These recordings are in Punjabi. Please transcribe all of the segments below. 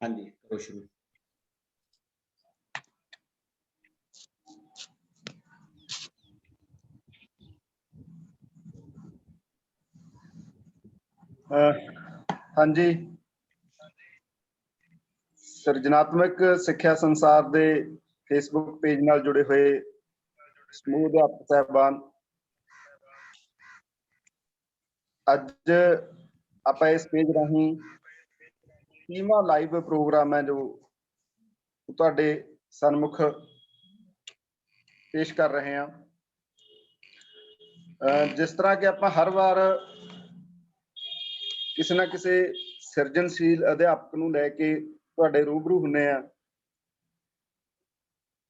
हाँ जी, करो शुरू। हाँ जी, ਸਿਰਜਣਾਤਮਕ ਸਿੱਖਿਆ ਸੰਸਾਰ ਦੇ ਫੇਸਬੁੱਕ ਪੇਜ ਨਾਲ ਜੁੜੇ ਹੋਏ ਸਮੂਹ ਅਧਿਆਪਕ ਸਾਹਿਬਾਨ, ਅੱਜ ਆਪਾਂ ਇਸ ਪੇਜ ਰਾਹੀਂ 30ਵਾਂ ਲਾਈਵ ਪ੍ਰੋਗਰਾਮ ਹੈ ਜੋ ਤੁਹਾਡੇ ਸਨਮੁਖ ਪੇਸ਼ ਕਰ ਰਹੇ ਹਾਂ। ਜਿਸ ਤਰ੍ਹਾਂ ਕਿ ਆਪਾਂ ਹਰ ਵਾਰ ਕਿਸੇ ਨਾ ਕਿਸੇ ਸਿਰਜਣਸ਼ੀਲ ਅਧਿਆਪਕ ਨੂੰ ਲੈ ਕੇ ਤੁਹਾਡੇ ਰੂਬਰੂ ਹੁੰਨੇ ਆ।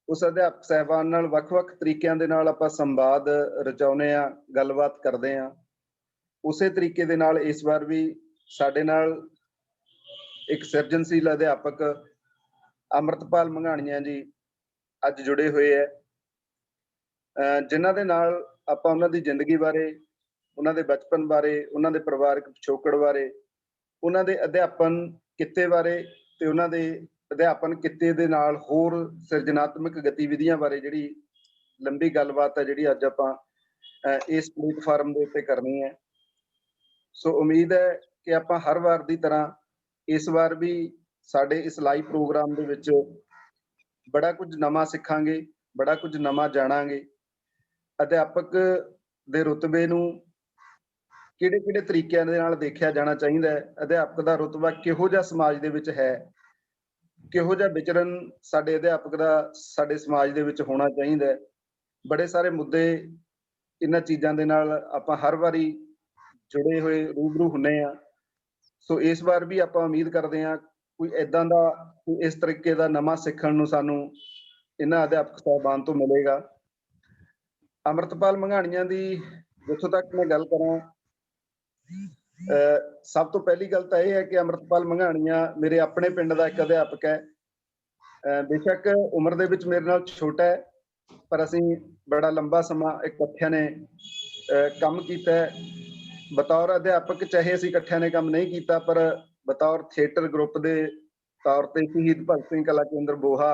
ਉਸ ਅਧਿਆਪਕ ਸਾਹਿਬਾਨ ਨਾਲ ਵੱਖ-ਵੱਖ ਤਰੀਕਿਆਂ ਦੇ ਨਾਲ ਆਪਾਂ ਸੰਵਾਦ ਰਚਾਉਂਦੇ ਆ, ਗੱਲਬਾਤ ਕਰਦੇ ਆ। ਉਸੇ ਤਰੀਕੇ ਦੇ ਨਾਲ ਇਸ ਵਾਰ ਵੀ ਸਾਡੇ ਨਾਲ ਇੱਕ ਸਿਰਜਣਸ਼ੀਲ ਅਧਿਆਪਕ ਅੰਮ੍ਰਿਤਪਾਲ ਮੰਘਾਣੀਆ ਜੀ ਅੱਜ ਜੁੜੇ ਹੋਏ ਹੈ, ਜਿਨ੍ਹਾਂ ਦੇ ਨਾਲ ਆਪਾਂ ਉਹਨਾਂ ਦੀ ਜ਼ਿੰਦਗੀ ਬਾਰੇ, ਉਹਨਾਂ ਦੇ ਬਚਪਨ ਬਾਰੇ, ਉਹਨਾਂ ਦੇ ਪਰਿਵਾਰਕ ਪਿਛੋਕੜ ਬਾਰੇ, ਉਹਨਾਂ ਦੇ ਅਧਿਆਪਨ ਕਿੱਤੇ ਬਾਰੇ ਤੇ ਉਹਨਾਂ ਦੇ ਅਧਿਆਪਨ ਕਿੱਤੇ ਦੇ ਨਾਲ ਹੋਰ ਸਿਰਜਣਾਤਮਕ ਗਤੀਵਿਧੀਆਂ ਬਾਰੇ ਜਿਹੜੀ ਲੰਬੀ ਗੱਲਬਾਤ ਹੈ ਜਿਹੜੀ ਅੱਜ ਆਪਾਂ ਇਸ ਪਲੇਟਫਾਰਮ ਦੇ ਉੱਤੇ ਕਰਨੀ ਹੈ। ਸੋ ਉਮੀਦ ਹੈ ਕਿ ਆਪਾਂ ਹਰ ਵਾਰ ਦੀ ਤਰ੍ਹਾਂ ਇਸ ਵਾਰ ਵੀ ਸਾਡੇ ਇਸ ਲਾਈਵ ਪ੍ਰੋਗਰਾਮ ਦੇ ਵਿੱਚ ਬੜਾ ਕੁਝ ਨਵਾਂ ਸਿੱਖਾਂਗੇ, ਬੜਾ ਕੁਝ ਨਵਾਂ ਜਾਣਾਂਗੇ। ਅਧਿਆਪਕ ਦੇ ਰੁਤਬੇ ਨੂੰ ਕਿਹੜੇ-ਕਿਹੜੇ ਤਰੀਕਿਆਂ ਦੇ ਨਾਲ ਦੇਖਿਆ ਜਾਣਾ ਚਾਹੀਦਾ ਹੈ, ਅਧਿਆਪਕ ਦਾ ਰੁਤਬਾ ਕਿਹੋ ਜਿਹਾ ਸਮਾਜ ਦੇ ਵਿੱਚ ਹੈ, ਕਿਹੋ ਜਿਹਾ ਵਿਚਰਨ ਸਾਡੇ ਅਧਿਆਪਕ ਦਾ ਸਾਡੇ ਸਮਾਜ ਦੇ ਵਿੱਚ ਹੋਣਾ ਚਾਹੀਦਾ ਹੈ। ਬੜੇ ਸਾਰੇ ਮੁੱਦੇ ਇਹਨਾਂ ਚੀਜ਼ਾਂ ਦੇ ਨਾਲ ਆਪਾਂ ਹਰ ਵਾਰੀ ਜੁੜੇ ਹੋਏ ਰੂਬਰੂ ਹੁੰਨੇ ਆ। ਸੋ ਇਸ ਵਾਰ ਵੀ ਆਪਾਂ ਉਮੀਦ ਕਰਦੇ ਹਾਂ ਕੋਈ ਏਦਾਂ ਦਾ ਇਸ ਤਰੀਕੇ ਦਾ ਨਵਾਂ ਸਿੱਖਣ ਨੂੰ ਸਾਨੂੰ ਇਹਨਾਂ ਅਧਿਆਪਕ ਸਾਹਿਬਾਨ ਤੋਂ ਮਿਲੇਗਾ। ਅੰਮ੍ਰਿਤਪਾਲ ਮੰਘਾਣੀਆ ਦੀ ਜਿੱਥੋਂ ਤੱਕ ਮੈਂ ਗੱਲ ਕਰਾਂ, ਸਭ ਤੋਂ ਪਹਿਲੀ ਗੱਲ ਤਾਂ ਇਹ ਹੈ ਕਿ ਅੰਮ੍ਰਿਤਪਾਲ ਮੰਘਾਣੀਆ ਮੇਰੇ ਆਪਣੇ ਪਿੰਡ ਦਾ ਇੱਕ ਅਧਿਆਪਕ ਹੈ। ਬੇਸ਼ੱਕ ਉਮਰ ਦੇ ਵਿੱਚ ਮੇਰੇ ਨਾਲ ਛੋਟਾ ਹੈ, ਪਰ ਅਸੀਂ ਬੜਾ ਲੰਬਾ ਸਮਾਂ ਇਕੱਠਿਆਂ ਨੇ ਕੰਮ ਕੀਤਾ ਹੈ। ਬਤੌਰ ਅਧਿਆਪਕ ਚਾਹੇ ਅਸੀਂ ਇਕੱਠਿਆਂ ਨੇ ਕੰਮ ਨਹੀਂ ਕੀਤਾ, ਪਰ ਬਤੌਰ ਥੀਏਟਰ ਗਰੁੱਪ ਦੇ ਤੌਰ ਤੇ ਸ਼ਹੀਦ ਭਗਤ ਸਿੰਘ ਕਲਾ ਕੇਂਦਰ ਬੋਹਾ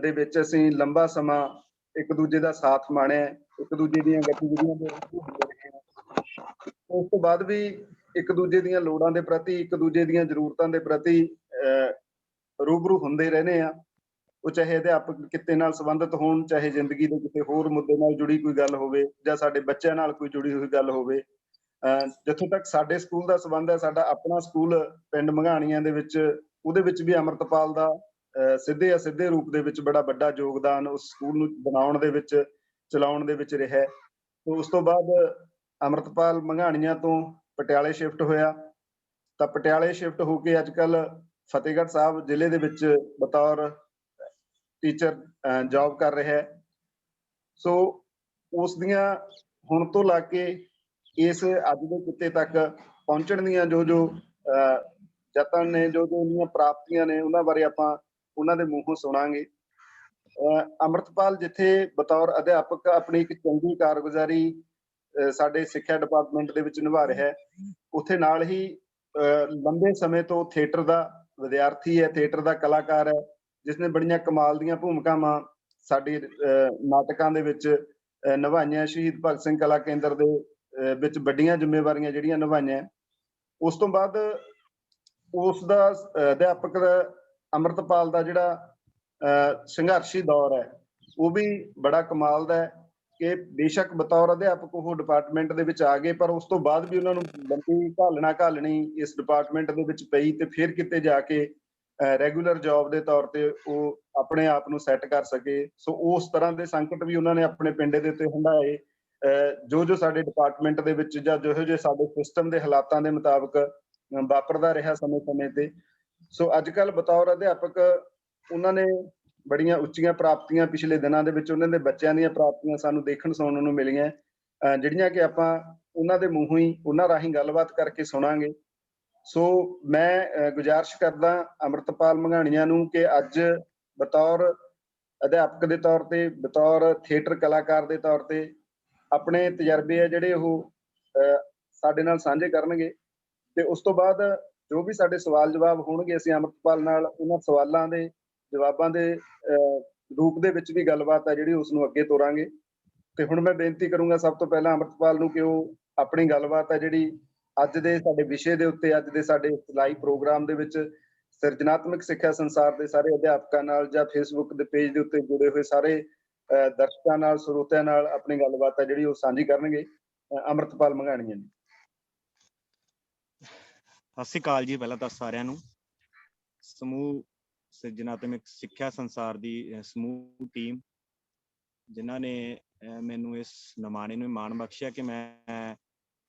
ਦੇ ਵਿੱਚ ਅਸੀਂ ਲੰਬਾ ਸਮਾਂ ਇੱਕ ਦੂਜੇ ਦਾ ਸਾਥ ਮਾਣਿਆ, ਇੱਕ ਦੂਜੇ ਦੀਆਂ ਗਤੀਵਿਧੀਆਂ ਦੇ ਹੁੰਦੇ ਰਹੇ ਹਾਂ। ਉਸ ਤੋਂ ਬਾਅਦ ਵੀ ਇੱਕ ਦੂਜੇ ਦੀਆਂ ਲੋੜਾਂ ਦੇ ਪ੍ਰਤੀ, ਇੱਕ ਦੂਜੇ ਦੀਆਂ ਜ਼ਰੂਰਤਾਂ ਦੇ ਪ੍ਰਤੀ ਰੂਬਰੂ ਹੁੰਦੇ ਰਹਿੰਦੇ ਆ। ਉਹ ਚਾਹੇ ਅਧਿਆਪਕ ਕਿੱਤੇ ਨਾਲ ਸੰਬੰਧਿਤ ਹੋਣ, ਚਾਹੇ ਜ਼ਿੰਦਗੀ ਦੇ ਕਿਸੇ ਹੋਰ ਮੁੱਦੇ ਨਾਲ ਜੁੜੀ ਕੋਈ ਗੱਲ ਹੋਵੇ, ਜਾਂ ਸਾਡੇ ਬੱਚਿਆਂ ਨਾਲ ਕੋਈ ਜੁੜੀ ਹੋਈ ਗੱਲ ਹੋਵੇ। ਜਿੱਥੋਂ ਤੱਕ ਸਾਡੇ ਸਕੂਲ ਦਾ ਸੰਬੰਧ ਹੈ, ਸਾਡਾ ਆਪਣਾ ਸਕੂਲ ਪਿੰਡ ਮੰਘਾਣੀਆਂ ਦੇ ਵਿੱਚ, ਉਹਦੇ ਵਿੱਚ ਵੀ ਅੰਮ੍ਰਿਤਪਾਲ ਦਾ ਸਿੱਧੇ ਅਸਿੱਧੇ ਰੂਪ ਦੇ ਵਿੱਚ ਬੜਾ ਵੱਡਾ ਯੋਗਦਾਨ ਉਸ ਸਕੂਲ ਨੂੰ ਬਣਾਉਣ ਦੇ ਵਿੱਚ, ਚਲਾਉਣ ਦੇ ਵਿੱਚ ਰਿਹਾ। ਤੇ ਉਸ ਤੋਂ ਬਾਅਦ ਅੰਮ੍ਰਿਤਪਾਲ ਮੰਘਾਣੀਆਂ ਤੋਂ ਪਟਿਆਲੇ ਸ਼ਿਫਟ ਹੋਇਆ, ਤਾਂ ਪਟਿਆਲੇ ਸ਼ਿਫਟ ਹੋ ਕੇ ਅੱਜ ਕੱਲ੍ਹ ਫਤਿਹਗੜ੍ਹ ਸਾਹਿਬ ਜ਼ਿਲ੍ਹੇ ਦੇ ਵਿੱਚ ਬਤੌਰ ਟੀਚਰ ਜੌਬ ਕਰ ਰਿਹਾ ਹੈ। ਸੋ ਉਸ ਦੀਆਂ ਹੁਣ ਤੋਂ ਲਾ ਕੇ ਇਸ ਅੱਜ ਦੇ ਕਿੱਤੇ ਤੱਕ ਪਹੁੰਚਣ ਦੀਆਂ ਜੋ ਯਤਨ ਨੇ, ਜੋ ਉਹਦੀਆਂ ਪ੍ਰਾਪਤੀਆਂ ਨੇ, ਉਹਨਾਂ ਬਾਰੇ ਆਪਾਂ ਉਹਨਾਂ ਦੇ ਮੂੰਹੋਂ ਸੁਣਾਂਗੇ। ਅੰਮ੍ਰਿਤਪਾਲ ਜਿੱਥੇ ਬਤੌਰ ਅਧਿਆਪਕ ਆਪਣੀ ਇੱਕ ਚੰਗੀ ਕਾਰਗੁਜ਼ਾਰੀ ਸਾਡੇ ਸਿੱਖਿਆ ਡਿਪਾਰਟਮੈਂਟ ਦੇ ਵਿੱਚ ਨਿਭਾ ਰਿਹਾ ਹੈ, ਉੱਥੇ ਨਾਲ ਹੀ ਲੰਬੇ ਸਮੇਂ ਤੋਂ ਥੀਏਟਰ ਦਾ ਵਿਦਿਆਰਥੀ ਹੈ, ਥੀਏਟਰ ਦਾ ਕਲਾਕਾਰ ਹੈ, ਜਿਸਨੇ ਬੜੀਆਂ ਕਮਾਲ ਦੀਆਂ ਭੂਮਿਕਾਵਾਂ ਸਾਡੇ ਨਾਟਕਾਂ ਦੇ ਵਿੱਚ ਨਿਭਾਈਆਂ। ਸ਼ਹੀਦ ਭਗਤ ਸਿੰਘ ਕਲਾ ਕੇਂਦਰ ਦੇ ਵਿੱਚ ਵੱਡੀਆਂ ਜ਼ਿੰਮੇਵਾਰੀਆਂ ਜਿਹੜੀਆਂ ਨਿਭਾਈਆਂ। ਉਸ ਤੋਂ ਬਾਅਦ ਉਸ ਦਾ ਅਧਿਆਪਕ ਅੰਮ੍ਰਿਤਪਾਲ ਦਾ ਜਿਹੜਾ ਸੰਘਰਸ਼ੀ ਦੌਰ ਹੈ, ਉਹ ਵੀ ਬੜਾ ਕਮਾਲ ਦਾ ਹੈ ਕਿ ਬੇਸ਼ੱਕ ਬਤੌਰ ਅਧਿਆਪਕ ਉਹ ਡਿਪਾਰਟਮੈਂਟ ਦੇ ਵਿੱਚ ਆ ਗਏ, ਪਰ ਉਸ ਤੋਂ ਬਾਅਦ ਵੀ ਉਹਨਾਂ ਨੂੰ ਲੰਬੀ ਘਾਲਣੀ ਇਸ ਡਿਪਾਰਟਮੈਂਟ ਦੇ ਵਿੱਚ ਪਈ, ਤੇ ਫਿਰ ਕਿਤੇ ਜਾ ਕੇ ਰੈਗੂਲਰ ਜੌਬ ਦੇ ਤੌਰ ਤੇ ਉਹ ਆਪਣੇ ਆਪ ਨੂੰ ਸੈੱਟ ਕਰ ਸਕੇ। ਸੋ ਉਸ ਤਰ੍ਹਾਂ ਦੇ ਸੰਕਟ ਵੀ ਉਹਨਾਂ ਨੇ ਆਪਣੇ ਪਿੰਡ ਦੇ ਉੱਤੇ ਹੰਢਾਏ, ਜੋ ਸਾਡੇ ਡਿਪਾਰਟਮੈਂਟ ਦੇ ਵਿੱਚ ਜਾਂ ਜਿਹੋ ਜਿਹੇ ਸਾਡੇ ਸਿਸਟਮ ਦੇ ਹਾਲਾਤਾਂ ਦੇ ਮੁਤਾਬਕ ਵਾਪਰਦਾ ਰਿਹਾ ਸਮੇਂ ਤੇ। ਸੋ ਅੱਜ ਕੱਲ੍ਹ ਬਤੌਰ ਅਧਿਆਪਕ ਉਹਨਾਂ ਨੇ ਬੜੀਆਂ ਉੱਚੀਆਂ ਪ੍ਰਾਪਤੀਆਂ ਪਿਛਲੇ ਦਿਨਾਂ ਦੇ ਵਿੱਚ ਉਹਨਾਂ ਦੇ ਬੱਚਿਆਂ ਦੀਆਂ ਪ੍ਰਾਪਤੀਆਂ ਸਾਨੂੰ ਦੇਖਣ ਸੁਣਨ ਨੂੰ ਮਿਲੀਆਂ, ਜਿਹੜੀਆਂ ਕਿ ਆਪਾਂ ਉਹਨਾਂ ਦੇ ਮੂੰਹੋਂ ਹੀ, ਉਹਨਾਂ ਰਾਹੀਂ ਗੱਲਬਾਤ ਕਰਕੇ ਸੁਣਾਂਗੇ। ਸੋ ਮੈਂ ਗੁਜ਼ਾਰਿਸ਼ ਕਰਦਾ ਅੰਮ੍ਰਿਤਪਾਲ ਮੰਘਾਣੀਆ ਨੂੰ ਕਿ ਅੱਜ ਬਤੌਰ ਅਧਿਆਪਕ ਦੇ ਤੌਰ ਤੇ, ਬਤੌਰ ਥੀਏਟਰ ਕਲਾਕਾਰ ਦੇ ਤੌਰ ਤੇ ਆਪਣੇ ਤਜਰਬੇ ਆ ਜਿਹੜੇ ਉਹ ਸਾਡੇ ਨਾਲ ਸਾਂਝੇ ਕਰਨਗੇ। ਤੇ ਉਸ ਤੋਂ ਬਾਅਦ ਜੋ ਵੀ ਸਾਡੇ ਸਵਾਲ ਜਵਾਬ ਹੋਣਗੇ ਅਸੀਂ ਅੰਮ੍ਰਿਤਪਾਲ ਨਾਲ ਉਹਨਾਂ ਸਵਾਲਾਂ ਦੇ ਜਵਾਬਾਂ ਦੇ ਰੂਪ ਦੇ ਵਿੱਚ ਵੀ ਗੱਲਬਾਤ ਹੈ ਜਿਹੜੀ ਉਸ ਨੂੰ ਅੱਗੇ ਤੋਰਾਂਗੇ। ਤੇ ਹੁਣ ਮੈਂ ਬੇਨਤੀ ਕਰੂੰਗਾ ਸਭ ਤੋਂ ਪਹਿਲਾਂ ਅੰਮ੍ਰਿਤਪਾਲ ਨੂੰ ਕਿ ਉਹ ਆਪਣੀ ਗੱਲਬਾਤ ਹੈ ਜਿਹੜੀ ਅੱਜ ਦੇ ਸਾਡੇ ਵਿਸ਼ੇ ਦੇ ਉੱਤੇ, ਅੱਜ ਦੇ ਸਾਡੇ ਲਾਈਵ ਪ੍ਰੋਗਰਾਮ ਦੇ ਵਿੱਚ ਸਿਰਜਣਾਤਮਕ ਸਿੱਖਿਆ ਸੰਸਾਰ ਦੇ ਸਾਰੇ ਅਧਿਆਪਕਾਂ ਨਾਲ ਜਾਂ ਫੇਸਬੁੱਕ ਦੇ ਪੇਜ ਦੇ ਉੱਤੇ ਜੁੜੇ ਹੋਏ ਸਾਰੇ ਦਰਸ਼ਕਾਂ ਨਾਲ, ਸਰੋਤਿਆਂ ਨਾਲ ਆਪਣੀ ਗੱਲਬਾਤ ਹੈ ਜਿਹੜੀ ਉਹ ਸਾਂਝੀ ਕਰਨਗੇ। ਅੰਮ੍ਰਿਤਪਾਲ ਮੰਘਾਣੀਆ ਜੀ। ਸਤਿ ਸ਼੍ਰੀ ਅਕਾਲ ਜੀ। ਪਹਿਲਾਂ ਤਾਂ ਸਾਰਿਆਂ ਨੂੰ ਸਮੂਹ ਸਿਰਜਣਾਤਮਕ ਸਿੱਖਿਆ ਸੰਸਾਰ ਦੀ ਸਮੂਹ ਟੀਮ ਜਿਨ੍ਹਾਂ ਨੇ ਮੈਨੂੰ ਇਸ ਨਿਮਾਣੇ ਨੂੰ ਮਾਣ ਬਖਸ਼ਿਆ ਕਿ ਮੈਂ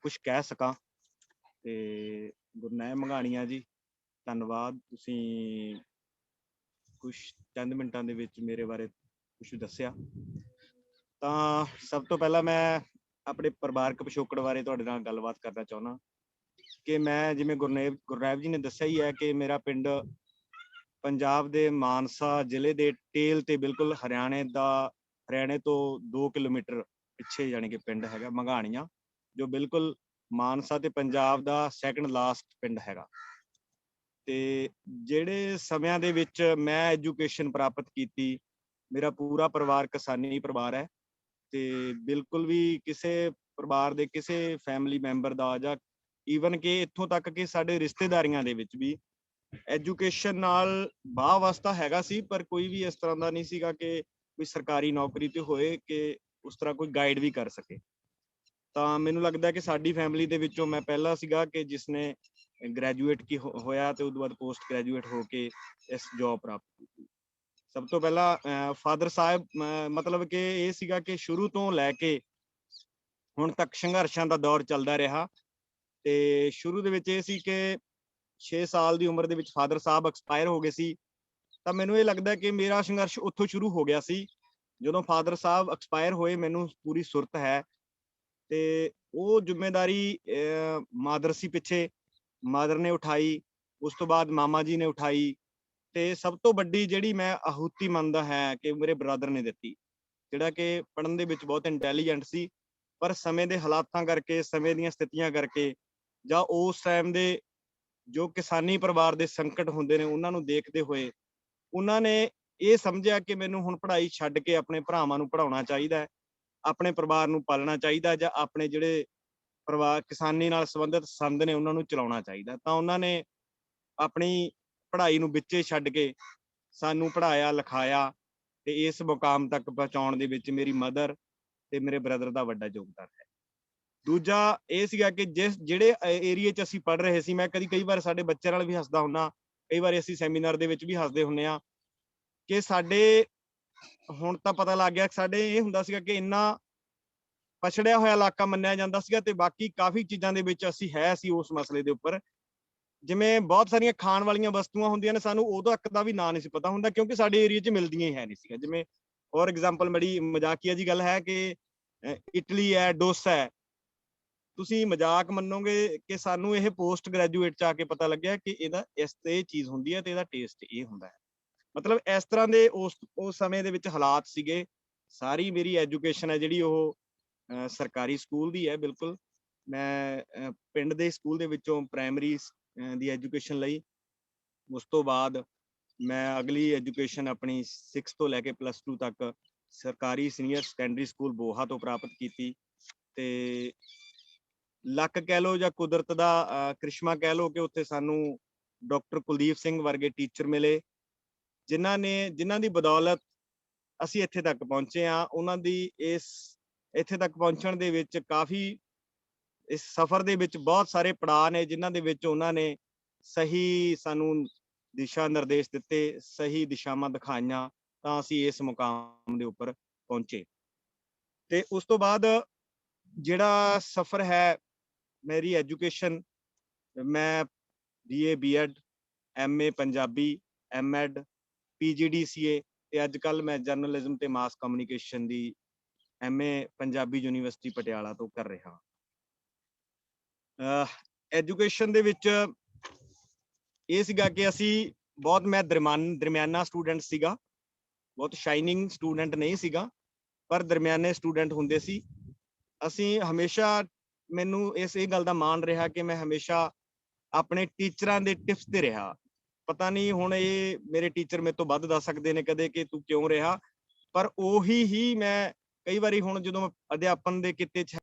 ਕੁਝ ਕਹਿ ਸਕਾਂ। ਤੇ ਗੁਰਨੈਣ ਮੰਘਾਣੀਆ ਜੀ, ਧੰਨਵਾਦ। ਤੁਸੀਂ ਕੁਝ ਚੰਦ ਮਿੰਟਾਂ ਦੇ ਵਿੱਚ ਮੇਰੇ ਬਾਰੇ ਕੁਝ ਦੱਸਿਆ। ਤਾਂ ਸਭ ਤੋਂ ਪਹਿਲਾਂ ਮੈਂ ਆਪਣੇ ਪਰਿਵਾਰਕ ਪਿਛੋਕੜ ਬਾਰੇ ਤੁਹਾਡੇ ਨਾਲ ਗੱਲਬਾਤ ਕਰਨਾ ਚਾਹੁੰਦਾ ਕਿ ਮੈਂ, ਜਿਵੇਂ ਗੁਰਨੈਬ ਜੀ ਨੇ ਦੱਸਿਆ ਹੀ ਹੈ, ਕਿ ਮੇਰਾ ਪਿੰਡ ਪੰਜਾਬ ਦੇ ਮਾਨਸਾ ਜ਼ਿਲ੍ਹੇ ਦੇ ਟੇਲ ਤੇ ਬਿਲਕੁਲ ਹਰਿਆਣੇ ਤੋਂ 2 ਕਿਲੋਮੀਟਰ ਪਿੱਛੇ ਜਾਣੀ ਕਿ ਪਿੰਡ ਹੈਗਾ ਮੰਘਾਣੀਆਂ, ਜੋ ਬਿਲਕੁਲ ਮਾਨਸਾ ਤੇ ਪੰਜਾਬ ਦਾ ਸੈਕੰਡ ਲਾਸਟ ਪਿੰਡ ਹੈਗਾ। ਤੇ ਜਿਹੜੇ ਸਮਿਆਂ ਦੇ ਵਿੱਚ ਮੈਂ ਐਜੂਕੇਸ਼ਨ ਪ੍ਰਾਪਤ ਕੀਤੀ, ਮੇਰਾ ਪੂਰਾ ਪਰਿਵਾਰ ਕਿਸਾਨੀ ਪਰਿਵਾਰ ਹੈ ਤੇ ਬਿਲਕੁਲ ਵੀ ਕਿਸੇ ਪਰਿਵਾਰ ਦੇ ਕਿਸੇ ਫੈਮਿਲੀ ਮੈਂਬਰ ਦਾ ਜਾਂ ਈਵਨ ਕਿ ਇੱਥੋਂ ਤੱਕ ਕਿ ਸਾਡੇ ਰਿਸ਼ਤੇਦਾਰੀਆਂ ਦੇ ਵਿੱਚ ਵੀ ਐਜੂਕੇਸ਼ਨ ਨਾਲ ਵਾਹ ਵਾਸਤਾ ਹੈਗਾ ਸੀ, ਪਰ ਕੋਈ ਵੀ ਇਸ ਤਰ੍ਹਾਂ ਦਾ ਨਹੀਂ ਸੀਗਾ ਕਿ ਕੋਈ ਸਰਕਾਰੀ ਨੌਕਰੀ ਤੇ ਹੋਏ ਕਿ ਉਸ ਤਰ੍ਹਾਂ ਕੋਈ ਗਾਈਡ ਵੀ ਕਰ ਸਕੇ। ਤਾਂ ਮੈਨੂੰ ਲੱਗਦਾ ਕਿ ਸਾਡੀ ਫੈਮਿਲੀ ਦੇ ਵਿੱਚੋਂ ਮੈਂ ਪਹਿਲਾ ਸੀਗਾ ਕਿ ਜਿਸਨੇ ਗ੍ਰੈਜੂਏਟ ਹੋਇਆ ਤੇ ਉਸ ਤੋਂ ਬਾਅਦ ਪੋਸਟ ਗ੍ਰੈਜੂਏਟ ਹੋ ਕੇ ਇਸ ਜੌਬ ਪ੍ਰਾਪਤ ਕੀਤੀ। ਸਭ ਤੋਂ ਪਹਿਲਾਂ ਫਾਦਰ ਸਾਹਿਬ, ਮਤਲਬ ਕਿ ਇਹ ਸੀਗਾ ਕਿ ਸ਼ੁਰੂ ਤੋਂ ਲੈ ਕੇ ਹੁਣ ਤੱਕ ਸੰਘਰਸ਼ਾਂ ਦਾ ਦੌਰ ਚੱਲਦਾ ਰਿਹਾ। ਤੇ ਸ਼ੁਰੂ ਦੇ ਵਿੱਚ ਇਹ ਸੀ ਕਿ 6 ਸਾਲ ਦੀ ਉਮਰ ਦੇ ਵਿੱਚ ਫਾਦਰ ਸਾਹਿਬ ਐਕਸਪਾਇਰ ਹੋ ਗਏ ਸੀ। ਤਾਂ ਮੈਨੂੰ ਇਹ ਲੱਗਦਾ ਕਿ ਮੇਰਾ ਸੰਘਰਸ਼ ਉੱਥੋਂ ਸ਼ੁਰੂ ਹੋ ਗਿਆ ਸੀ। ਜਦੋਂ ਫਾਦਰ ਸਾਹਿਬ ਐਕਸਪਾਇਰ ਹੋਏ, ਮੈਨੂੰ ਪੂਰੀ ਸੁਰਤ ਹੈ ਤੇ ਉਹ ਜ਼ਿੰਮੇਵਾਰੀ ਮਾਦਰ ਸੀ ਪਿੱਛੇ, ਮਾਦਰ ਨੇ ਉਠਾਈ, ਉਸ ਤੋਂ ਬਾਅਦ ਮਾਮਾ ਜੀ ਨੇ ਉਠਾਈ ਤੇ ਸਭ ਤੋਂ ਵੱਡੀ ਜਿਹੜੀ ਮੈਂ ਆਹੂਤੀ ਮੰਨਦਾ ਹੈ ਕਿ ਮੇਰੇ ਬ੍ਰਦਰ ਨੇ ਦਿੱਤੀ, ਜਿਹੜਾ ਕਿ ਪੜ੍ਹਨ ਦੇ ਵਿੱਚ ਬਹੁਤ ਇੰਟੈਲੀਜੈਂਟ ਸੀ, ਪਰ ਸਮੇਂ ਦੇ ਹਾਲਾਤਾਂ ਕਰਕੇ, ਸਮੇਂ ਦੀਆਂ ਸਥਿਤੀਆਂ ਕਰਕੇ ਜਾਂ ਉਸ ਟਾਈਮ ਦੇ ਜੋ ਕਿਸਾਨੀ ਪਰਿਵਾਰ ਦੇ ਸੰਕਟ ਹੁੰਦੇ ਨੇ ਉਹਨਾਂ ਨੂੰ ਦੇਖਦੇ ਹੋਏ ਉਹਨਾਂ ਨੇ ਇਹ ਸਮਝਿਆ ਕਿ ਮੈਨੂੰ ਹੁਣ ਪੜ੍ਹਾਈ ਛੱਡ ਕੇ ਆਪਣੇ ਭਰਾਵਾਂ ਨੂੰ ਪੜ੍ਹਾਉਣਾ ਚਾਹੀਦਾ ਹੈ, ਆਪਣੇ ਪਰਿਵਾਰ ਨੂੰ ਪਾਲਣਾ ਚਾਹੀਦਾ, ਜਾਂ ਆਪਣੇ ਜਿਹੜੇ ਪਰਿਵਾਰ ਕਿਸਾਨੀ ਨਾਲ ਸੰਬੰਧਿਤ ਸੰਦ ਨੇ ਉਹਨਾਂ ਨੂੰ ਚਲਾਉਣਾ ਚਾਹੀਦਾ। ਤਾਂ ਉਹਨਾਂ ਨੇ ਆਪਣੀ ਪੜ੍ਹਾਈ ਨੂੰ ਵਿੱਚੇ ਛੱਡ ਕੇ ਸਾਨੂੰ ਪੜ੍ਹਾਇਆ ਲਿਖਾਇਆ ਤੇ ਇਸ ਮੁਕਾਮ ਤੱਕ ਪਹੁੰਚਾਉਣ ਦੇ ਵਿੱਚ ਮੇਰੀ ਮਦਰ ਤੇ ਮੇਰੇ ਬ੍ਰਦਰ ਦਾ ਵੱਡਾ ਯੋਗਦਾਨ ਹੈ। ਦੂਜਾ ਇਹ ਸੀਗਾ ਕਿ ਜਿਹੜੇ ਏਰੀਏ 'ਚ ਅਸੀਂ ਪੜ੍ਹ ਰਹੇ ਸੀ, ਮੈਂ ਕਈ ਵਾਰ ਸਾਡੇ ਬੱਚਿਆਂ ਨਾਲ ਵੀ ਹੱਸਦਾ ਹੁੰਦਾ, ਕਈ ਵਾਰ ਅਸੀਂ ਸੈਮੀਨਾਰ ਦੇ ਵਿੱਚ ਵੀ ਹੱਸਦੇ ਹੁੰਦੇ ਹਾਂ ਕਿ ਸਾਡੇ ਹੁਣ ਤਾਂ ਪਤਾ ਲੱਗ ਗਿਆ, ਸਾਡੇ ਇਹ ਹੁੰਦਾ ਸੀਗਾ ਕਿ ਇੰਨਾ ਪਛੜਿਆ ਹੋਇਆ ਇਲਾਕਾ ਮੰਨਿਆ ਜਾਂਦਾ ਸੀਗਾ ਤੇ ਬਾਕੀ ਕਾਫੀ ਚੀਜ਼ਾਂ ਦੇ ਵਿੱਚ ਅਸੀਂ ਉਸ ਮਸਲੇ ਦੇ ਉੱਪਰ, ਜਿਵੇਂ ਬਹੁਤ ਸਾਰੀਆਂ ਖਾਣ ਵਾਲੀਆਂ ਵਸਤੂਆਂ ਹੁੰਦੀਆਂ ਨੇ, ਸਾਨੂੰ ਉਦੋਂ ਤੱਕ ਦਾ ਵੀ ਨਾਂ ਨਹੀਂ ਸੀ ਪਤਾ ਹੁੰਦਾ ਕਿਉਂਕਿ ਸਾਡੇ ਏਰੀਏ 'ਚ ਮਿਲਦੀਆਂ ਹੀ ਹੈ ਨਹੀਂ ਸੀਗਾ। ਜਿਵੇਂ ਫੋਰ ਐਗਜ਼ਾਮਪਲ ਬੜੀ ਮਜ਼ਾਕੀਆ ਜੀ ਗੱਲ ਹੈ ਕਿ ਇਟਲੀ ਹੈ, ਡੋਸਾ ਹੈ। ਤੁਸੀਂ ਮਜ਼ਾਕ ਮੰਨੋਗੇ ਕਿ ਸਾਨੂੰ ਇਹ ਪੋਸਟ ਗ੍ਰੈਜੂਏਟ 'ਚ ਆ ਕੇ ਪਤਾ ਲੱਗਿਆ ਕਿ ਇਹਦਾ ਇਸ ਤੇ ਇਹ ਚੀਜ਼ ਹੁੰਦੀ ਹੈ ਤੇ ਇਹਦਾ ਟੇਸਟ ਇਹ ਹੁੰਦਾ ਹੈ। ਮਤਲਬ ਇਸ ਤਰ੍ਹਾਂ ਦੇ ਉਸ ਸਮੇਂ ਦੇ ਵਿੱਚ ਹਾਲਾਤ ਸੀਗੇ। ਸਾਰੀ ਮੇਰੀ ਐਜੂਕੇਸ਼ਨ ਹੈ ਜਿਹੜੀ ਉਹ ਸਰਕਾਰੀ ਸਕੂਲ ਦੀ ਹੈ। ਬਿਲਕੁਲ ਮੈਂ ਪਿੰਡ ਦੇ ਸਕੂਲ ਦੇ ਵਿੱਚੋਂ ਪ੍ਰਾਇਮਰੀ ਦੀ ਐਜੂਕੇਸ਼ਨ ਲਈ। ਉਸ ਤੋਂ ਬਾਅਦ ਮੈਂ ਅਗਲੀ ਐਜੂਕੇਸ਼ਨ ਆਪਣੀ 6 ਤੋਂ ਲੈ ਕੇ +2 ਤੱਕ ਸਰਕਾਰੀ ਸੀਨੀਅਰ ਸੈਕੰਡਰੀ ਸਕੂਲ ਬੋਹਾ ਤੋਂ ਪ੍ਰਾਪਤ ਕੀਤੀ। ਤੇ ਲੱਕ ਕਹਿ ਲਓ ਜਾਂ ਕੁਦਰਤ ਦਾ ਕ੍ਰਿਸ਼ਮਾ ਕਹਿ ਲਓ ਕਿ ਉੱਥੇ ਸਾਨੂੰ ਡਾਕਟਰ ਕੁਲਦੀਪ ਸਿੰਘ ਵਰਗੇ ਟੀਚਰ ਮਿਲੇ, ਜਿਨ੍ਹਾਂ ਦੀ ਬਦੌਲਤ ਅਸੀਂ ਇੱਥੇ ਤੱਕ ਪਹੁੰਚੇ ਹਾਂ। ਉਹਨਾਂ ਦੀ ਇੱਥੇ ਤੱਕ ਪਹੁੰਚਣ ਦੇ ਵਿੱਚ ਕਾਫੀ, ਇਸ ਸਫ਼ਰ ਦੇ ਵਿੱਚ ਬਹੁਤ ਸਾਰੇ ਪੜਾਅ ਨੇ ਜਿਨ੍ਹਾਂ ਦੇ ਵਿੱਚ ਉਹਨਾਂ ਨੇ ਸਹੀ ਸਾਨੂੰ ਦਿਸ਼ਾ ਨਿਰਦੇਸ਼ ਦਿੱਤੇ, ਸਹੀ ਦਿਸ਼ਾਵਾਂ ਦਿਖਾਈਆਂ, ਤਾਂ ਅਸੀਂ ਇਸ ਮੁਕਾਮ ਦੇ ਉੱਪਰ ਪਹੁੰਚੇ। ਤੇ ਉਸ ਤੋਂ ਬਾਅਦ ਜਿਹੜਾ ਸਫ਼ਰ ਹੈ ਮੇਰੀ ਐਜੂਕੇਸ਼ਨ, ਮੈਂ BA BEd MA Punjabi MEd PGDCA ਤੇ ਅੱਜ ਕੱਲ੍ਹ ਮੈਂ ਜਰਨਲਿਜ਼ਮ ਤੇ ਮਾਸ ਕਮਿਊਨੀਕੇਸ਼ਨ ਦੀ MA ਪੰਜਾਬੀ ਯੂਨੀਵਰਸਿਟੀ ਪਟਿਆਲਾ ਤੋਂ ਕਰ ਰਿਹਾ। ਐਜੂਕੇਸ਼ਨ ਦੇ ਵਿੱਚ ਇਹ ਸੀਗਾ ਕਿ ਮੈਂ ਦਰਮਿਆਨਾ ਸਟੂਡੈਂਟ ਸੀਗਾ, ਬਹੁਤ ਸ਼ਾਈਨਿੰਗ ਸਟੂਡੈਂਟ ਨਹੀਂ ਸੀਗਾ, ਪਰ ਦਰਮਿਆਨੇ ਸਟੂਡੈਂਟ ਹੁੰਦੇ ਸੀ ਅਸੀਂ ਹਮੇਸ਼ਾ। ਮੈਨੂੰ ਇਹ ਗੱਲ ਦਾ ਮਾਣ ਰਿਹਾ ਕਿ ਮੈਂ ਹਮੇਸ਼ਾ ਆਪਣੇ ਟੀਚਰਾਂ ਦੇ ਟਿਪਸ ਤੇ ਰਿਹਾ। ਪਤਾ ਨਹੀਂ ਹੁਣ ਇਹ ਮੇਰੇ ਟੀਚਰ ਮੇਰੇ ਤੋਂ ਵੱਧ ਦੱਸ ਸਕਦੇ ਨੇ ਕਦੇ ਕਿ ਤੂੰ ਕਿਉਂ ਰਿਹਾ, ਪਰ ਉਹੀ ਹੀ ਮੈਂ ਕਈ ਵਾਰੀ ਹੁਣ ਜਦੋਂ ਮੈਂ ਅਧਿਆਪਨ ਦੇ ਕਿੱਤੇ 'ਚ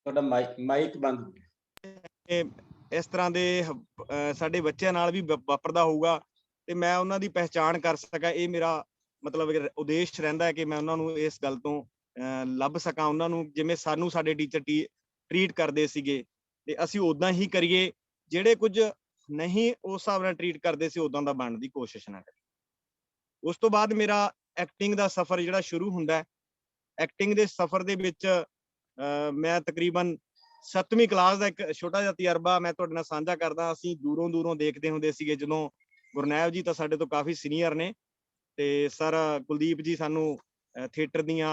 ਤੁਹਾਡਾ ਮਾਈਕ ਬੰਦ। ਇਸ ਤਰ੍ਹਾਂ ਦੇ ਸਾਡੇ ਬੱਚਿਆਂ ਨਾਲ ਵੀ ਵਾਪਰਦਾ ਹੋਊਗਾ ਤੇ ਮੈਂ ਉਹਨਾਂ ਦੀ ਪਹਿਚਾਣ ਕਰ ਸਕਾਂ, ਇਹ ਮੇਰਾ ਮਤਲਬ ਉਦੇਸ਼ ਰਹਿੰਦਾ ਹੈ ਕਿ ਮੈਂ ਉਹਨਾਂ ਨੂੰ ਇਸ ਗੱਲ ਤੋਂ ਲੱਭ ਸਕਾਂ, ਉਹਨਾਂ ਨੂੰ ਜਿਵੇਂ ਸਾਨੂੰ ਸਾਡੇ ਟੀਚਰ ਟਰੀਟ ਕਰਦੇ ਸੀਗੇ ਤੇ ਅਸੀਂ ਉਦਾਂ ਹੀ ਕਰੀਏ, ਜਿਹੜੇ ਕੁਝ ਨਹੀਂ ਉਸ ਹਿਸਾਬ ਨਾਲ ਟਰੀਟ ਕਰਦੇ ਸੀ ਉਦਾਂ ਦਾ ਬਣਨ ਦੀ ਕੋਸ਼ਿਸ਼ ਨਾ ਕਰੀਏ। ਉਸ ਤੋਂ ਬਾਅਦ ਮੇਰਾ ਐਕਟਿੰਗ ਦਾ ਸਫ਼ਰ ਜਿਹੜਾ ਸ਼ੁਰੂ ਹੁੰਦਾ ਹੈ, ਐਕਟਿੰਗ ਦੇ ਸਫ਼ਰ ਦੇ ਵਿੱਚ ਮੈਂ ਤਕਰੀਬਨ 7ਵੀਂ ਕਲਾਸ ਦਾ ਇੱਕ ਛੋਟਾ ਜਿਹਾ ਤਜਰਬਾ ਮੈਂ ਤੁਹਾਡੇ ਨਾਲ ਸਾਂਝਾ ਕਰਦਾ। ਅਸੀਂ ਦੂਰੋਂ ਦੇਖਦੇ ਹੁੰਦੇ ਸੀਗੇ, ਜਦੋਂ ਗੁਰਨੈਬ ਜੀ ਤਾਂ ਸਾਡੇ ਤੋਂ ਕਾਫੀ ਸੀਨੀਅਰ ਨੇ ਤੇ ਸਰ ਕੁਲਦੀਪ ਜੀ ਸਾਨੂੰ ਥੀਏਟਰ ਦੀਆਂ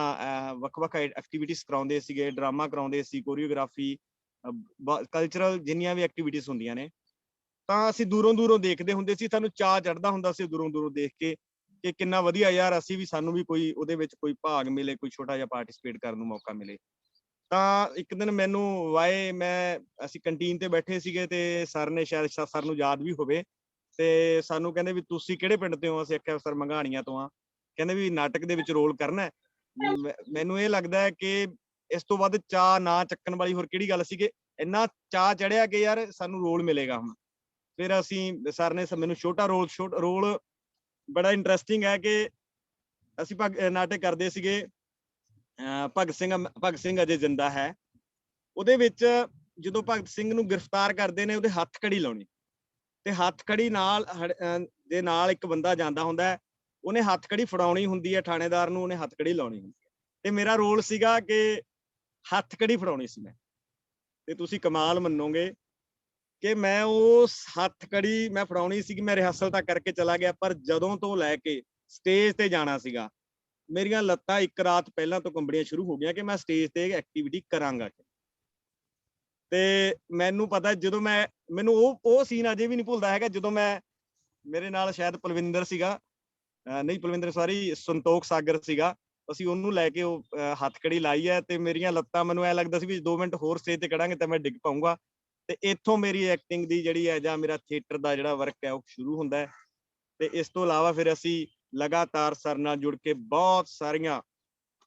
ਵੱਖ-ਵੱਖ ਐਕਟੀਵਿਟੀਜ਼ ਕਰਾਉਂਦੇ ਸੀਗੇ, ਡਰਾਮਾ ਕਰਾਉਂਦੇ ਸੀ, ਕੋਰੀਓਗ੍ਰਾਫੀ, ਕਲਚਰਲ ਜਿੰਨੀਆਂ ਵੀ ਐਕਟੀਵਿਟੀਜ਼ ਹੁੰਦੀਆਂ ਨੇ, ਤਾਂ ਅਸੀਂ ਦੂਰੋਂ ਦੇਖਦੇ ਹੁੰਦੇ ਸੀ। ਸਾਨੂੰ ਚਾਅ ਚੜ੍ਹਦਾ ਹੁੰਦਾ ਸੀ ਦੂਰੋਂ ਦੇਖ ਕੇ ਕਿ ਕਿੰਨਾ ਵਧੀਆ ਯਾਰ, ਅਸੀਂ ਵੀ ਸਾਨੂੰ ਵੀ ਕੋਈ ਉਹਦੇ ਵਿੱਚ ਕੋਈ ਭਾਗ ਮਿਲੇ, ਕੋਈ ਛੋਟਾ ਜਿਹਾ ਪਾਰਟਿਸਿਪੇਟ ਕਰਨ ਨੂੰ ਮੌਕਾ ਮਿਲੇ। ਤਾਂ ਇੱਕ ਦਿਨ ਮੈਨੂੰ ਅਸੀਂ ਕੰਟੀਨ ਤੇ ਬੈਠੇ ਸੀਗੇ ਤੇ ਸਰ ਨੇ, ਸ਼ਾਇਦ ਸਰ ਨੂੰ ਯਾਦ ਵੀ ਹੋਵੇ, ਤੇ ਸਾਨੂੰ ਕਹਿੰਦੇ ਵੀ ਤੁਸੀਂ ਕਿਹੜੇ ਪਿੰਡ ਤੋਂ ਹੋ? ਅਸੀਂ ਆਖਿਆ ਸਰ ਮੰਘਾਣੀਆਂ ਤੋਂ ਆ। ਕਹਿੰਦੇ ਵੀ ਨਾਟਕ ਦੇ ਵਿੱਚ ਰੋਲ ਕਰਨਾ ਹੈ। ਮੈਨੂੰ ਇਹ ਲੱਗਦਾ ਹੈ ਕਿ ਇਸ ਤੋਂ ਵੱਧ ਚਾਅ ਨਾ ਚੱਕਣ ਵਾਲੀ ਹੋਰ ਕਿਹੜੀ ਗੱਲ ਸੀ, ਕਿ ਇੰਨਾ ਚਾਅ ਚੜਿਆ ਕਿ ਯਾਰ ਸਾਨੂੰ ਰੋਲ ਮਿਲੇਗਾ ਹੁਣ। ਫਿਰ ਅਸੀਂ ਸਰ ਨੇ ਮੈਨੂੰ ਛੋਟਾ ਰੋਲ ਬੜਾ ਇੰਟਰਸਟਿੰਗ ਹੈ ਕਿ ਅਸੀਂ ਨਾਟਕ ਕਰਦੇ ਸੀਗੇ ਭਗਤ ਸਿੰਘ ਅਜੇ ਜਿੰਦਾ ਹੈ। ਉਹਦੇ ਵਿੱਚ ਜਦੋਂ ਭਗਤ ਸਿੰਘ ਨੂੰ ਗ੍ਰਿਫਤਾਰ ਕਰਦੇ ਨੇ, ਉਹਦੇ ਹੱਥ ਕੜੀ ਲਾਉਣੀ ਤੇ ਹੱਥ ਕੜੀ ਦੇ ਨਾਲ ਇੱਕ ਬੰਦਾ ਜਾਂਦਾ ਹੁੰਦਾ ਹੈ, ਉਹਨੇ ਹੱਥ ਕੜੀ ਫੜਾਉਣੀ ਹੁੰਦੀ ਹੈ ਥਾਣੇਦਾਰ ਨੂੰ, ਉਹਨੇ ਹੱਥ ਕੜੀ ਲਾਉਣੀ ਹੁੰਦੀ ਹੈ ਤੇ ਮੇਰਾ ਰੋਲ ਸੀਗਾ ਕਿ ਹੱਥ ਕੜੀ ਫੜਾਉਣੀ ਸੀ ਮੈਂ। ਤੇ ਤੁਸੀਂ ਕਮਾਲ ਮੰਨੋਗੇ ਕਿ ਮੈਂ ਉਸ ਹੱਥ ਕੜੀ ਮੈਂ ਫੜਾਉਣੀ ਸੀ, ਮੈਂ ਰਿਹਰਸਲ ਤਾਂ ਕਰਕੇ ਚਲਾ ਗਿਆ, ਪਰ ਜਦੋਂ ਤੋਂ ਲੈ ਕੇ ਸਟੇਜ ਤੇ ਜਾਣਾ ਸੀਗਾ, ਮੇਰੀਆਂ ਲੱਤਾਂ ਇੱਕ ਰਾਤ ਪਹਿਲਾਂ ਤੋਂ ਕੰਬਣੀਆਂ ਸ਼ੁਰੂ ਹੋ ਗਈਆਂ ਕਿ ਮੈਂ ਸਟੇਜ ਤੇ ਐਕਟੀਵਿਟੀ ਕਰਾਂਗਾ। ਤੇ ਮੈਨੂੰ ਪਤਾ, ਜਦੋਂ ਮੈਨੂੰ ਉਹ ਸੀਨ ਅਜੇ ਵੀ ਨਹੀਂ ਭੁੱਲਦਾ ਹੈਗਾ, ਜਦੋਂ ਮੇਰੇ ਨਾਲ ਸ਼ਾਇਦ ਪਲਵਿੰਦਰ ਸੀਗਾ, ਸੰਤੋਖ ਸਾਗਰ ਸੀਗਾ, ਅਸੀਂ ਉਹਨੂੰ ਲੈ ਕੇ ਉਹ ਹੱਥਕੜੀ ਲਾਈ ਹੈ ਤੇ ਮੇਰੀਆਂ ਲੱਤਾਂ, ਮੈਨੂੰ ਐ ਲੱਗਦਾ ਸੀ ਵੀ 2 ਮਿੰਟ ਹੋਰ ਸਟੇਜ ਤੇ ਖੜਾਂਗੇ ਤਾਂ ਮੈਂ ਡਿੱਗ ਪਾਊਂਗਾ। ਤੇ ਇੱਥੋਂ ਮੇਰੀ ਐਕਟਿੰਗ ਦੀ ਜਿਹੜੀ ਹੈ ਜਾਂ ਮੇਰਾ ਥੀਏਟਰ ਦਾ ਜਿਹੜਾ ਵਰਕ ਹੈ ਉਹ ਸ਼ੁਰੂ ਹੁੰਦਾ ਹੈ। ਤੇ ਇਸ ਤੋਂ ਇਲਾਵਾ ਫਿਰ ਅਸੀਂ ਲਗਾਤਾਰ ਸਰ ਨਾਲ ਜੁੜ ਕੇ ਬਹੁਤ ਸਾਰੀਆਂ,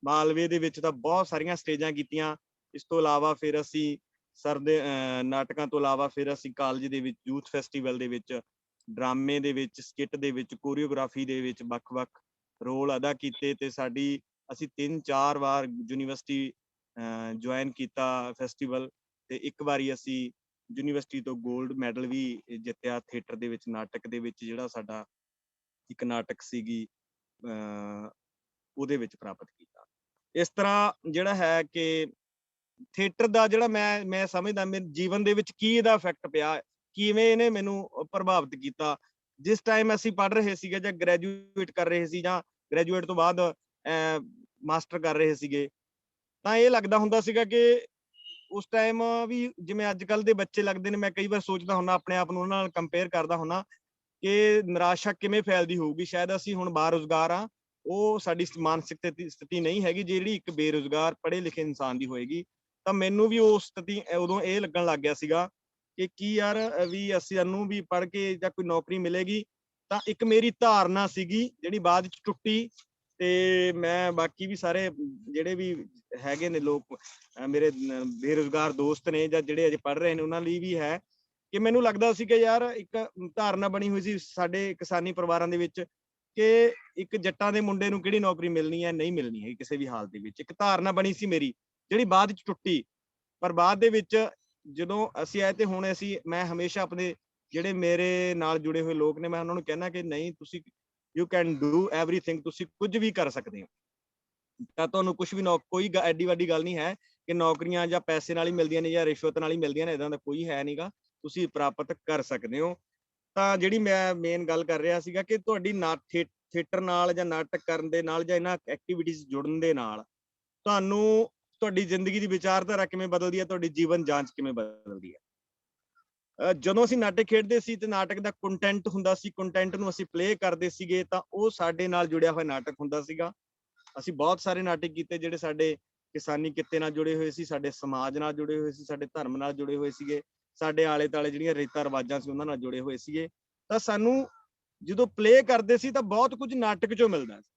ਮਾਲਵੇ ਦੇ ਵਿੱਚ ਤਾਂ ਬਹੁਤ ਸਾਰੀਆਂ ਸਟੇਜਾਂ ਕੀਤੀਆਂ। ਇਸ ਤੋਂ ਇਲਾਵਾ ਫਿਰ ਅਸੀਂ ਸਰ ਦੇ ਨਾਟਕਾਂ ਤੋਂ ਇਲਾਵਾ ਫਿਰ ਅਸੀਂ ਕਾਲਜ ਦੇ ਵਿੱਚ ਯੂਥ ਫੈਸਟੀਵਲ ਦੇ ਵਿੱਚ, ਡਰਾਮੇ ਦੇ ਵਿੱਚ, ਸਕਿੱਟ ਦੇ ਵਿੱਚ, ਕੋਰੀਓਗ੍ਰਾਫੀ ਦੇ ਵਿੱਚ ਵੱਖ-ਵੱਖ ਰੋਲ ਅਦਾ ਕੀਤੇ ਤੇ ਅਸੀਂ 3-4 ਵਾਰ ਯੂਨੀਵਰਸਿਟੀ ਜੁਆਇਨ ਕੀਤਾ ਫੈਸਟੀਵਲ, ਤੇ ਇੱਕ ਵਾਰੀ ਅਸੀਂ ਯੂਨੀਵਰਸਿਟੀ ਤੋਂ 골ਡ ਮੈਡਲ ਵੀ ਜਿੱਤਿਆ ਥੀਏਟਰ ਦੇ ਵਿੱਚ, ਨਾਟਕ ਦੇ ਵਿੱਚ, ਜਿਹੜਾ ਸਾਡਾ ਇੱਕ ਨਾਟਕ ਸੀਗੀ ਉਹਦੇ ਵਿੱਚ ਪ੍ਰਾਪਤ ਕੀਤਾ। ਇਸ ਤਰ੍ਹਾਂ ਜਿਹੜਾ ਹੈ ਕਿ ਥੀਏਟਰ ਦਾ ਜਿਹੜਾ ਮੈਂ ਸਮਝਦਾ ਮੇਰੇ ਜੀਵਨ ਦੇ ਵਿੱਚ ਕੀ ਇਹਦਾ ਇਫੈਕਟ ਪਿਆ, ਕਿਵੇਂ ਇਹਨੇ ਮੈਨੂੰ ਪ੍ਰਭਾਵਿਤ ਕੀਤਾ। ਜਿਸ ਟਾਈਮ ਅਸੀਂ ਪੜ੍ਹ ਰਹੇ ਸੀਗੇ ਜਾਂ ਗ੍ਰੈਜੂਏਟ ਕਰ ਰਹੇ ਸੀ ਜਾਂ ਗ੍ਰੈਜੂਏਟ ਤੋਂ ਬਾਅਦ ਮਾਸਟਰ ਕਰ ਰਹੇ ਸੀਗੇ, ਤਾਂ ਇਹ ਲੱਗਦਾ ਹੁੰਦਾ ਸੀਗਾ ਕਿ ਉਸ ਟਾਈਮ ਵੀ ਜਿਵੇਂ ਅੱਜ ਕੱਲ੍ਹ ਦੇ ਬੱਚੇ ਲੱਗਦੇ ਨੇ, ਮੈਂ ਕਈ ਵਾਰ ਸੋਚਦਾ ਹੁੰਦਾ ਆਪਣੇ ਆਪ ਨੂੰ ਉਹਨਾਂ ਨਾਲ ਕੰਪੇਅਰ ਕਰਦਾ ਹੁੰਦਾ ਕਿ ਨਿਰਾਸ਼ਾ ਕਿਵੇਂ ਫੈਲਦੀ ਹੋਊਗੀ। ਸ਼ਾਇਦ ਅਸੀਂ ਹੁਣ ਬਾਰੁਜ਼ਗਾਰ ਆ, ਉਹ ਸਾਡੀ ਮਾਨਸਿਕ ਸਥਿਤੀ ਨਹੀਂ ਹੈਗੀ ਜਿਹੜੀ ਇੱਕ ਬੇਰੁਜ਼ਗਾਰ ਪੜ੍ਹੇ ਲਿਖੇ ਇਨਸਾਨ ਦੀ ਹੋਏਗੀ। ਤਾਂ ਮੈਨੂੰ ਵੀ ਉਹ ਸਥਿਤੀ ਉਦੋਂ ਇਹ ਲੱਗਣ ਲੱਗ ਗਿਆ ਸੀਗਾ ਕਿ ਕੀ ਯਾਰ ਵੀ ਸਾਨੂੰ ਵੀ ਪੜ੍ਹ ਕੇ ਜਾਂ ਕੋਈ ਨੌਕਰੀ ਮਿਲੇਗੀ। ਤਾਂ ਇੱਕ ਮੇਰੀ ਧਾਰਨਾ ਸੀਗੀ ਜਿਹੜੀ ਬਾਅਦ ਚ ਟੁੱਟੀ, ਤੇ ਮੈਂ ਬਾਕੀ ਵੀ ਸਾਰੇ ਜਿਹੜੇ ਵੀ ਹੈਗੇ ਨੇ ਲੋਕ ਮੇਰੇ ਬੇਰੁਜ਼ਗਾਰ ਦੋਸਤ ਨੇ ਜਾਂ ਜਿਹੜੇ ਅਜੇ ਪੜ੍ਹ ਰਹੇ ਨੇ, ਉਹਨਾਂ ਲਈ ਵੀ ਹੈ ਕਿ ਮੈਨੂੰ ਲੱਗਦਾ ਸੀ ਕਿ ਯਾਰ ਇੱਕ ਧਾਰਨਾ ਬਣੀ ਹੋਈ ਸੀ ਸਾਡੇ ਕਿਸਾਨੀ ਪਰਿਵਾਰਾਂ ਦੇ ਵਿੱਚ ਕਿ ਇੱਕ ਜੱਟਾਂ ਦੇ ਮੁੰਡੇ ਨੂੰ ਕਿਹੜੀ ਨੌਕਰੀ ਮਿਲਣੀ ਹੈ, ਨਹੀਂ ਮਿਲਣੀ ਹੈ ਕਿਸੇ ਵੀ ਹਾਲਤ ਦੇ ਵਿੱਚ। ਇੱਕ ਧਾਰਨਾ ਬਣੀ ਸੀ ਮੇਰੀ ਜਿਹੜੀ ਬਾਅਦ ਚ ਟੁੱਟੀ, ਪਰ ਬਾਅਦ ਦੇ ਵਿੱਚ ਜਦੋਂ ਅਸੀਂ ਆਏ ਤੇ ਹੁਣ ਮੈਂ ਹਮੇਸ਼ਾ ਆਪਣੇ ਜਿਹੜੇ ਮੇਰੇ ਨਾਲ ਜੁੜੇ ਹੋਏ ਲੋਕ ਨੇ, ਮੈਂ ਉਹਨਾਂ ਨੂੰ ਕਹਿਣਾ ਕਿ ਨਹੀਂ, ਤੁਸੀਂ ਯੂ ਕੈਨ ਡੂ ਐਵਰੀਥਿੰਗ, ਤੁਸੀਂ ਕੁਝ ਵੀ ਕਰ ਸਕਦੇ ਹੋ। ਤਾਂ ਤੁਹਾਨੂੰ ਕੁਝ ਵੀ ਕੋਈ ਐਡੀ ਵੱਡੀ ਗੱਲ ਨਹੀਂ ਹੈ ਕਿ ਨੌਕਰੀਆਂ ਜਾਂ ਪੈਸੇ ਨਾਲ ਹੀ ਮਿਲਦੀਆਂ ਨੇ ਜਾਂ ਰਿਸ਼ਵਤ ਨਾਲ ਹੀ ਮਿਲਦੀਆਂ ਨੇ, ਏਦਾਂ ਦਾ ਕੋਈ ਹੈ ਨਹੀਂਗਾ, ਤੁਸੀਂ ਪ੍ਰਾਪਤ ਕਰ ਸਕਦੇ ਹੋ। ਤਾਂ ਜਿਹੜੀ ਮੈਂ ਮੇਨ ਗੱਲ ਕਰ ਰਿਹਾ ਸੀਗਾ ਕਿ ਤੁਹਾਡੀ ਥੀਏਟਰ ਨਾਲ ਜਾਂ ਨਾਟਕ ਕਰਨ ਦੇ ਨਾਲ ਜਾਂ ਇਹਨਾਂ ਐਕਟੀਵਿਟੀਜ਼ ਜੁੜਨ ਦੇ ਨਾਲ ਤੁਹਾਨੂੰ ਤੁਹਾਡੀ ਜ਼ਿੰਦਗੀ ਦੀ ਵਿਚਾਰਧਾਰਾ ਕਿਵੇਂ ਬਦਲਦੀ ਹੈ, ਤੁਹਾਡੀ ਜੀਵਨ ਜਾਂਚ ਕਿਵੇਂ ਬਦਲਦੀ ਹੈ। ਜਦੋਂ ਅਸੀਂ ਨਾਟਕ ਖੇਡਦੇ ਸੀ ਤੇ ਨਾਟਕ ਦਾ ਕੰਟੈਂਟ ਹੁੰਦਾ ਸੀ, ਕੰਟੈਂਟ ਨੂੰ ਅਸੀਂ ਪਲੇ ਕਰਦੇ ਸੀਗੇ, ਤਾਂ ਉਹ ਸਾਡੇ ਨਾਲ ਜੁੜਿਆ ਹੋਇਆ ਨਾਟਕ ਹੁੰਦਾ ਸੀਗਾ। ਅਸੀਂ ਬਹੁਤ ਸਾਰੇ ਨਾਟਕ ਕੀਤੇ ਜਿਹੜੇ ਸਾਡੇ ਕਿਸਾਨੀ ਕਿੱਤੇ ਨਾਲ ਜੁੜੇ ਹੋਏ ਸੀ, ਸਾਡੇ ਸਮਾਜ ਨਾਲ ਜੁੜੇ ਹੋਏ ਸੀ, ਸਾਡੇ ਧਰਮ ਨਾਲ ਜੁੜੇ ਹੋਏ ਸੀਗੇ, ਸਾਡੇ ਆਲੇ ਦੁਆਲੇ ਜਿਹੜੀਆਂ ਰੀਤਾਂ ਰਿਵਾਜਾਂ ਸੀ ਉਹਨਾਂ ਨਾਲ ਜੁੜੇ ਹੋਏ ਸੀਗੇ। ਤਾਂ ਸਾਨੂੰ ਜਦੋਂ ਪਲੇ ਕਰਦੇ ਸੀ ਤਾਂ ਬਹੁਤ ਕੁਝ ਨਾਟਕ ਚੋਂ ਮਿਲਦਾ ਸੀ।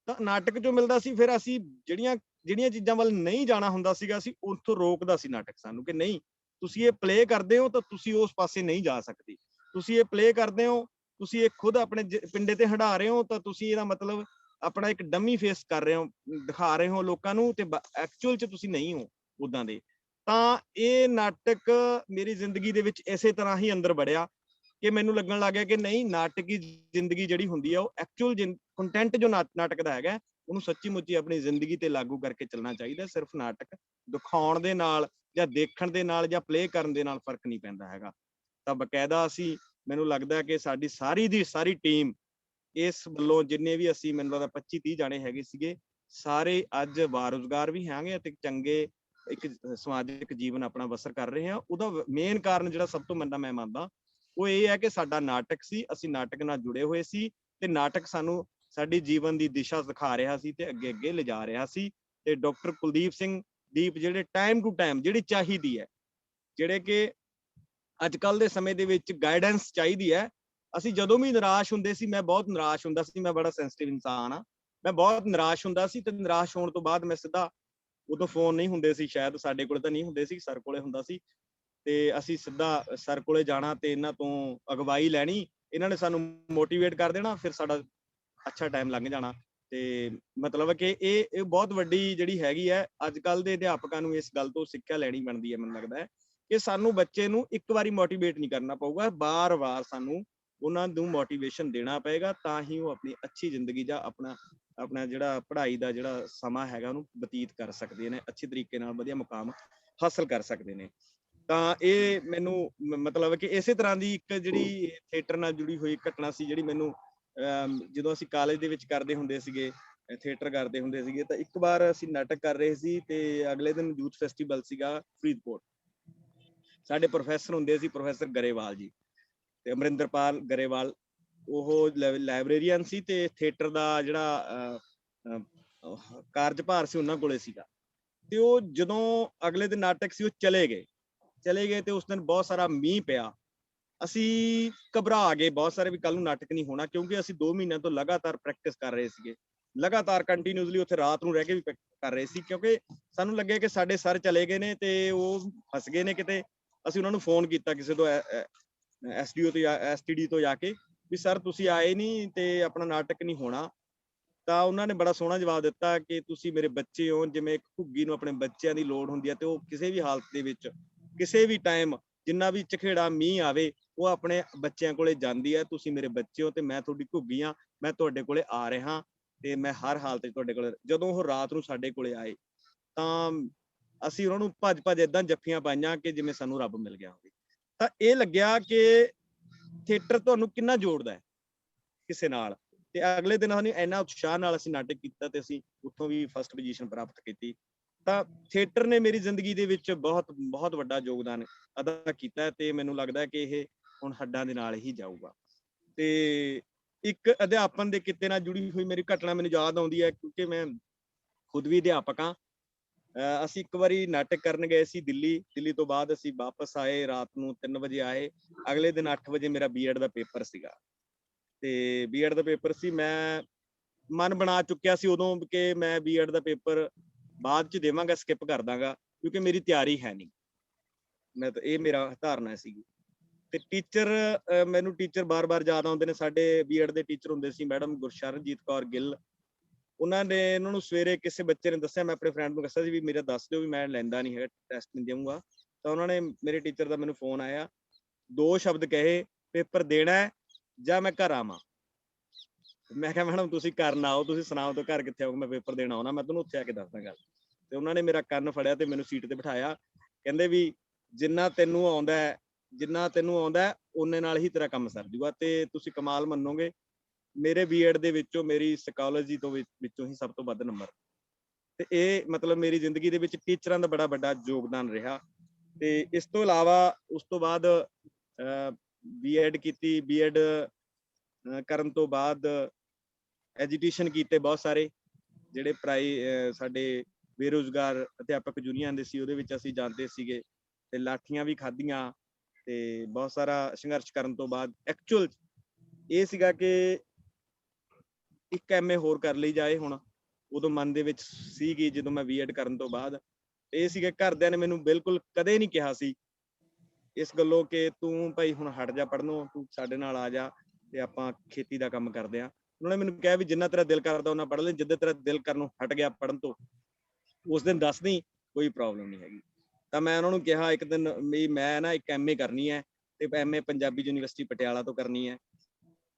ਤਾਂ ਨਾਟਕ ਚੋਂ ਮਿਲਦਾ ਸੀ, ਫਿਰ ਅਸੀਂ ਜਿਹੜੀਆਂ ਜਿਹੜੀਆਂ ਚੀਜ਼ਾਂ ਵੱਲ ਨਹੀਂ ਜਾਣਾ ਹੁੰਦਾ ਸੀਗਾ, ਅਸੀਂ ਉੱਥੋਂ ਰੋਕਦਾ ਸੀ ਨਾਟਕ ਸਾਨੂੰ, ਕਿ ਨਹੀਂ ਤੁਸੀਂ ਇਹ ਪਲੇ ਕਰਦੇ ਹੋ ਤਾਂ ਤੁਸੀਂ ਉਸ ਪਾਸੇ ਨਹੀਂ ਜਾ ਸਕਦੇ। ਤੁਸੀਂ ਇਹ ਪਲੇ ਕਰਦੇ ਹੋ, ਤੁਸੀਂ ਇਹ ਖੁਦ ਆਪਣੇ ਪਿੰਡੇ ਤੇ ਹੰਢਾ ਰਹੇ ਹੋ, ਤਾਂ ਤੁਸੀਂ ਇਹਦਾ ਮਤਲਬ ਆਪਣਾ ਇੱਕ ਡੰਮੀ ਫੇਸ ਕਰ ਰਹੇ ਹੋ, ਦਿਖਾ ਰਹੇ ਹੋ ਲੋਕਾਂ ਨੂੰ, ਤੇ ਐਕਚੁਅਲ 'ਚ ਤੁਸੀਂ ਨਹੀਂ ਹੋ ਉਦਾਂ ਦੇ। ਤਾਂ ਇਹ ਨਾਟਕ ਮੇਰੀ ਜ਼ਿੰਦਗੀ ਦੇ ਵਿੱਚ ਇਸੇ ਤਰ੍ਹਾਂ ਹੀ ਅੰਦਰ ਵੜਿਆ ਕਿ ਮੈਨੂੰ ਲੱਗਣ ਲੱਗ ਗਿਆ ਕਿ ਨਹੀਂ, ਨਾਟਕੀ ਜ਼ਿੰਦਗੀ ਜਿਹੜੀ ਹੁੰਦੀ ਆ ਉਹ ਐਕਚੁਅਲ ਕੰਟੈਂਟ ਜੋ ਨਾਟਕ ਦਾ ਹੈਗਾ ਉਹਨੂੰ ਸੱਚੀ ਮੁੱਚੀ ਆਪਣੀ ਜ਼ਿੰਦਗੀ ਤੇ ਲਾਗੂ ਕਰਕੇ ਚੱਲਣਾ ਚਾਹੀਦਾ। ਸਿਰਫ ਨਾਟਕ ਦਿਖਾਉਣ ਦੇ ਨਾਲ ਜਾਂ ਦੇਖਣ ਦੇ ਨਾਲ ਜਾਂ ਪਲੇ ਕਰਨ ਦੇ ਨਾਲ ਫਰਕ ਨਹੀਂ ਪੈਂਦਾ ਹੈਗਾ। ਤਾਂ ਬਕਾਇਦਾ ਅਸੀਂ, ਮੈਨੂੰ ਲੱਗਦਾ ਕਿ ਸਾਡੀ ਸਾਰੀ ਦੀ ਸਾਰੀ ਟੀਮ ਇਸ ਵੱਲੋਂ, ਜਿੰਨੇ ਵੀ ਅਸੀਂ, ਮੈਨੂੰ ਲੱਗਦਾ 25-30 ਜਾਣੇ ਹੈਗੇ ਸੀਗੇ, ਸਾਰੇ ਅੱਜ ਬਾਰੁਜ਼ਗਾਰ ਵੀ ਹੈਗੇ ਅਤੇ ਚੰਗੇ ਇੱਕ ਸਮਾਜਿਕ ਜੀਵਨ ਆਪਣਾ ਬਸਰ ਕਰ ਰਹੇ ਹਾਂ। ਉਹਦਾ ਮੇਨ ਕਾਰਨ ਜਿਹੜਾ ਸਭ ਤੋਂ ਮੈਂ ਮੰਨਦਾ ਉਹ ਇਹ ਹੈ ਕਿ ਸਾਡਾ ਨਾਟਕ ਸੀ, ਅਸੀਂ ਨਾਟਕ ਨਾਲ ਜੁੜੇ ਹੋਏ ਸੀ ਤੇ ਨਾਟਕ ਸਾਨੂੰ ਸਾਡੀ ਜੀਵਨ ਦੀ ਦਿਸ਼ਾ ਦਿਖਾ ਰਿਹਾ ਸੀ ਤੇ ਅੱਗੇ ਅੱਗੇ ਲਿਜਾ ਰਿਹਾ ਸੀ। ਤੇ ਡਾਕਟਰ ਕੁਲਦੀਪ ਸਿੰਘ ਦੀਪ ਜਿਹੜੇ ਟਾਈਮ ਟੂ ਟਾਈਮ ਜਿਹੜੀ ਚਾਹੀਦੀ ਹੈ, ਜਿਹੜੇ ਕਿ ਅੱਜ ਕੱਲ ਦੇ ਸਮੇਂ ਦੇ ਵਿੱਚ ਗਾਈਡੈਂਸ ਚਾਹੀਦੀ ਹੈ। ਅਸੀਂ ਜਦੋਂ ਵੀ ਨਿਰਾਸ਼ ਹੁੰਦੇ ਸੀ, ਮੈਂ ਬਹੁਤ ਨਿਰਾਸ਼ ਹੁੰਦਾ ਸੀ, ਮੈਂ ਬੜਾ ਸੈਂਸਿਟਿਵ ਇਨਸਾਨ ਆ, ਮੈਂ ਬਹੁਤ ਨਿਰਾਸ਼ ਹੁੰਦਾ ਸੀ ਤੇ ਨਿਰਾਸ਼ ਹੋਣ ਤੋਂ ਬਾਅਦ ਮੈਂ ਸਿੱਧਾ, ਉਦੋਂ ਫੋਨ ਨਹੀਂ ਹੁੰਦੇ ਸੀ ਸ਼ਾਇਦ, ਸਾਡੇ ਕੋਲੇ ਤਾਂ ਨਹੀਂ ਹੁੰਦੇ ਸੀ, ਸਰ ਕੋਲੇ ਹੁੰਦਾ ਸੀ, ਤੇ ਅਸੀਂ ਸਿੱਧਾ ਸਰ ਕੋਲੇ ਜਾਣਾ ਤੇ ਇਹਨਾਂ ਤੋਂ ਅਗਵਾਈ ਲੈਣੀ, ਇਹਨਾਂ ਨੇ ਸਾਨੂੰ ਮੋਟੀਵੇਟ ਕਰ ਦੇਣਾ, ਫਿਰ ਸਾਡਾ ਅੱਛਾ ਟਾਈਮ ਲੰਘ ਜਾਣਾ। ਤੇ ਮਤਲਬ ਕਿ ਇਹ ਬਹੁਤ ਵੱਡੀ ਜਿਹੜੀ ਹੈਗੀ ਹੈ, ਅੱਜ ਕੱਲ ਦੇ ਅਧਿਆਪਕਾਂ ਨੂੰ ਇਸ ਗੱਲ ਤੋਂ ਸਿੱਖਿਆ ਲੈਣੀ ਬਣਦੀ ਹੈ। ਮੈਨੂੰ ਲੱਗਦਾ ਹੈ ਕਿ ਸਾਨੂੰ ਬੱਚੇ ਨੂੰ ਇੱਕ ਵਾਰੀ ਮੋਟੀਵੇਟ ਨਹੀਂ ਕਰਨਾ ਪਊਗਾ, ਬਾਰ-ਬਾਰ ਸਾਨੂੰ ਉਹਨਾਂ ਨੂੰ ਮੋਟੀਵੇਸ਼ਨ ਦੇਣਾ ਪਏਗਾ, ਤਾਂ ਹੀ ਉਹ ਆਪਣੀ ਅੱਛੀ ਜ਼ਿੰਦਗੀ ਜਾਂ ਆਪਣਾ ਜਿਹੜਾ ਪੜ੍ਹਾਈ ਦਾ ਜਿਹੜਾ ਸਮਾਂ ਹੈਗਾ ਉਹਨੂੰ ਬਤੀਤ ਕਰ ਸਕਦੇ ਨੇ, ਅੱਛੇ ਤਰੀਕੇ ਨਾਲ ਵਧੀਆ ਮੁਕਾਮ ਹਾਸਲ ਕਰ ਸਕਦੇ ਨੇ। ਤਾਂ ਇਹ ਮੈਨੂੰ ਮਤਲਬ ਕਿ ਇਸੇ ਤਰ੍ਹਾਂ ਦੀ ਇੱਕ ਜਿਹੜੀ ਥੀਏਟਰ ਨਾਲ ਜੁੜੀ ਹੋਈ ਘਟਨਾ ਸੀ, ਜਿਹੜੀ ਮੈਨੂੰ ਜਦੋਂ ਅਸੀਂ ਕਾਲਜ ਦੇ ਵਿੱਚ ਕਰਦੇ ਹੁੰਦੇ ਸੀਗੇ, ਥੀਏਟਰ ਕਰਦੇ ਹੁੰਦੇ ਸੀਗੇ, ਤਾਂ ਇੱਕ ਵਾਰ ਅਸੀਂ ਨਾਟਕ ਕਰ ਰਹੇ ਸੀ ਤੇ ਅਗਲੇ ਦਿਨ ਯੂਥ ਫੈਸਟੀਵਲ ਸੀਗਾ ਫਰੀਦਕੋਟ। ਸਾਡੇ ਪ੍ਰੋਫੈਸਰ ਹੁੰਦੇ ਸੀ, ਪ੍ਰੋਫੈਸਰ ਗਰੇਵਾਲ ਜੀ, ਤੇ ਅਮਰਿੰਦਰਪਾਲ ਗਰੇਵਾਲ, ਉਹ ਲਾਇਬ੍ਰੇਰੀਅਨ ਸੀ ਤੇ ਥੀਏਟਰ ਦਾ ਜਿਹੜਾ ਕਾਰਜਭਾਰ ਸੀ ਉਹਨਾਂ ਕੋਲੇ ਸੀਗਾ। ਤੇ ਉਹ ਜਦੋਂ ਅਗਲੇ ਦਿਨ ਨਾਟਕ ਸੀ, ਉਹ ਚਲੇ ਗਏ ਤੇ ਉਸ ਦਿਨ ਬਹੁਤ ਸਾਰਾ ਮੀਂਹ ਪਿਆ। ਅਸੀਂ ਘਬਰਾ ਗਏ ਬਹੁਤ ਸਾਰੇ ਵੀ ਕੱਲ ਨੂੰ ਨਾਟਕ ਨਹੀਂ ਹੋਣਾ, ਕਿਉਂਕਿ ਅਸੀਂ 2 ਮਹੀਨਿਆਂ ਤੋਂ ਲਗਾਤਾਰ ਪ੍ਰੈਕਟਿਸ ਕਰ ਰਹੇ ਸੀਗੇ, ਲਗਾਤਾਰ ਕੰਟੀਨਿਊਸਲੀ ਉੱਥੇ ਰਾਤ ਨੂੰ ਰਹਿ ਕੇ ਵੀ ਕਰ ਰਹੇ ਸੀ, ਕਿਉਂਕਿ ਸਾਨੂੰ ਲੱਗਿਆ ਕਿ ਸਾਡੇ ਸਰ ਚਲੇ ਗਏ ਨੇ ਤੇ ਉਹ ਫਸ ਗਏ ਨੇ ਕਿਤੇ। ਅਸੀਂ ਉਹਨਾਂ ਨੂੰ ਫੋਨ ਕੀਤਾ ਕਿਸੇ ਤੋਂ, ਐਸਡੀਓ ਤੋਂ ਜਾਂ ਐਸਟੀਡੀ ਤੋਂ ਜਾ ਕੇ, ਵੀ ਸਰ ਤੁਸੀਂ ਆਏ ਨਹੀਂ ਤੇ ਆਪਣਾ ਨਾਟਕ ਨਹੀਂ ਹੋਣਾ। ਤਾਂ ਉਹਨਾਂ ਨੇ ਬੜਾ ਸੋਹਣਾ ਜਵਾਬ ਦਿੱਤਾ ਕਿ ਤੁਸੀਂ ਮੇਰੇ ਬੱਚੇ ਹੋ, ਜਿਵੇਂ ਇੱਕ ਘੁੱਗੀ ਨੂੰ ਆਪਣੇ ਬੱਚਿਆਂ ਦੀ ਲੋੜ ਹੁੰਦੀ ਹੈ ਤੇ ਉਹ ਕਿਸੇ ਵੀ ਹਾਲਤ ਦੇ ਵਿੱਚ, ਕਿਸੇ ਵੀ ਟਾਈਮ, ਜਿੰਨਾ ਵੀ ਝਖੇੜਾ ਮੀਂਹ ਆਵੇ, ਉਹ ਆਪਣੇ ਬੱਚਿਆਂ ਕੋਲੇ ਜਾਂਦੀ ਹੈ। ਤੁਸੀਂ ਮੇਰੇ ਬੱਚੇ ਹੋ ਤੇ ਮੈਂ ਤੁਹਾਡੀ ਘੁੱਗੀ ਹਾਂ, ਮੈਂ ਤੁਹਾਡੇ ਕੋਲੇ ਆ ਰਿਹਾ ਤੇ ਮੈਂ ਹਰ ਹਾਲਤ 'ਚ ਤੁਹਾਡੇ ਕੋਲੇ। ਜਦੋਂ ਉਹ ਰਾਤ ਨੂੰ ਸਾਡੇ ਕੋਲੇ ਆਏ ਤਾਂ ਅਸੀਂ ਉਹਨਾਂ ਨੂੰ ਭੱਜ ਏਦਾਂ ਜੱਫੀਆਂ ਪਾਈਆਂ ਕਿ ਜਿਵੇਂ ਸਾਨੂੰ ਰੱਬ ਮਿਲ ਗਿਆ ਹੋਵੇ। ਤਾਂ ਇਹ ਲੱਗਿਆ ਕਿ ਥੀਏਟਰ ਤੁਹਾਨੂੰ ਕਿੰਨਾ ਜੋੜਦਾ ਹੈ ਕਿਸੇ ਨਾਲ। ਤੇ ਅਗਲੇ ਦਿਨ ਸਾਨੂੰ ਇੰਨਾ ਉਤਸ਼ਾਹ ਨਾਲ ਅਸੀਂ ਨਾਟਕ ਕੀਤਾ ਤੇ ਅਸੀਂ ਉੱਥੋਂ ਵੀ ਫਸਟ ਪੋਜੀਸ਼ਨ ਪ੍ਰਾਪਤ ਕੀਤੀ। ਤਾਂ ਥੀਏਟਰ ਨੇ ਮੇਰੀ ਜ਼ਿੰਦਗੀ ਦੇ ਵਿੱਚ ਬਹੁਤ ਵੱਡਾ ਯੋਗਦਾਨ ਅਦਾ ਕੀਤਾ ਤੇ ਮੈਨੂੰ ਲੱਗਦਾ ਕਿ ਇਹ ਹੁਣ ਹੱਡਾਂ ਦੇ ਨਾਲ ਹੀ ਜਾਊਗਾ। ਤੇ ਇੱਕ ਅਧਿਆਪਨ ਦੇ ਕਿੱਤੇ ਨਾਲ ਜੁੜੀ ਹੋਈ ਮੇਰੀ ਘਟਨਾ ਮੈਨੂੰ ਯਾਦ ਆਉਂਦੀ ਹੈ, ਕਿਉਂਕਿ ਮੈਂ ਖੁਦ ਵੀ ਅਧਿਆਪਕ ਹਾਂ। ਅਸੀਂ ਇੱਕ ਵਾਰੀ ਨਾਟਕ ਕਰਨ ਗਏ ਸੀ ਦਿੱਲੀ ਤੋਂ ਬਾਅਦ ਅਸੀਂ ਵਾਪਸ ਆਏ, ਰਾਤ ਨੂੰ 3 ਵਜੇ ਆਏ। ਅਗਲੇ ਦਿਨ 8 ਵਜੇ ਮੇਰਾ ਬੀਐਡ ਦਾ ਪੇਪਰ ਸੀਗਾ ਤੇ ਬੀਐਡ ਦਾ ਪੇਪਰ ਸੀ। ਮੈਂ ਮਨ ਬਣਾ ਚੁੱਕਿਆ ਸੀ ਉਦੋਂ ਕਿ ਮੈਂ ਬੀਐਡ ਦਾ ਪੇਪਰ ਬਾਅਦ ਚ ਦੇਵਾਂਗਾ, ਸਕਿਪ ਕਰ ਦਾਂਗਾ, ਕਿਉਂਕਿ ਮੇਰੀ ਤਿਆਰੀ ਹੈ ਨਹੀਂ। ਮੈਂ ਤਾਂ ਇਹ ਮੇਰਾ ਧਾਰਨਾ ਸੀਗੀ। ਤੇ ਟੀਚਰ, ਮੈਨੂੰ ਟੀਚਰ ਬਾਰ-ਬਾਰ ਯਾਦ ਆਉਂਦੇ ਨੇ। ਸਾਡੇ ਬੀਐਡ ਦੇ ਟੀਚਰ ਹੁੰਦੇ ਸੀ ਮੈਡਮ ਗੁਰਸ਼ਰਨਜੀਤ ਕੌਰ ਗਿੱਲ। ਉਹਨਾਂ ਨੇ ਇਹਨਾਂ ਨੂੰ ਸਵੇਰੇ ਕਿਸੇ ਬੱਚੇ ਨੇ ਦੱਸਿਆ, ਮੈਂ ਆਪਣੇ ਫਰੈਂਡ ਨੂੰ ਦੱਸਿਆ ਸੀ ਵੀ ਮੇਰਾ ਦੱਸ ਦਿਓ ਵੀ ਮੈਂ ਲੈਂਦਾ ਨਹੀਂ ਹੈਗਾ, ਟੈਸਟ ਨਹੀਂ ਦੇਵਾਂਗਾ। ਤਾਂ ਉਹਨਾਂ ਨੇ, ਮੇਰੇ ਟੀਚਰ ਦਾ ਮੈਨੂੰ ਫੋਨ ਆਇਆ, 2 ਸ਼ਬਦ ਕਹੇ, ਪੇਪਰ ਦੇਣਾ ਜਾਂ ਮੈਂ ਘਰ ਆਵਾਂ। ਮੈਂ ਕਿਹਾ ਮੈਡਮ ਤੁਸੀਂ ਘਰ ਨਾ ਆਓ, ਤੁਸੀਂ ਸੁਣਾਓ ਤਾਂ ਘਰ ਕਿੱਥੇ ਆਊਗਾ, ਮੈਂ ਪੇਪਰ ਦੇਣ ਆਉਣਾ, ਮੈਂ ਤੁਹਾਨੂੰ ਉੱਥੇ ਆ ਕੇ ਦੱਸਦਾ ਗੱਲ। ਤੇ ਉਹਨਾਂ ਨੇ ਮੇਰਾ ਕੰਨ ਫੜਿਆ ਤੇ ਮੈਨੂੰ ਸੀਟ ਤੇ ਬਿਠਾਇਆ। ਕਹਿੰਦੇ ਵੀ ਜਿੰਨਾ ਤੈਨੂੰ ਆਉਂਦਾ ਉਹਨੇ ਨਾਲ ਹੀ ਤੇਰਾ ਕੰਮ ਸਰ ਜੂਗਾ। ਤੇ ਤੁਸੀਂ ਕਮਾਲ ਮੰਨੋਗੇ, ਮੇਰੇ ਬੀਐਡ ਦੇ ਵਿੱਚੋਂ, ਮੇਰੀ ਸਾਈਕੋਲੋਜੀ ਤੋਂ ਵਿੱਚੋਂ ਹੀ ਸਭ ਤੋਂ ਵੱਧ ਨੰਬਰ। ਤੇ ਇਹ ਮਤਲਬ ਮੇਰੀ ਜ਼ਿੰਦਗੀ ਦੇ ਵਿੱਚ ਟੀਚਰਾਂ ਦਾ ਬੜਾ ਵੱਡਾ ਯੋਗਦਾਨ ਰਿਹਾ। ਤੇ ਇਸ ਤੋਂ ਇਲਾਵਾ ਉਸ ਤੋਂ ਬਾਅਦ ਬੀਐਡ ਕੀਤੀ। ਬੀਐਡ ਕਰਨ ਤੋਂ ਬਾਅਦ ਐਜੂਕੇਸ਼ਨ ਕੀਤੇ ਬਹੁਤ ਸਾਰੇ, ਜਿਹੜੇ ਸਾਡੇ ਬੇਰੁਜ਼ਗਾਰ ਅਧਿਆਪਕ ਯੂਨੀਅਨ ਦੇ ਸੀ, ਉਹਦੇ ਵਿੱਚ ਅਸੀਂ ਜਾਂਦੇ ਸੀਗੇ ਤੇ ਲਾਠੀਆਂ ਵੀ ਖਾਧੀਆਂ ਤੇ ਬਹੁਤ ਸਾਰਾ ਸੰਘਰਸ਼ ਕਰਨ ਤੋਂ ਬਾਅਦ ਐਕਚੁਅਲ ਇਹ ਸੀਗਾ ਕਿ ਇੱਕ ਐਮਏ ਹੋਰ ਕਰ ਲਈ ਜਾਏ। ਹੁਣ ਉਦੋਂ ਮਨ ਦੇ ਵਿੱਚ ਸੀਗੀ ਜਦੋਂ ਮੈਂ ਬੀਐਡ ਕਰਨ ਤੋਂ ਬਾਅਦ, ਇਹ ਸੀਗਾ ਘਰਦਿਆਂ ਨੇ ਮੈਨੂੰ ਬਿਲਕੁਲ ਕਦੇ ਨਹੀਂ ਕਿਹਾ ਸੀ ਇਸ ਗੱਲੋਂ ਕਿ ਤੂੰ ਭਾਈ ਹੁਣ ਹਟ ਜਾ ਪੜ੍ਹਨੋਂ, ਤੂੰ ਸਾਡੇ ਨਾਲ ਆ ਜਾ ਤੇ ਆਪਾਂ ਖੇਤੀ ਦਾ ਕੰਮ ਕਰਦੇ ਆ। ਉਹਨਾਂ ਨੇ ਮੈਨੂੰ ਕਿਹਾ ਵੀ ਜਿੰਨਾ ਤੇਰਾ ਦਿਲ ਕਰਦਾ ਉਹਨਾਂ ਪੜ੍ਹ ਲੈ, ਜਿੱਦਾਂ ਤੇਰਾ ਦਿਲ ਕਰਨੋਂ ਹਟ ਗਿਆ ਪੜ੍ਹਨ ਤੋਂ ਉਸ ਦਿਨ ਦੱਸ ਨਹੀਂ, ਕੋਈ ਪ੍ਰੋਬਲਮ ਨਹੀਂ ਹੈਗੀ। ਤਾਂ ਮੈਂ ਉਹਨਾਂ ਨੂੰ ਕਿਹਾ ਇੱਕ ਦਿਨ ਵੀ ਮੈਂ ਨਾ ਇੱਕ ਐਮਏ ਕਰਨੀ ਹੈ ਤੇ ਐਮਏ ਪੰਜਾਬੀ ਯੂਨੀਵਰਸਿਟੀ ਪਟਿਆਲਾ ਤੋਂ ਕਰਨੀ ਹੈ।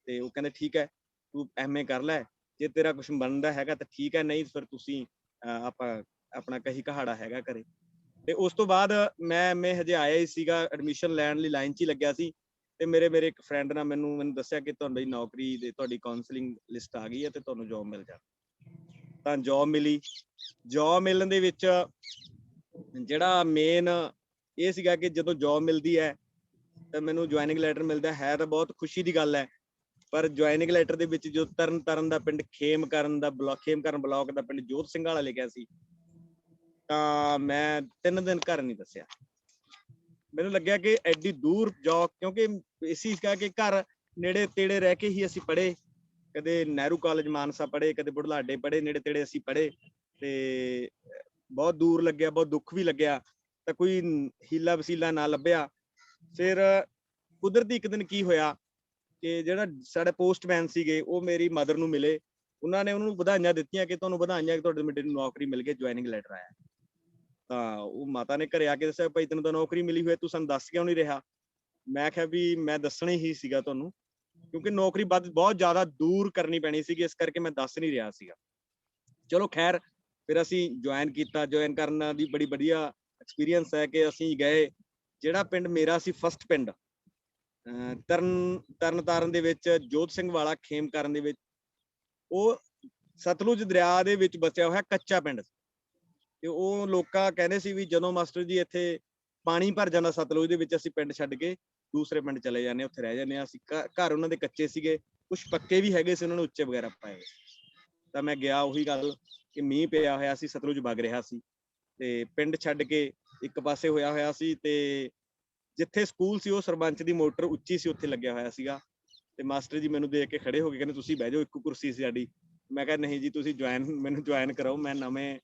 ਤੇ ਉਹ ਕਹਿੰਦੇ ਠੀਕ ਹੈ ਤੂੰ ਐਮਏ ਕਰ ਲੈ, ਜੇ ਤੇਰਾ ਕੁਝ ਬਣਦਾ ਹੈਗਾ ਤਾਂ ਠੀਕ ਹੈ, ਨਹੀਂ ਫਿਰ ਤੁਸੀਂ ਆਪਾਂ ਆਪਣਾ ਕਹੀ ਕਹਾੜਾ ਹੈਗਾ ਘਰੇ। ਤੇ ਉਸ ਤੋਂ ਬਾਅਦ ਮੈਂ ਐਮਏ ਹਜੇ ਆਇਆ ਹੀ ਸੀਗਾ, ਐਡਮਿਸ਼ਨ ਲੈਣ ਲਈ ਲਾਈਨ 'ਚ ਹੀ ਲੱਗਿਆ ਸੀ ਤੇ ਮੇਰੇ ਇੱਕ ਫਰੈਂਡ ਨੇ ਮੈਨੂੰ ਦੱਸਿਆ ਕਿ ਤੁਹਾਡੀ ਨੌਕਰੀ ਦੇ ਤੁਹਾਡੀ ਕਾਉਂਸਲਿੰਗ ਲਿਸਟ ਆ ਗਈ ਹੈ ਤੇ ਤੁਹਾਨੂੰ ਜੌਬ ਮਿਲ ਜਾ। ਤਾਂ ਜੌਬ ਮਿਲੀ। ਜੌਬ ਮਿਲਣ ਦੇ ਵਿੱਚ ਜਿਹੜਾ ਮੇਨ ਇਹ ਸੀਗਾ ਕਿ ਜਦੋਂ ਜੌਬ ਮਿਲਦੀ ਹੈ ਤਾਂ ਮੈਨੂੰ ਜੁਆਇਨਿੰਗ ਲੈਟਰ ਮਿਲਦਾ ਹੈ ਤਾਂ ਬਹੁਤ ਖੁਸ਼ੀ ਦੀ ਗੱਲ ਹੈ। ਪਰ ਜੁਆਇਨਿੰਗ ਲੈਟਰ ਦੇ ਵਿੱਚ ਜੋ ਤਰਨ ਦਾ ਪਿੰਡ ਖੇਮਕਰਨ ਬਲਾਕ ਦਾ ਪਿੰਡ ਜੋਤ ਸਿੰਘ ਵਾਲਾ ਲਿਖਿਆ ਸੀ, ਤਾਂ ਮੈਂ 3 ਦਿਨ ਘਰ ਨਹੀਂ ਦੱਸਿਆ। ਮੈਨੂੰ ਲੱਗਿਆ ਕਿ ਐਡੀ ਦੂਰ ਜੌਬ, ਕਿਉਂਕਿ ਇਸੀ ਕਰਕੇ ਘਰ ਨੇੜੇ ਤੇੜੇ ਰਹਿ ਕੇ ਹੀ ਅਸੀਂ ਪੜ੍ਹੇ, ਕਦੇ ਨਹਿਰੂ ਕਾਲਜ ਮਾਨਸਾ ਪੜ੍ਹੇ, ਕਦੇ ਬੁਢਲਾਡੇ ਪੜ੍ਹੇ, ਨੇੜੇ ਤੇੜੇ ਅਸੀਂ ਪੜ੍ਹੇ ਤੇ ਬਹੁਤ ਦੂਰ ਲੱਗਿਆ, ਬਹੁਤ ਦੁੱਖ ਵੀ ਲੱਗਿਆ, ਤਾਂ ਕੋਈ ਹੀਲਾ ਵਸੀਲਾ ਨਾ ਲੱਭਿਆ। ਫਿਰ ਕੁਦਰਤੀ ਇੱਕ ਦਿਨ ਕੀ ਹੋਇਆ ਕਿ ਜਿਹੜਾ ਸਾਡੇ ਪੋਸਟਮੈਨ ਸੀਗੇ ਉਹ ਮੇਰੀ ਮਦਰ ਨੂੰ ਮਿਲੇ, ਉਹਨਾਂ ਨੇ ਉਹਨੂੰ ਵਧਾਈਆਂ ਦਿੱਤੀਆਂ ਕਿ ਤੁਹਾਨੂੰ ਵਧਾਈਆਂ ਕਿ ਤੁਹਾਡੇ ਮੁੰਡੇ ਨੂੰ ਨੌਕਰੀ ਮਿਲ ਗਈ, ਜੁਆਇਨਿੰਗ ਲੈਟਰ ਆਇਆ। ਤਾਂ ਉਹ ਮਾਤਾ ਨੇ ਘਰੇ ਆ ਕੇ ਦੱਸਿਆ ਭਾਈ ਤੈਨੂੰ ਤਾਂ ਨੌਕਰੀ ਮਿਲੀ ਹੋਈ, ਤੂੰ ਸਾਨੂੰ ਦੱਸ ਕਿਉਂ ਨਹੀਂ ਰਿਹਾ। ਮੈਂ ਕਿਹਾ ਵੀ ਮੈਂ ਦੱਸਣਾ ਹੀ ਸੀਗਾ ਤੁਹਾਨੂੰ, ਕਿਉਂਕਿ ਨੌਕਰੀ ਬਹੁਤ ਜ਼ਿਆਦਾ ਦੂਰ ਕਰਨੀ ਪੈਣੀ ਸੀਗੀ, ਇਸ ਕਰਕੇ ਮੈਂ ਦੱਸ ਨਹੀਂ ਰਿਹਾ ਸੀਗਾ। ਚਲੋ ਖੈਰ, ਫਿਰ ਅਸੀਂ ਜੁਆਇਨ ਕੀਤਾ। ਜੁਆਇਨ ਕਰਨ ਦੀ ਬੜੀ ਵਧੀਆ ਐਕਸਪੀਰੀਅੰਸ ਹੈ ਕਿ ਅਸੀਂ ਗਏ, ਜਿਹੜਾ ਪਿੰਡ ਮੇਰਾ ਸੀ ਫਸਟ ਪਿੰਡ ਤਰਨਤਾਰਨ ਦੇ ਵਿੱਚ ਜੋਤ ਸਿੰਘ ਵਾਲਾ ਖੇਮਕਰਨ ਦੇ ਵਿੱਚ, ਉਹ ਸਤਲੁਜ ਦਰਿਆ ਦੇ ਵਿੱਚ ਬਸਿਆ ਹੋਇਆ ਕੱਚਾ ਪਿੰਡ ਤੇ ਉਹ ਲੋਕਾਂ ਕਹਿੰਦੇ ਸੀ ਵੀ ਜਦੋਂ ਮਾਸਟਰ ਜੀ ਇੱਥੇ ਪਾਣੀ ਭਰ ਜਾਂਦਾ ਸਤਲੁਜ ਦੇ ਵਿੱਚ, ਅਸੀਂ ਪਿੰਡ ਛੱਡ ਕੇ ਦੂਸਰੇ ਪਿੰਡ ਚਲੇ ਜਾਂਦੇ, ਉੱਥੇ ਰਹਿ ਜਾਂਦੇ ਹਾਂ। ਅਸੀਂ ਘਰ ਉਹਨਾਂ ਦੇ ਕੱਚੇ ਸੀਗੇ, ਕੁਛ ਪੱਕੇ ਵੀ ਹੈਗੇ ਸੀ, ਉਹਨਾਂ ਨੇ ਉੱਚੇ ਵਗੈਰਾ ਪਾਏ। ਤਾਂ ਮੈਂ ਗਿਆ, ਉਹੀ ਗੱਲ ਕਿ ਮੀਂਹ ਪਿਆ ਹੋਇਆ ਸੀ, ਸਤਲੁਜ ਵਗ ਰਿਹਾ ਸੀ ਤੇ ਪਿੰਡ ਛੱਡ ਕੇ ਇੱਕ ਪਾਸੇ ਹੋਇਆ ਸੀ ਤੇ ਜਿੱਥੇ ਸਕੂਲ ਸੀ ਉਹ ਸਰਪੰਚ ਦੀ ਮੋਟਰ ਉੱਚੀ ਸੀ, ਉੱਥੇ ਲੱਗਿਆ ਹੋਇਆ ਸੀਗਾ। ਤੇ ਮਾਸਟਰ ਜੀ ਮੈਨੂੰ ਦੇਖ ਕੇ ਖੜੇ ਹੋ ਕੇ ਕਹਿੰਦੇ ਤੁਸੀਂ ਬਹਿ ਜਾਓ, ਇੱਕ ਕੁਰਸੀ ਸੀ ਸਾਡੀ। ਮੈਂ ਕਿਹਾ ਨਹੀਂ ਜੀ, ਤੁਸੀਂ ਮੈਨੂੰ ਜੁਆਇਨ ਕਰਾਓ, ਮੈਂ ਨਵੇਂ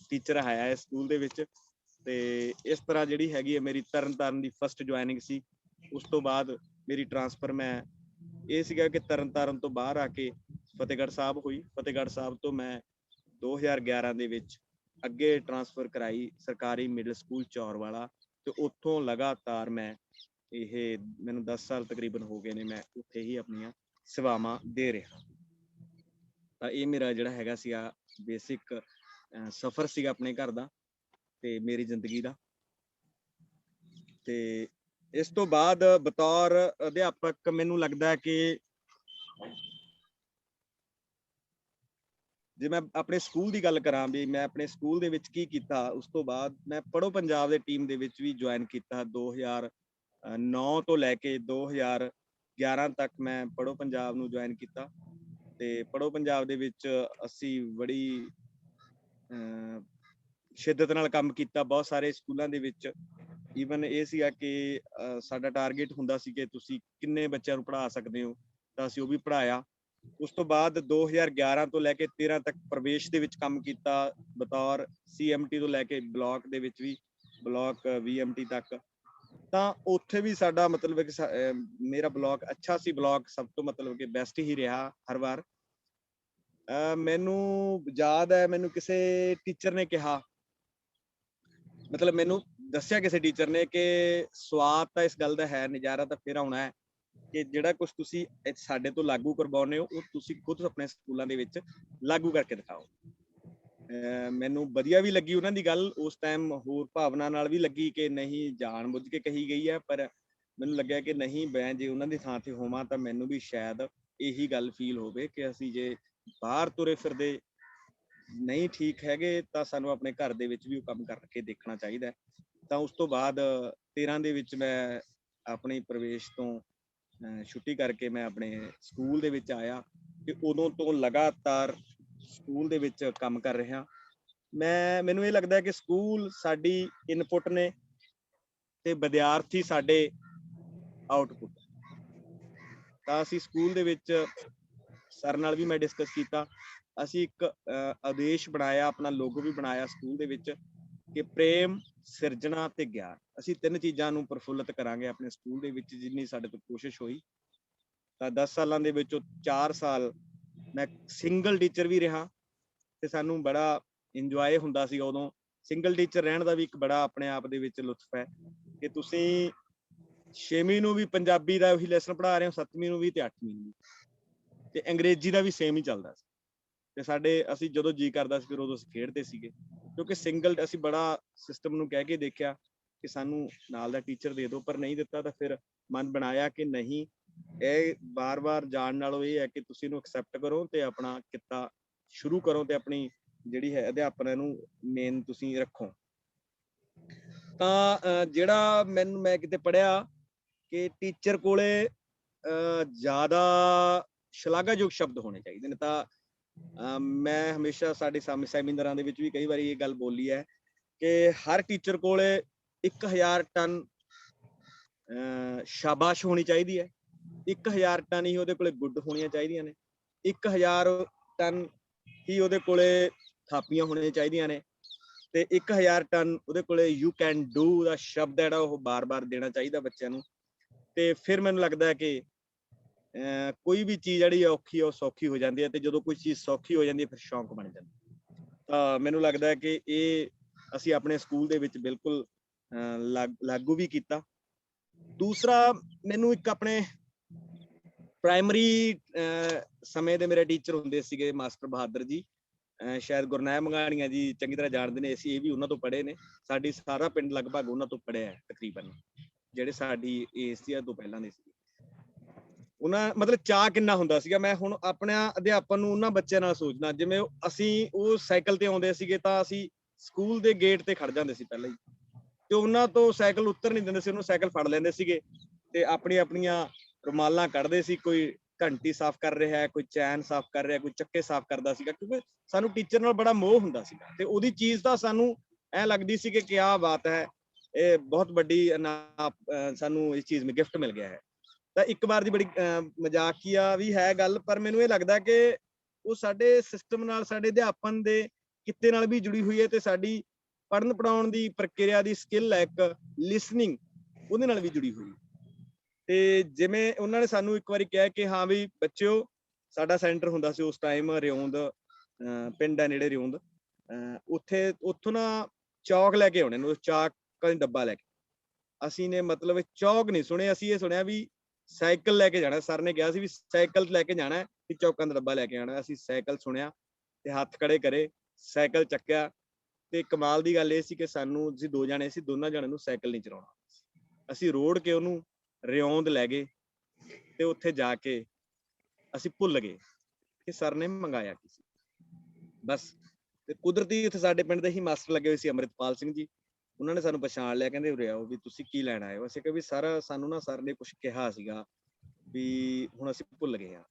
ਟੀਚਰ ਆਇਆ ਹੈ ਸਕੂਲ ਦੇ ਵਿੱਚ। ਤੇ ਇਸ ਤਰ੍ਹਾਂ ਜਿਹੜੀ ਹੈਗੀ ਹੈ ਮੇਰੀ ਤਰਨਤਾਰਨ ਦੀ ਫਸਟ ਜੁਆਇਨਿੰਗ ਸੀ। ਉਸ ਤੋਂ ਬਾਅਦ ਮੇਰੀ ਟਰਾਂਸਫਰ ਮੈਂ ਇਹ ਸੀਗਾ ਕਿ ਤਰਨਤਾਰਨ ਤੋਂ ਬਾਹਰ ਆ ਕੇ ਫਤਿਹਗੜ੍ਹ ਸਾਹਿਬ ਹੋਈ। ਫਤਿਹਗੜ੍ਹ ਸਾਹਿਬ ਤੋਂ ਮੈਂ 2011 ਦੇ ਵਿੱਚ ਅੱਗੇ ਟਰਾਂਸਫਰ ਕਰਾਈ ਸਰਕਾਰੀ ਮਿਡਲ ਸਕੂਲ ਚੌਰਵਾਲਾ, ਤੇ ਉੱਥੋਂ ਲਗਾਤਾਰ ਮੈਂ ਮੈਨੂੰ 10 ਸਾਲ ਤਕਰੀਬਨ ਹੋ ਗਏ ਨੇ, ਮੈਂ ਉੱਥੇ ਹੀ ਆਪਣੀਆਂ ਸੇਵਾਵਾਂ ਦੇ ਰਿਹਾ। ਤਾਂ ਇਹ ਮੇਰਾ ਜਿਹੜਾ ਹੈਗਾ ਸੀਗਾ ਬੇਸਿਕ ਸਫ਼ਰ ਸੀਗਾ ਆਪਣੇ ਘਰ ਦਾ ਤੇ ਮੇਰੀ ਜ਼ਿੰਦਗੀ ਦਾ। ਤੇ ਇਸ ਤੋਂ ਬਾਅਦ ਬਤੌਰ ਅਧਿਆਪਕ ਮੈਨੂੰ ਲੱਗਦਾ ਕਿ ਜੇ ਮੈਂ ਆਪਣੇ ਸਕੂਲ ਦੀ ਗੱਲ ਕਰਾਂ ਵੀ ਮੈਂ ਆਪਣੇ ਸਕੂਲ ਦੇ ਵਿੱਚ ਕੀ ਕੀਤਾ, ਉਸ ਤੋਂ ਬਾਅਦ ਮੈਂ ਪੜ੍ਹੋ ਪੰਜਾਬ ਦੇ ਟੀਮ ਦੇ ਵਿੱਚ ਵੀ ਜੁਆਇਨ ਕੀਤਾ। 2009 ਤੋਂ ਲੈ ਕੇ 2011 ਤੱਕ ਮੈਂ ਪੜ੍ਹੋ ਪੰਜਾਬ ਨੂੰ ਜੁਆਇਨ ਕੀਤਾ ਤੇ ਪੜ੍ਹੋ ਪੰਜਾਬ ਦੇ ਵਿੱਚ ਅਸੀਂ ਬੜੀ ਸ਼ਿੱਦਤ ਨਾਲ ਕੰਮ ਕੀਤਾ ਬਹੁਤ ਸਾਰੇ ਸਕੂਲਾਂ ਦੇ ਵਿੱਚ। ਈਵਨ ਇਹ ਸੀਗਾ ਕਿ ਸਾਡਾ ਟਾਰਗੇਟ ਹੁੰਦਾ ਸੀ ਕਿ ਤੁਸੀਂ ਕਿੰਨੇ ਬੱਚਿਆਂ ਨੂੰ ਪੜ੍ਹਾ ਸਕਦੇ ਹੋ, ਤਾਂ ਅਸੀਂ ਉਹ ਵੀ ਪੜ੍ਹਾਇਆ। ਉਸ ਤੋਂ ਬਾਅਦ 2011 ਤੋਂ ਲੈ ਕੇ 13 ਤੱਕ ਪ੍ਰਵੇਸ਼ ਦੇ ਵਿੱਚ ਕੰਮ ਕੀਤਾ ਬਤੌਰ CMT ਤੋਂ ਲੈ ਕੇ ਬਲਾਕ ਦੇ ਵਿੱਚ ਵੀ, ਬਲਾਕ VMT ਤੱਕ। ਤਾਂ ਉੱਥੇ ਵੀ ਸਾਡਾ ਮਤਲਬ ਕਿ ਮੇਰਾ ਬਲਾਕ ਅੱਛਾ ਸੀ, ਬਲਾਕ ਸਭ ਤੋਂ ਮਤਲਬ ਕਿ ਬੈਸਟ ਹੀ ਰਿਹਾ ਹਰ ਵਾਰ। ਮੈਨੂੰ ਯਾਦ ਹੈ, ਮੈਨੂੰ ਕਿਸੇ ਟੀਚਰ ਨੇ ਕਿਹਾ, ਮਤਲਬ ਮੈਨੂੰ ਦੱਸਿਆ ਕਿਸੇ ਟੀਚਰ ਨੇ ਕਿ ਸਵਾਦ ਤਾਂ ਇਸ ਗੱਲ ਦਾ ਹੈ, ਨਜ਼ਾਰਾ ਤਾਂ ਫਿਰ ਆਉਣਾ ਹੈ ਕਿ ਜਿਹੜਾ ਕੁਝ ਤੁਸੀਂ ਸਾਡੇ ਤੋਂ ਲਾਗੂ ਕਰਵਾਉਂਦੇ ਹੋ ਉਹ ਤੁਸੀਂ ਖੁਦ ਆਪਣੇ ਸਕੂਲਾਂ ਦੇ ਵਿੱਚ ਲਾਗੂ ਕਰਕੇ ਦਿਖਾਓ। ਮੈਨੂੰ ਵਧੀਆ ਵੀ ਲੱਗੀ ਉਹਨਾਂ ਦੀ ਗੱਲ, ਉਸ ਟਾਈਮ ਹੋਰ ਭਾਵਨਾ ਨਾਲ ਵੀ ਲੱਗੀ ਕਿ ਨਹੀਂ ਜਾਣ ਬੁੱਝ ਕੇ ਕਹੀ ਗਈ ਹੈ, ਪਰ ਮੈਨੂੰ ਲੱਗਿਆ ਕਿ ਨਹੀਂ, ਮੈਂ ਜੇ ਉਹਨਾਂ ਦੀ ਥਾਂ ਤੇ ਹੋਵਾਂ ਤਾਂ ਮੈਨੂੰ ਵੀ ਸ਼ਾਇਦ ਇਹੀ ਗੱਲ ਫੀਲ ਹੋਵੇ ਕਿ ਅਸੀਂ ਜੇ ਬਾਹਰ ਤੁਰੇ ਫਿਰਦੇ ਨਹੀਂ ਠੀਕ ਹੈਗੇ ਤਾਂ ਸਾਨੂੰ ਆਪਣੇ ਘਰ ਦੇ ਵਿੱਚ ਵੀ ਉਹ ਕੰਮ ਕਰਕੇ ਦੇਖਣਾ ਚਾਹੀਦਾ। ਤਾਂ ਉਸ ਤੋਂ ਬਾਅਦ 13 ਦੇ ਵਿੱਚ ਮੈਂ ਆਪਣੇ ਪ੍ਰਵੇਸ਼ ਤੋਂ ਛੁੱਟੀ ਕਰਕੇ ਮੈਂ ਆਪਣੇ ਸਕੂਲ ਦੇ ਵਿੱਚ ਆਇਆ ਤੇ ਉਦੋਂ ਤੋਂ ਲਗਾਤਾਰ ਸਕੂਲ ਦੇ ਵਿੱਚ ਕੰਮ ਕਰ ਰਿਹਾ। ਮੈਨੂੰ ਇਹ ਲੱਗਦਾ ਕਿ ਸਕੂਲ ਸਾਡੀ ਇਨਪੁਟ ਨੇ ਤੇ ਵਿਦਿਆਰਥੀ ਸਾਡੇ ਆਊਟਪੁੱਟ। ਤਾਂ ਅਸੀਂ ਸਕੂਲ ਦੇ ਵਿੱਚ ਸਰ ਨਾਲ ਵੀ ਮੈਂ ਡਿਸਕਸ ਕੀਤਾ, ਅਸੀਂ ਇੱਕ ਆਦੇਸ਼ ਬਣਾਇਆ, ਆਪਣਾ ਲੋਗੋ ਵੀ ਬਣਾਇਆ ਸਕੂਲ ਦੇ ਵਿੱਚ ਕਿ ਪ੍ਰੇਮ, ਸਿਰਜਣਾ ਤੇ ਗਿਆਨ, ਅਸੀਂ 3 ਚੀਜ਼ਾਂ ਨੂੰ ਪ੍ਰਫੁੱਲਤ ਕਰਾਂਗੇ ਆਪਣੇ ਸਕੂਲ ਦੇ ਵਿੱਚ, ਜਿੰਨੀ ਸਾਡੇ ਤੋਂ ਕੋਸ਼ਿਸ਼ ਹੋਈ। ਤਾਂ 10 ਸਾਲਾਂ ਦੇ ਵਿੱਚੋਂ 4 ਸਾਲ ਮੈਂ ਸਿੰਗਲ ਟੀਚਰ ਵੀ ਰਿਹਾ ਤੇ ਸਾਨੂੰ ਬੜਾ ਇੰਜੋਏ ਹੁੰਦਾ ਸੀ ਉਦੋਂ। ਸਿੰਗਲ ਟੀਚਰ ਰਹਿਣ ਦਾ ਵੀ ਇੱਕ ਬੜਾ ਆਪਣੇ ਆਪ ਦੇ ਵਿੱਚ ਲੁਤਫ ਹੈ ਕਿ ਤੁਸੀਂ 6ਵੀਂ ਨੂੰ ਵੀ ਪੰਜਾਬੀ ਦਾ ਉਹੀ ਲੈਸਨ ਪੜ੍ਹਾ ਰਹੇ ਹੋ, 7ਵੀਂ ਨੂੰ ਵੀ ਤੇ 8ਵੀਂ ਨੂੰ ਵੀ, ਤੇ ਅੰਗਰੇਜ਼ੀ ਦਾ ਵੀ ਸੇਮ ਹੀ ਚੱਲਦਾ ਸੀ। ਤੇ ਅਸੀਂ ਜਦੋਂ ਜੀ ਕਰਦਾ ਸੀ ਫਿਰ ਉਦੋਂ ਅਸੀਂ ਖੇਡਦੇ ਸੀਗੇ, ਕਿਉਂਕਿ ਸਿੰਗਲ ਅਸੀਂ ਬੜਾ ਸਿਸਟਮ ਨੂੰ ਕਹਿ ਕੇ ਦੇਖਿਆ ਕਿ ਸਾਨੂੰ ਨਾਲ ਦਾ ਟੀਚਰ ਦੇ ਦਿਓ, ਪਰ ਨਹੀਂ ਦਿੱਤਾ। ਤਾਂ ਫਿਰ ਮਨ ਬਣਾਇਆ ਕਿ ਨਹੀਂ, ਇਹ ਬਾਰ-ਬਾਰ ਜਾਣ ਨਾਲੋਂ ਇਹ ਹੈ ਕਿ ਤੁਸੀਂ ਇਹਨੂੰ ਐਕਸੈਪਟ ਕਰੋ ਤੇ ਆਪਣਾ ਕਿੱਤਾ ਸ਼ੁਰੂ ਕਰੋ ਤੇ ਆਪਣੀ ਜਿਹੜੀ ਹੈ ਅਧਿਆਪਨ ਨੂੰ ਮੇਨ ਤੁਸੀਂ ਰੱਖੋ। ਤਾਂ ਜਿਹੜਾ ਮੈਂ ਕਿਤੇ ਪੜ੍ਹਿਆ ਕਿ ਟੀਚਰ ਕੋਲੇ ਜ਼ਿਆਦਾ ਸ਼ਲਾਘਾਯੋਗ ਸ਼ਬਦ ਹੋਣੇ ਚਾਹੀਦੇ ਨੇ। ਤਾਂ ਮੈਂ ਹਮੇਸ਼ਾ ਸਾਡੇ ਸੈਮੀਨਾਰਾਂ ਦੇ ਵਿੱਚ ਵੀ ਕਈ ਵਾਰੀ ਇਹ ਗੱਲ ਬੋਲੀ ਹੈ ਕਿ ਹਰ ਟੀਚਰ ਕੋਲੇ 1000 ਟਨ ਸ਼ਾਬਾਸ਼ ਹੋਣੀ ਚਾਹੀਦੀ ਹੈ, 1000 ਟਨ ਹੀ ਉਹਦੇ ਕੋਲੇ ਗੁੱਡ ਹੋਣੀਆਂ ਚਾਹੀਦੀਆਂ ਨੇ, 1000 ਟਨ ਹੀ ਉਹਦੇ ਕੋਲੇ ਥਾਪੀਆਂ ਹੋਣੀਆਂ ਚਾਹੀਦੀਆਂ ਨੇ, ਤੇ 1000 ਟਨ ਉਹਦੇ ਕੋਲੇ ਯੂ ਕੈਨ ਡੂ ਦਾ ਸ਼ਬਦ ਜਿਹੜਾ ਉਹ ਬਾਰ-ਬਾਰ ਦੇਣਾ ਚਾਹੀਦਾ ਬੱਚਿਆਂ ਨੂੰ। ਤੇ ਫਿਰ ਮੈਨੂੰ ਲੱਗਦਾ ਹੈ ਕਿ ਕੋਈ ਵੀ ਚੀਜ਼ ਜਿਹੜੀ ਔਖੀ ਆ ਉਹ ਸੌਖੀ ਹੋ ਜਾਂਦੀ ਹੈ, ਤੇ ਜਦੋਂ ਕੋਈ ਚੀਜ਼ ਸੌਖੀ ਹੋ ਜਾਂਦੀ ਹੈ ਫਿਰ ਸ਼ੌਂਕ ਬਣ ਜਾਂਦਾ। ਤਾਂ ਮੈਨੂੰ ਲੱਗਦਾ ਹੈ ਕਿ ਇਹ ਅਸੀਂ ਆਪਣੇ ਸਕੂਲ ਦੇ ਵਿੱਚ ਬਿਲਕੁਲ ਲਾਗੂ ਵੀ ਕੀਤਾ। ਦੂਸਰਾ, ਮੈਨੂੰ ਇੱਕ ਆਪਣੇ ਪ੍ਰਾਇਮਰੀ ਸਮੇਂ ਦੇ ਮੇਰੇ ਟੀਚਰ ਹੁੰਦੇ ਸੀਗੇ ਮਾਸਟਰ ਬਹਾਦਰ ਜੀ, ਸ਼ਾਇਦ ਗੁਰਨਾਇਬ ਮੰਗਾਣੀਆਂ ਜੀ ਚੰਗੀ ਤਰ੍ਹਾਂ ਜਾਣਦੇ ਨੇ, ਅਸੀਂ ਇਹ ਵੀ ਉਹਨਾਂ ਤੋਂ ਪੜ੍ਹੇ ਨੇ, ਸਾਡੀ ਸਾਰਾ ਪਿੰਡ ਲਗਭਗ ਉਹਨਾਂ ਤੋਂ ਪੜ੍ਹਿਆ ਤਕਰੀਬਨ, ਜਿਹੜੇ ਸਾਡੀ ਏਜ ਸੀ ਤੋਂ ਪਹਿਲਾਂ ਦੇ ਸੀ। ਉਹਨਾਂ ਮਤਲਬ ਚਾਅ ਕਿੰਨਾ ਹੁੰਦਾ ਸੀਗਾ। ਮੈਂ ਹੁਣ ਆਪਣਾ ਅਧਿਆਪਨ ਨੂੰ ਉਹਨਾਂ ਬੱਚਿਆਂ ਨਾਲ ਸੋਚਦਾ, ਜਿਵੇਂ ਅਸੀਂ ਉਹ ਸਾਈਕਲ ਤੇ ਆਉਂਦੇ ਸੀਗੇ ਤਾਂ ਅਸੀਂ ਸਕੂਲ ਦੇ ਗੇਟ ਤੇ ਖੜ ਜਾਂਦੇ ਸੀ ਪਹਿਲਾਂ ਹੀ, ਤੇ ਉਹਨਾਂ ਤੋਂ ਸਾਈਕਲ ਉੱਤਰ ਨਹੀਂ ਦਿੰਦੇ ਸੀ, ਉਹਨੂੰ ਸਾਈਕਲ ਫੜ ਲੈਂਦੇ ਸੀਗੇ ਤੇ ਆਪਣੀਆਂ ਰੁਮਾਲਾਂ ਕੱਢਦੇ ਸੀ, ਕੋਈ ਘੰਟੀ ਸਾਫ਼ ਕਰ ਰਿਹਾ ਹੈ, ਕੋਈ ਚੈਨ ਸਾਫ਼ ਕਰ ਰਿਹਾ, ਕੋਈ ਚੱਕੇ ਸਾਫ਼ ਕਰਦਾ ਸੀਗਾ, ਕਿਉਂਕਿ ਸਾਨੂੰ ਟੀਚਰ ਨਾਲ ਬੜਾ ਮੋਹ ਹੁੰਦਾ ਸੀਗਾ ਤੇ ਉਹਦੀ ਚੀਜ਼ ਤਾਂ ਸਾਨੂੰ ਐਂ ਲੱਗਦੀ ਸੀ ਕਿ ਕਿਆ ਬਾਤ ਹੈ, ਇਹ ਬਹੁਤ ਵੱਡੀ ਸਾਨੂੰ ਇਸ ਚੀਜ਼ ਵਿੱਚ ਗਿਫਟ ਮਿਲ ਗਿਆ ਹੈ। ਤਾਂ ਇੱਕ ਵਾਰ ਦੀ ਬੜੀ ਮਜ਼ਾਕੀਆ ਵੀ ਹੈ ਗੱਲ, ਪਰ ਮੈਨੂੰ ਇਹ ਲੱਗਦਾ ਕਿ ਉਹ ਸਾਡੇ ਸਿਸਟਮ ਨਾਲ, ਸਾਡੇ ਅਧਿਆਪਨ ਦੇ ਕਿੱਤੇ ਨਾਲ ਵੀ ਜੁੜੀ ਹੋਈ ਹੈ ਤੇ ਸਾਡੀ ਪੜ੍ਹਨ ਪੜ੍ਹਾਉਣ ਦੀ ਪ੍ਰਕਿਰਿਆ ਦੀ ਸਕਿੱਲ ਹੈ ਇੱਕ ਲਿਸਨਿੰਗ, ਉਹਦੇ ਨਾਲ ਵੀ ਜੁੜੀ ਹੋਈ। ਤੇ ਜਿਵੇਂ ਉਹਨਾਂ ਨੇ ਸਾਨੂੰ ਇੱਕ ਵਾਰੀ ਕਿਹਾ ਕਿ ਹਾਂ ਵੀ ਬੱਚਿਓ, ਸਾਡਾ ਸੈਂਟਰ ਹੁੰਦਾ ਸੀ ਉਸ ਟਾਈਮ ਰਿਉਂਦ, ਪਿੰਡ ਹੈ ਨੇੜੇ ਰਿਉਂਦ, ਉੱਥੋਂ ਨਾ ਚੌਕ ਲੈ ਕੇ ਆਉਣੇ ਨੂੰ, ਚਾਕ ਦਾ ਡੱਬਾ ਲੈ ਕੇ। ਅਸੀਂ ਨੇ ਮਤਲਬ ਚੌਕ ਨਹੀਂ ਸੁਣੇ, ਅਸੀਂ ਇਹ ਸੁਣਿਆ ਵੀ ਸਾਈਕਲ ਲੈ ਕੇ ਜਾਣਾ। ਸਰ ਨੇ ਕਿਹਾ ਸੀ ਵੀ ਸਾਈਕਲ ਲੈ ਕੇ ਜਾਣਾ ਤੇ ਚੌਕਾਂ ਦਾ ਡੱਬਾ ਲੈ ਕੇ ਆਉਣਾ। ਅਸੀਂ ਸਾਈਕਲ ਸੁਣਿਆ ਤੇ ਹੱਥ ਖੜੇ ਕਰੇ, ਸਾਈਕਲ ਚੱਕਿਆ। ਤੇ ਕਮਾਲ ਦੀ ਗੱਲ ਇਹ ਸੀ ਕਿ ਸਾਨੂੰ, ਅਸੀਂ 2 ਜਾਣੇ ਸੀ, ਦੋਨਾਂ ਜਾਣਿਆਂ ਨੂੰ ਸਾਈਕਲ ਨਹੀਂ ਚਲਾਉਣਾ। ਅਸੀਂ ਰੋੜ ਕੇ ਉਹਨੂੰ ਰਿਉਂਦ ਲੈ ਗਏ ਤੇ ਉੱਥੇ ਜਾ ਕੇ ਅਸੀਂ ਭੁੱਲ ਗਏ ਕਿ ਸਰ ਨੇ ਮੰਗਾਇਆ ਕੀ ਸੀ ਬਸ। ਤੇ ਕੁਦਰਤੀ ਉੱਥੇ ਸਾਡੇ ਪਿੰਡ ਦੇ ਹੀ ਮਾਸਟਰ ਲੱਗੇ ਹੋਏ ਸੀ, ਅੰਮ੍ਰਿਤਪਾਲ ਸਿੰਘ ਜੀ, ਉਹਨਾਂ ਨੇ ਸਾਨੂੰ ਪਛਾਣ ਲਿਆ, ਕਹਿੰਦੇ ਉਰੇ ਆਓ ਵੀ ਤੁਸੀਂ ਕੀ ਲੈਣ ਆਏ ਹੋ। ਅਸੀਂ ਕਿਹਾ ਵੀ ਸਰ ਸਾਨੂੰ ਨਾ ਸਰ ਨੇ ਕੁਛ ਕਿਹਾ ਸੀਗਾ ਵੀ ਹੁਣ ਅਸੀਂ ਭੁੱਲ ਗਏ ਹਾਂ।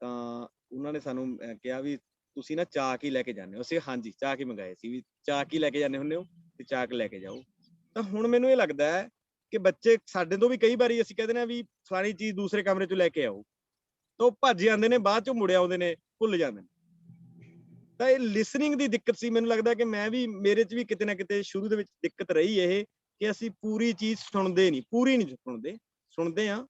ਤਾਂ ਉਹਨਾਂ ਨੇ ਸਾਨੂੰ ਕਿਹਾ ਵੀ ਤੁਸੀਂ ਨਾ ਚਾਕ ਹੀ ਲੈ ਕੇ ਜਾਂਦੇ ਹੋ। ਅਸੀਂ ਹਾਂਜੀ ਚਾਕ ਹੀ ਮੰਗਾਏ ਸੀ, ਵੀ ਚਾਕ ਹੀ ਲੈ ਕੇ ਜਾਂਦੇ ਹੁੰਦੇ ਹੋ ਤੇ ਚਾਕ ਲੈ ਕੇ ਜਾਓ। ਤਾਂ ਹੁਣ ਮੈਨੂੰ ਇਹ ਲੱਗਦਾ ਹੈ ਕਿ ਬੱਚੇ ਸਾਡੇ ਤੋਂ ਵੀ ਕਈ ਵਾਰੀ ਅਸੀਂ ਕਹਿੰਦੇ ਨੇ ਵੀ ਫਲਾਣੀ ਚੀਜ਼ ਦੂਸਰੇ ਕਮਰੇ ਚੋਂ ਲੈ ਕੇ ਆਓ, ਤਾਂ ਉਹ ਭੱਜ ਜਾਂਦੇ ਨੇ, ਬਾਅਦ ਚੋਂ ਮੁੜ ਆਉਂਦੇ ਨੇ, ਭੁੱਲ ਜਾਂਦੇ ਨੇ। ਤਾਂ ਇਹ ਲਿਸਨਿੰਗ ਦੀ ਦਿੱਕਤ ਸੀ। ਮੈਨੂੰ ਲੱਗਦਾ ਕਿ ਮੇਰੇ 'ਚ ਵੀ ਕਿਤੇ ਨਾ ਕਿਤੇ ਸ਼ੁਰੂ ਦੇ ਵਿੱਚ ਦਿੱਕਤ ਰਹੀ ਇਹ, ਕਿ ਅਸੀਂ ਪੂਰੀ ਚੀਜ਼ ਸੁਣਦੇ ਨਹੀਂ, ਪੂਰੀ ਨਹੀਂ ਸੁਣਦੇ ਹਾਂ,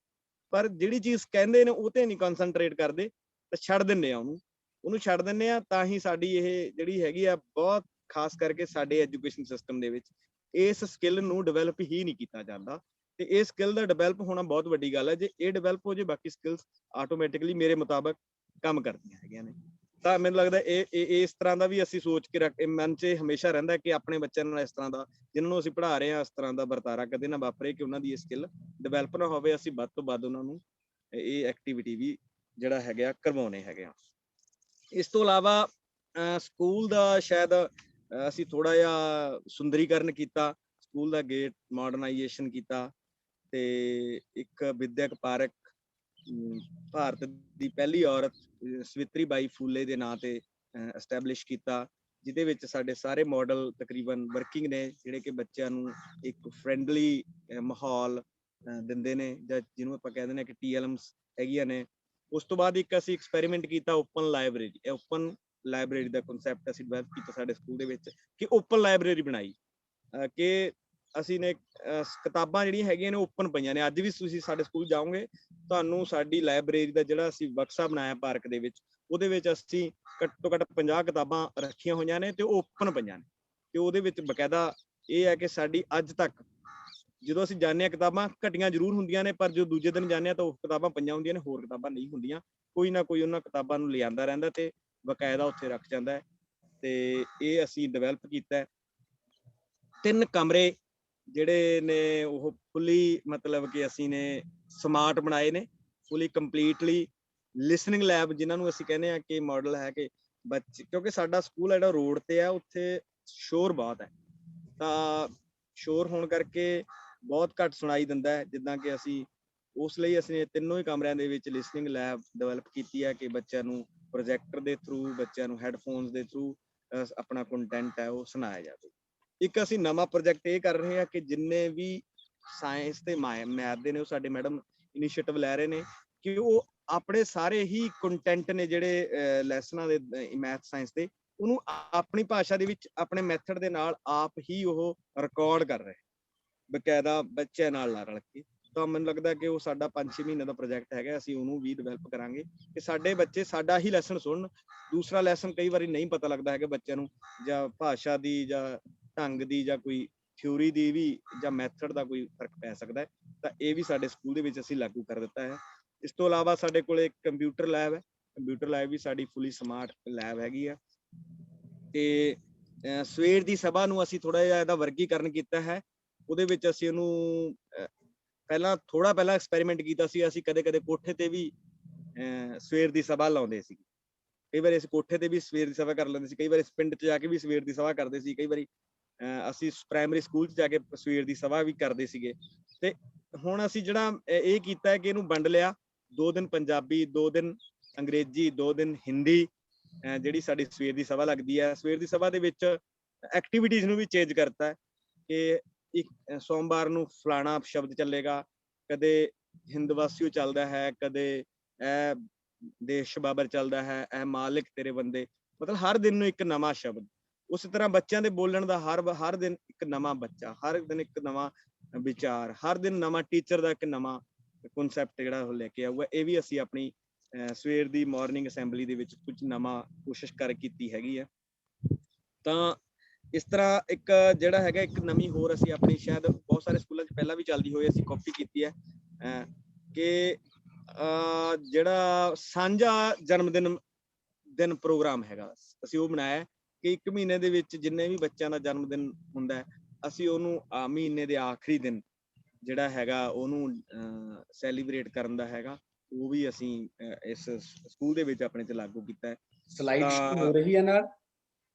ਪਰ ਜਿਹੜੀ ਚੀਜ਼ ਕਹਿੰਦੇ ਨੇ ਉਹ ਤੇ ਨਹੀਂ ਕਨਸੈਂਟਰੇਟ ਕਰਦੇ, ਤੇ ਛੱਡ ਦਿੰਦੇ ਆ ਉਹਨੂੰ ਛੱਡ ਦਿੰਦੇ ਆ। ਤਾਂ ਹੀ ਸਾਡੀ ਇਹ ਜਿਹੜੀ ਹੈਗੀ ਆ, ਬਹੁਤ ਖਾਸ ਕਰਕੇ ਸਾਡੇ ਐਜੂਕੇਸ਼ਨ ਸਿਸਟਮ ਦੇ ਵਿੱਚ ਇਸ ਸਕਿੱਲ ਨੂੰ ਡਿਵੈਲਪ ਹੀ ਨਹੀਂ ਕੀਤਾ ਜਾਂਦਾ। ਤੇ ਇਹ ਸਕਿੱਲ ਦਾ ਡਿਵੈਲਪ ਹੋਣਾ ਬਹੁਤ ਵੱਡੀ ਗੱਲ ਹੈ। ਜੇ ਇਹ ਡਿਵੈਲਪ ਹੋ ਜੇ, ਬਾਕੀ ਸਕਿੱਲਸ ਆਟੋਮੈਟਿਕਲੀ ਮੇਰੇ ਮੁਤਾਬਕ ਕੰਮ ਕਰਦੀਆਂ ਹੈਗੀਆਂ ਨੇ। ਤਾਂ ਮੈਨੂੰ ਲੱਗਦਾ ਇਸ ਤਰ੍ਹਾਂ ਦਾ ਵੀ ਅਸੀਂ ਸੋਚ ਕੇ ਮਨ 'ਚ ਹਮੇਸ਼ਾ ਰਹਿੰਦਾ ਕਿ ਆਪਣੇ ਬੱਚਿਆਂ ਨਾਲ ਇਸ ਤਰ੍ਹਾਂ ਦਾ, ਜਿਹਨਾਂ ਨੂੰ ਅਸੀਂ ਪੜ੍ਹਾ ਰਹੇ ਹਾਂ, ਇਸ ਤਰ੍ਹਾਂ ਦਾ ਵਰਤਾਰਾ ਕਦੇ ਨਾ ਵਾਪਰੇ ਕਿ ਉਹਨਾਂ ਦੀ ਇਹ ਸਕਿੱਲ ਡਿਵੈਲਪ ਨਾ ਹੋਵੇ। ਅਸੀਂ ਵੱਧ ਤੋਂ ਵੱਧ ਉਹਨਾਂ ਨੂੰ ਇਹ ਐਕਟੀਵਿਟੀ ਵੀ ਜਿਹੜਾ ਹੈਗਾ ਕਰਵਾਉਣੇ ਹੈਗੇ ਆ। ਇਸ ਤੋਂ ਇਲਾਵਾ ਸਕੂਲ ਦਾ ਸ਼ਾਇਦ ਅਸੀਂ ਥੋੜਾ ਜਿਹਾ ਸੁੰਦਰੀਕਰਨ ਕੀਤਾ, ਸਕੂਲ ਦਾ ਗੇਟ ਮਾਡਰਨਾਈਜੇਸ਼ਨ ਕੀਤਾ, ਤੇ ਇੱਕ ਵਿਦਿਅਕ ਪਾਰਕ ਭਾਰਤ ਦੀ ਪਹਿਲੀ ਔਰਤ ਸਵਿਤਰੀ ਬਾਈ ਫੂਲੇ ਦੇ ਨਾਂ ਤੇ ਐਸਟੈਬਲਿਸ਼ ਕੀਤਾ, ਜਿਹਦੇ ਵਿੱਚ ਸਾਡੇ ਸਾਰੇ ਮਾਡਲ ਤਕਰੀਬਨ ਵਰਕਿੰਗ ਨੇ, ਜਿਹੜੇ ਕਿ ਬੱਚਿਆਂ ਨੂੰ ਇੱਕ ਫਰੈਂਡਲੀ ਮਾਹੌਲ ਦਿੰਦੇ ਨੇ, ਜਾਂ ਜਿਹਨੂੰ ਆਪਾਂ ਕਹਿ ਦਿੰਦੇ ਹਾਂ ਕਿ TLMs ਹੈਗੀਆਂ ਨੇ। ਉਸ ਤੋਂ ਬਾਅਦ ਇੱਕ ਅਸੀਂ ਐਕਸਪੈਰੀਮੈਂਟ ਕੀਤਾ ਓਪਨ ਲਾਇਬ੍ਰੇਰੀ। ਓਪਨ ਲਾਇਬ੍ਰੇਰੀ ਦਾ ਕਨਸੈਪਟ ਅਸੀਂ ਡਿਵੈਲਪ ਕੀਤਾ ਸਾਡੇ ਸਕੂਲ ਦੇ ਵਿੱਚ, ਕਿ ਓਪਨ ਲਾਇਬ੍ਰੇਰੀ ਬਣਾਈ, ਕਿ ਅਸੀਂ ਨੇ ਕਿਤਾਬਾਂ ਜਿਹੜੀਆਂ ਹੈਗੀਆਂ ਨੇ ਓਪਨ ਪਈਆਂ ਨੇ। ਅੱਜ ਵੀ ਤੁਸੀਂ ਸਾਡੇ ਸਕੂਲ ਜਾਓਗੇ, ਤੁਹਾਨੂੰ ਸਾਡੀ ਲਾਇਬ੍ਰੇਰੀ ਦਾ ਜਿਹੜਾ ਅਸੀਂ ਬਕਸਾ ਬਣਾਇਆ ਪਾਰਕ ਦੇ ਵਿੱਚ, ਉਹਦੇ ਵਿੱਚ ਅਸੀਂ ਘੱਟੋ ਘੱਟ 50 ਕਿਤਾਬਾਂ ਰੱਖੀਆਂ ਹੋਈਆਂ ਨੇ ਤੇ ਓਪਨ ਪਈਆਂ ਨੇ। ਤੇ ਉਹਦੇ ਵਿੱਚ ਬਕਾਇਦਾ ਇਹ ਹੈ ਕਿ ਸਾਡੀ ਅੱਜ ਤੱਕ ਜਦੋਂ ਅਸੀਂ ਜਾਂਦੇ ਹਾਂ, ਕਿਤਾਬਾਂ ਘਟੀਆਂ ਜ਼ਰੂਰ ਹੁੰਦੀਆਂ ਨੇ, ਪਰ ਜੋ ਦੂਜੇ ਦਿਨ ਜਾਂਦੇ ਹਾਂ ਤਾਂ ਉਹ ਕਿਤਾਬਾਂ ਪਈਆਂ ਹੁੰਦੀਆਂ ਨੇ, ਹੋਰ ਕਿਤਾਬਾਂ ਨਹੀਂ ਹੁੰਦੀਆਂ। ਕੋਈ ਨਾ ਕੋਈ ਉਹਨਾਂ ਕਿਤਾਬਾਂ ਨੂੰ ਲਿਆਂਦਾ ਰਹਿੰਦਾ ਤੇ ਬਕਾਇਦਾ ਉੱਥੇ ਰੱਖ ਜਾਂਦਾ ਹੈ। ਤੇ ਇਹ ਅਸੀਂ ਡਿਵੈਲਪ ਕੀਤਾ। 3 ਕਮਰੇ ਜਿਹੜੇ ਨੇ ਉਹ ਫੁੱਲੀ, ਮਤਲਬ ਕਿ ਅਸੀਂ ਨੇ ਸਮਾਰਟ ਬਣਾਏ ਨੇ, ਫੁੱਲੀ ਕੰਪਲੀਟਲੀ ਲਿਸਨਿੰਗ ਲੈਬ, ਜਿਨ੍ਹਾਂ ਨੂੰ ਅਸੀਂ ਕਹਿੰਦੇ ਹਾਂ ਕਿ ਮਾਡਲ ਹੈ ਕਿ ਬੱਚੇ, ਕਿਉਂਕਿ ਸਾਡਾ ਸਕੂਲ ਜਿਹੜਾ ਰੋਡ ਤੇ ਆ, ਉੱਥੇ ਸ਼ੋਰ ਬਹੁਤ ਹੈ, ਤਾਂ ਸ਼ੋਰ ਹੋਣ ਕਰਕੇ ਬਹੁਤ ਘੱਟ ਸੁਣਾਈ ਦਿੰਦਾ ਹੈ। ਜਿੱਦਾਂ ਕਿ ਅਸੀਂ ਉਸ ਲਈ ਅਸੀਂ ਤਿੰਨੋਂ ਹੀ ਕਮਰਿਆਂ ਦੇ ਵਿੱਚ ਲਿਸਨਿੰਗ ਲੈਬ ਡਿਵੈਲਪ ਕੀਤੀ ਹੈ, ਕਿ ਬੱਚਿਆਂ ਨੂੰ ਪ੍ਰੋਜੈਕਟਰ ਦੇ ਥਰੂ, ਬੱਚਿਆਂ ਨੂੰ ਹੈਡਫੋਨਸ ਦੇ ਥਰੂ ਆਪਣਾ ਕੰਟੈਂਟ ਹੈ ਉਹ ਸੁਣਾਇਆ ਜਾਵੇ। ਇੱਕ ਅਸੀਂ ਨਵਾਂ ਪ੍ਰੋਜੈਕਟ ਇਹ ਕਰ ਰਹੇ ਹਾਂ ਕਿ ਜਿੰਨੇ ਵੀ ਸਾਇੰਸ ਤੇ ਮੈਥ ਦੇ ਨੇ, ਉਹ ਸਾਡੇ ਮੈਡਮ ਇਨੀਸ਼ੀਏਟਿਵ ਲੈ ਰਹੇ ਨੇ ਕਿ ਉਹ ਆਪਣੇ ਸਾਰੇ ਹੀ ਕੰਟੈਂਟ ਨੇ ਜਿਹੜੇ ਲੈਸਨਾਂ ਦੇ ਮੈਥ ਸਾਇੰਸ ਦੇ, ਉਹਨੂੰ ਆਪਣੀ ਭਾਸ਼ਾ ਦੇ ਵਿੱਚ ਆਪਣੇ ਮੈਥਡ ਦੇ ਨਾਲ ਆਪ ਹੀ ਉਹ ਰਿਕਾਰਡ ਕਰ ਰਹੇ, ਬਕਾਇਦਾ ਬੱਚਿਆਂ ਨਾਲ ਰਲ ਕੇ। ਤਾਂ ਮੈਨੂੰ ਲੱਗਦਾ ਕਿ ਉਹ ਸਾਡਾ 5-6 ਮਹੀਨੇ ਦਾ ਪ੍ਰੋਜੈਕਟ ਹੈਗਾ, ਅਸੀਂ ਉਹਨੂੰ ਵੀ ਡਿਵੈਲਪ ਕਰਾਂਗੇ ਕਿ ਸਾਡੇ ਬੱਚੇ ਸਾਡਾ ਹੀ ਲੈਸਨ ਸੁਣਨ। ਦੂਸਰਾ ਲੈਸਨ ਕਈ ਵਾਰੀ ਨਹੀਂ ਪਤਾ ਲੱਗਦਾ ਹੈਗਾ ਬੱਚਿਆਂ ਨੂੰ, ਜਾਂ ਭਾਸ਼ਾ ਦੀ ਜਾਂ ਢੰਗ ਦੀ ਜਾਂ ਕੋਈ ਥਿਊਰੀ ਦੀ ਵੀ ਜਾਂ ਮੈਥਡ ਦਾ ਕੋਈ ਫਰਕ ਪੈ ਸਕਦਾ ਹੈ। ਤਾਂ ਇਹ ਵੀ ਸਾਡੇ ਸਕੂਲ ਦੇ ਵਿੱਚ ਅਸੀਂ ਲਾਗੂ ਕਰ ਦਿੱਤਾ ਹੈ। ਇਸ ਤੋਂ ਇਲਾਵਾ ਸਾਡੇ ਕੋਲ ਇੱਕ ਕੰਪਿਊਟਰ ਲੈਬ ਹੈ। ਕੰਪਿਊਟਰ ਲੈਬ ਵੀ ਸਾਡੀ ਫੁੱਲੀ ਸਮਾਰਟ ਲੈਬ ਹੈਗੀ ਆ। ਤੇ ਸਵੇਰ ਦੀ ਸਭਾ ਨੂੰ ਅਸੀਂ ਥੋੜਾ ਜਿਹਾ ਇਹਦਾ ਵਰਗੀਕਰਨ ਕੀਤਾ ਹੈ। ਉਹਦੇ ਵਿੱਚ ਅਸੀਂ ਉਹਨੂੰ ਪਹਿਲਾਂ ਐਕਸਪੈਰੀਮੈਂਟ ਕੀਤਾ ਸੀ। ਅਸੀਂ ਕਦੇ ਕਦੇ ਕੋਠੇ ਤੇ ਵੀ ਸਵੇਰ ਦੀ ਸਭਾ ਲਾਉਂਦੇ ਸੀ। ਕਈ ਵਾਰੀ ਅਸੀਂ ਕੋਠੇ ਤੇ ਵੀ ਸਵੇਰ ਦੀ ਸਭਾ ਕਰ ਲੈਂਦੇ ਸੀ, ਕਈ ਵਾਰੀ ਪਿੰਡ 'ਚ ਜਾ ਕੇ ਵੀ ਸਵੇਰ ਦੀ ਸਭਾ ਕਰਦੇ ਸੀ, ਕਈ ਵਾਰੀ ਅਸੀਂ ਪ੍ਰਾਇਮਰੀ ਸਕੂਲ 'ਚ ਜਾ ਕੇ ਸਵੇਰ ਦੀ ਸਭਾ ਵੀ ਕਰਦੇ ਸੀਗੇ। ਤੇ ਹੁਣ ਅਸੀਂ ਜਿਹੜਾ ਇਹ ਕੀਤਾ ਹੈ ਕਿ ਇਹਨੂੰ ਵੰਡ ਲਿਆ, 2 ਦਿਨ ਪੰਜਾਬੀ, 2 ਦਿਨ ਅੰਗਰੇਜ਼ੀ, 2 ਦਿਨ ਹਿੰਦੀ। ਜਿਹੜੀ ਸਾਡੀ ਸਵੇਰ ਦੀ ਸਭਾ ਲੱਗਦੀ ਹੈ, ਸਵੇਰ ਦੀ ਸਭਾ ਦੇ ਵਿੱਚ ਐਕਟੀਵਿਟੀਜ਼ ਨੂੰ ਵੀ ਚੇਂਜ ਕਰਤਾ ਹੈ ਕਿ ਇੱਕ ਸੋਮਵਾਰ ਨੂੰ ਫਲਾਣਾ ਸ਼ਬਦ ਚੱਲੇਗਾ, ਕਦੇ ਹਿੰਦਵਾਸੀਓ ਚੱਲਦਾ ਹੈ, ਕਦੇ ਇਹ ਦੇਸ਼ ਬਾਬਰ ਚੱਲਦਾ ਹੈ, ਇਹ ਮਾਲਿਕ ਤੇਰੇ ਬੰਦੇ। ਮਤਲਬ ਹਰ ਦਿਨ ਨੂੰ ਇੱਕ ਨਵਾਂ ਸ਼ਬਦ। ਉਸੇ ਤਰ੍ਹਾਂ ਬੱਚਿਆਂ ਦੇ ਬੋਲਣ ਦਾ ਹਰ ਦਿਨ ਇੱਕ ਨਵਾਂ ਬੱਚਾ, ਹਰ ਦਿਨ ਇੱਕ ਨਵਾਂ ਵਿਚਾਰ, ਹਰ ਦਿਨ ਨਵਾਂ ਟੀਚਰ ਦਾ ਇੱਕ ਨਵਾਂ ਕਨਸੈਪਟ ਜਿਹੜਾ ਉਹ ਲੈ ਕੇ ਆਊਗਾ। ਇਹ ਵੀ ਅਸੀਂ ਆਪਣੀ ਸਵੇਰ ਦੀ ਮਾਰਨਿੰਗ ਅਸੈਂਬਲੀ ਦੇ ਵਿੱਚ ਕੁਝ ਨਵਾਂ ਕੋਸ਼ਿਸ਼ ਕੀਤੀ ਹੈਗੀ ਆ। ਤਾਂ ਇਸ ਤਰ੍ਹਾਂ ਇੱਕ ਜਿਹੜਾ ਹੈਗਾ, ਇੱਕ ਨਵੀਂ ਹੋਰ ਅਸੀਂ ਆਪਣੀ, ਸ਼ਾਇਦ ਬਹੁਤ ਸਾਰੇ ਸਕੂਲਾਂ 'ਚ ਪਹਿਲਾਂ ਵੀ ਚੱਲਦੀ ਹੋਈ, ਅਸੀਂ ਕਾਪੀ ਕੀਤੀ ਹੈ ਕਿ ਜਿਹੜਾ ਸਾਂਝਾ ਜਨਮ ਦਿਨ ਪ੍ਰੋਗਰਾਮ ਹੈਗਾ, ਅਸੀਂ ਉਹ ਬਣਾਇਆ ਕਿ 1 ਮਹੀਨੇ ਦੇ ਵਿੱਚ ਜਿੰਨੇ ਵੀ ਬੱਚਿਆਂ ਦਾ ਜਨਮ ਦਿਨ ਹੁੰਦਾ ਹੈ, ਅਸੀਂ ਉਹਨੂੰ ਮਹੀਨੇ ਦੇ ਆਖਰੀ ਦਿਨ ਜਿਹੜਾ ਹੈਗਾ ਉਹਨੂੰ ਸੈਲੀਬ੍ਰੇਟ ਕਰਨ ਦਾ ਹੈਗਾ। ਉਹ ਵੀ ਅਸੀਂ ਇਸ ਸਕੂਲ ਦੇ ਵਿੱਚ ਆਪਣੇ 'ਚ ਲਾਗੂ ਕੀਤਾ ਹੈ। ਸਲਾਈਡ ਹੋ ਰਹੀ ਹੈ ਨਾਲ?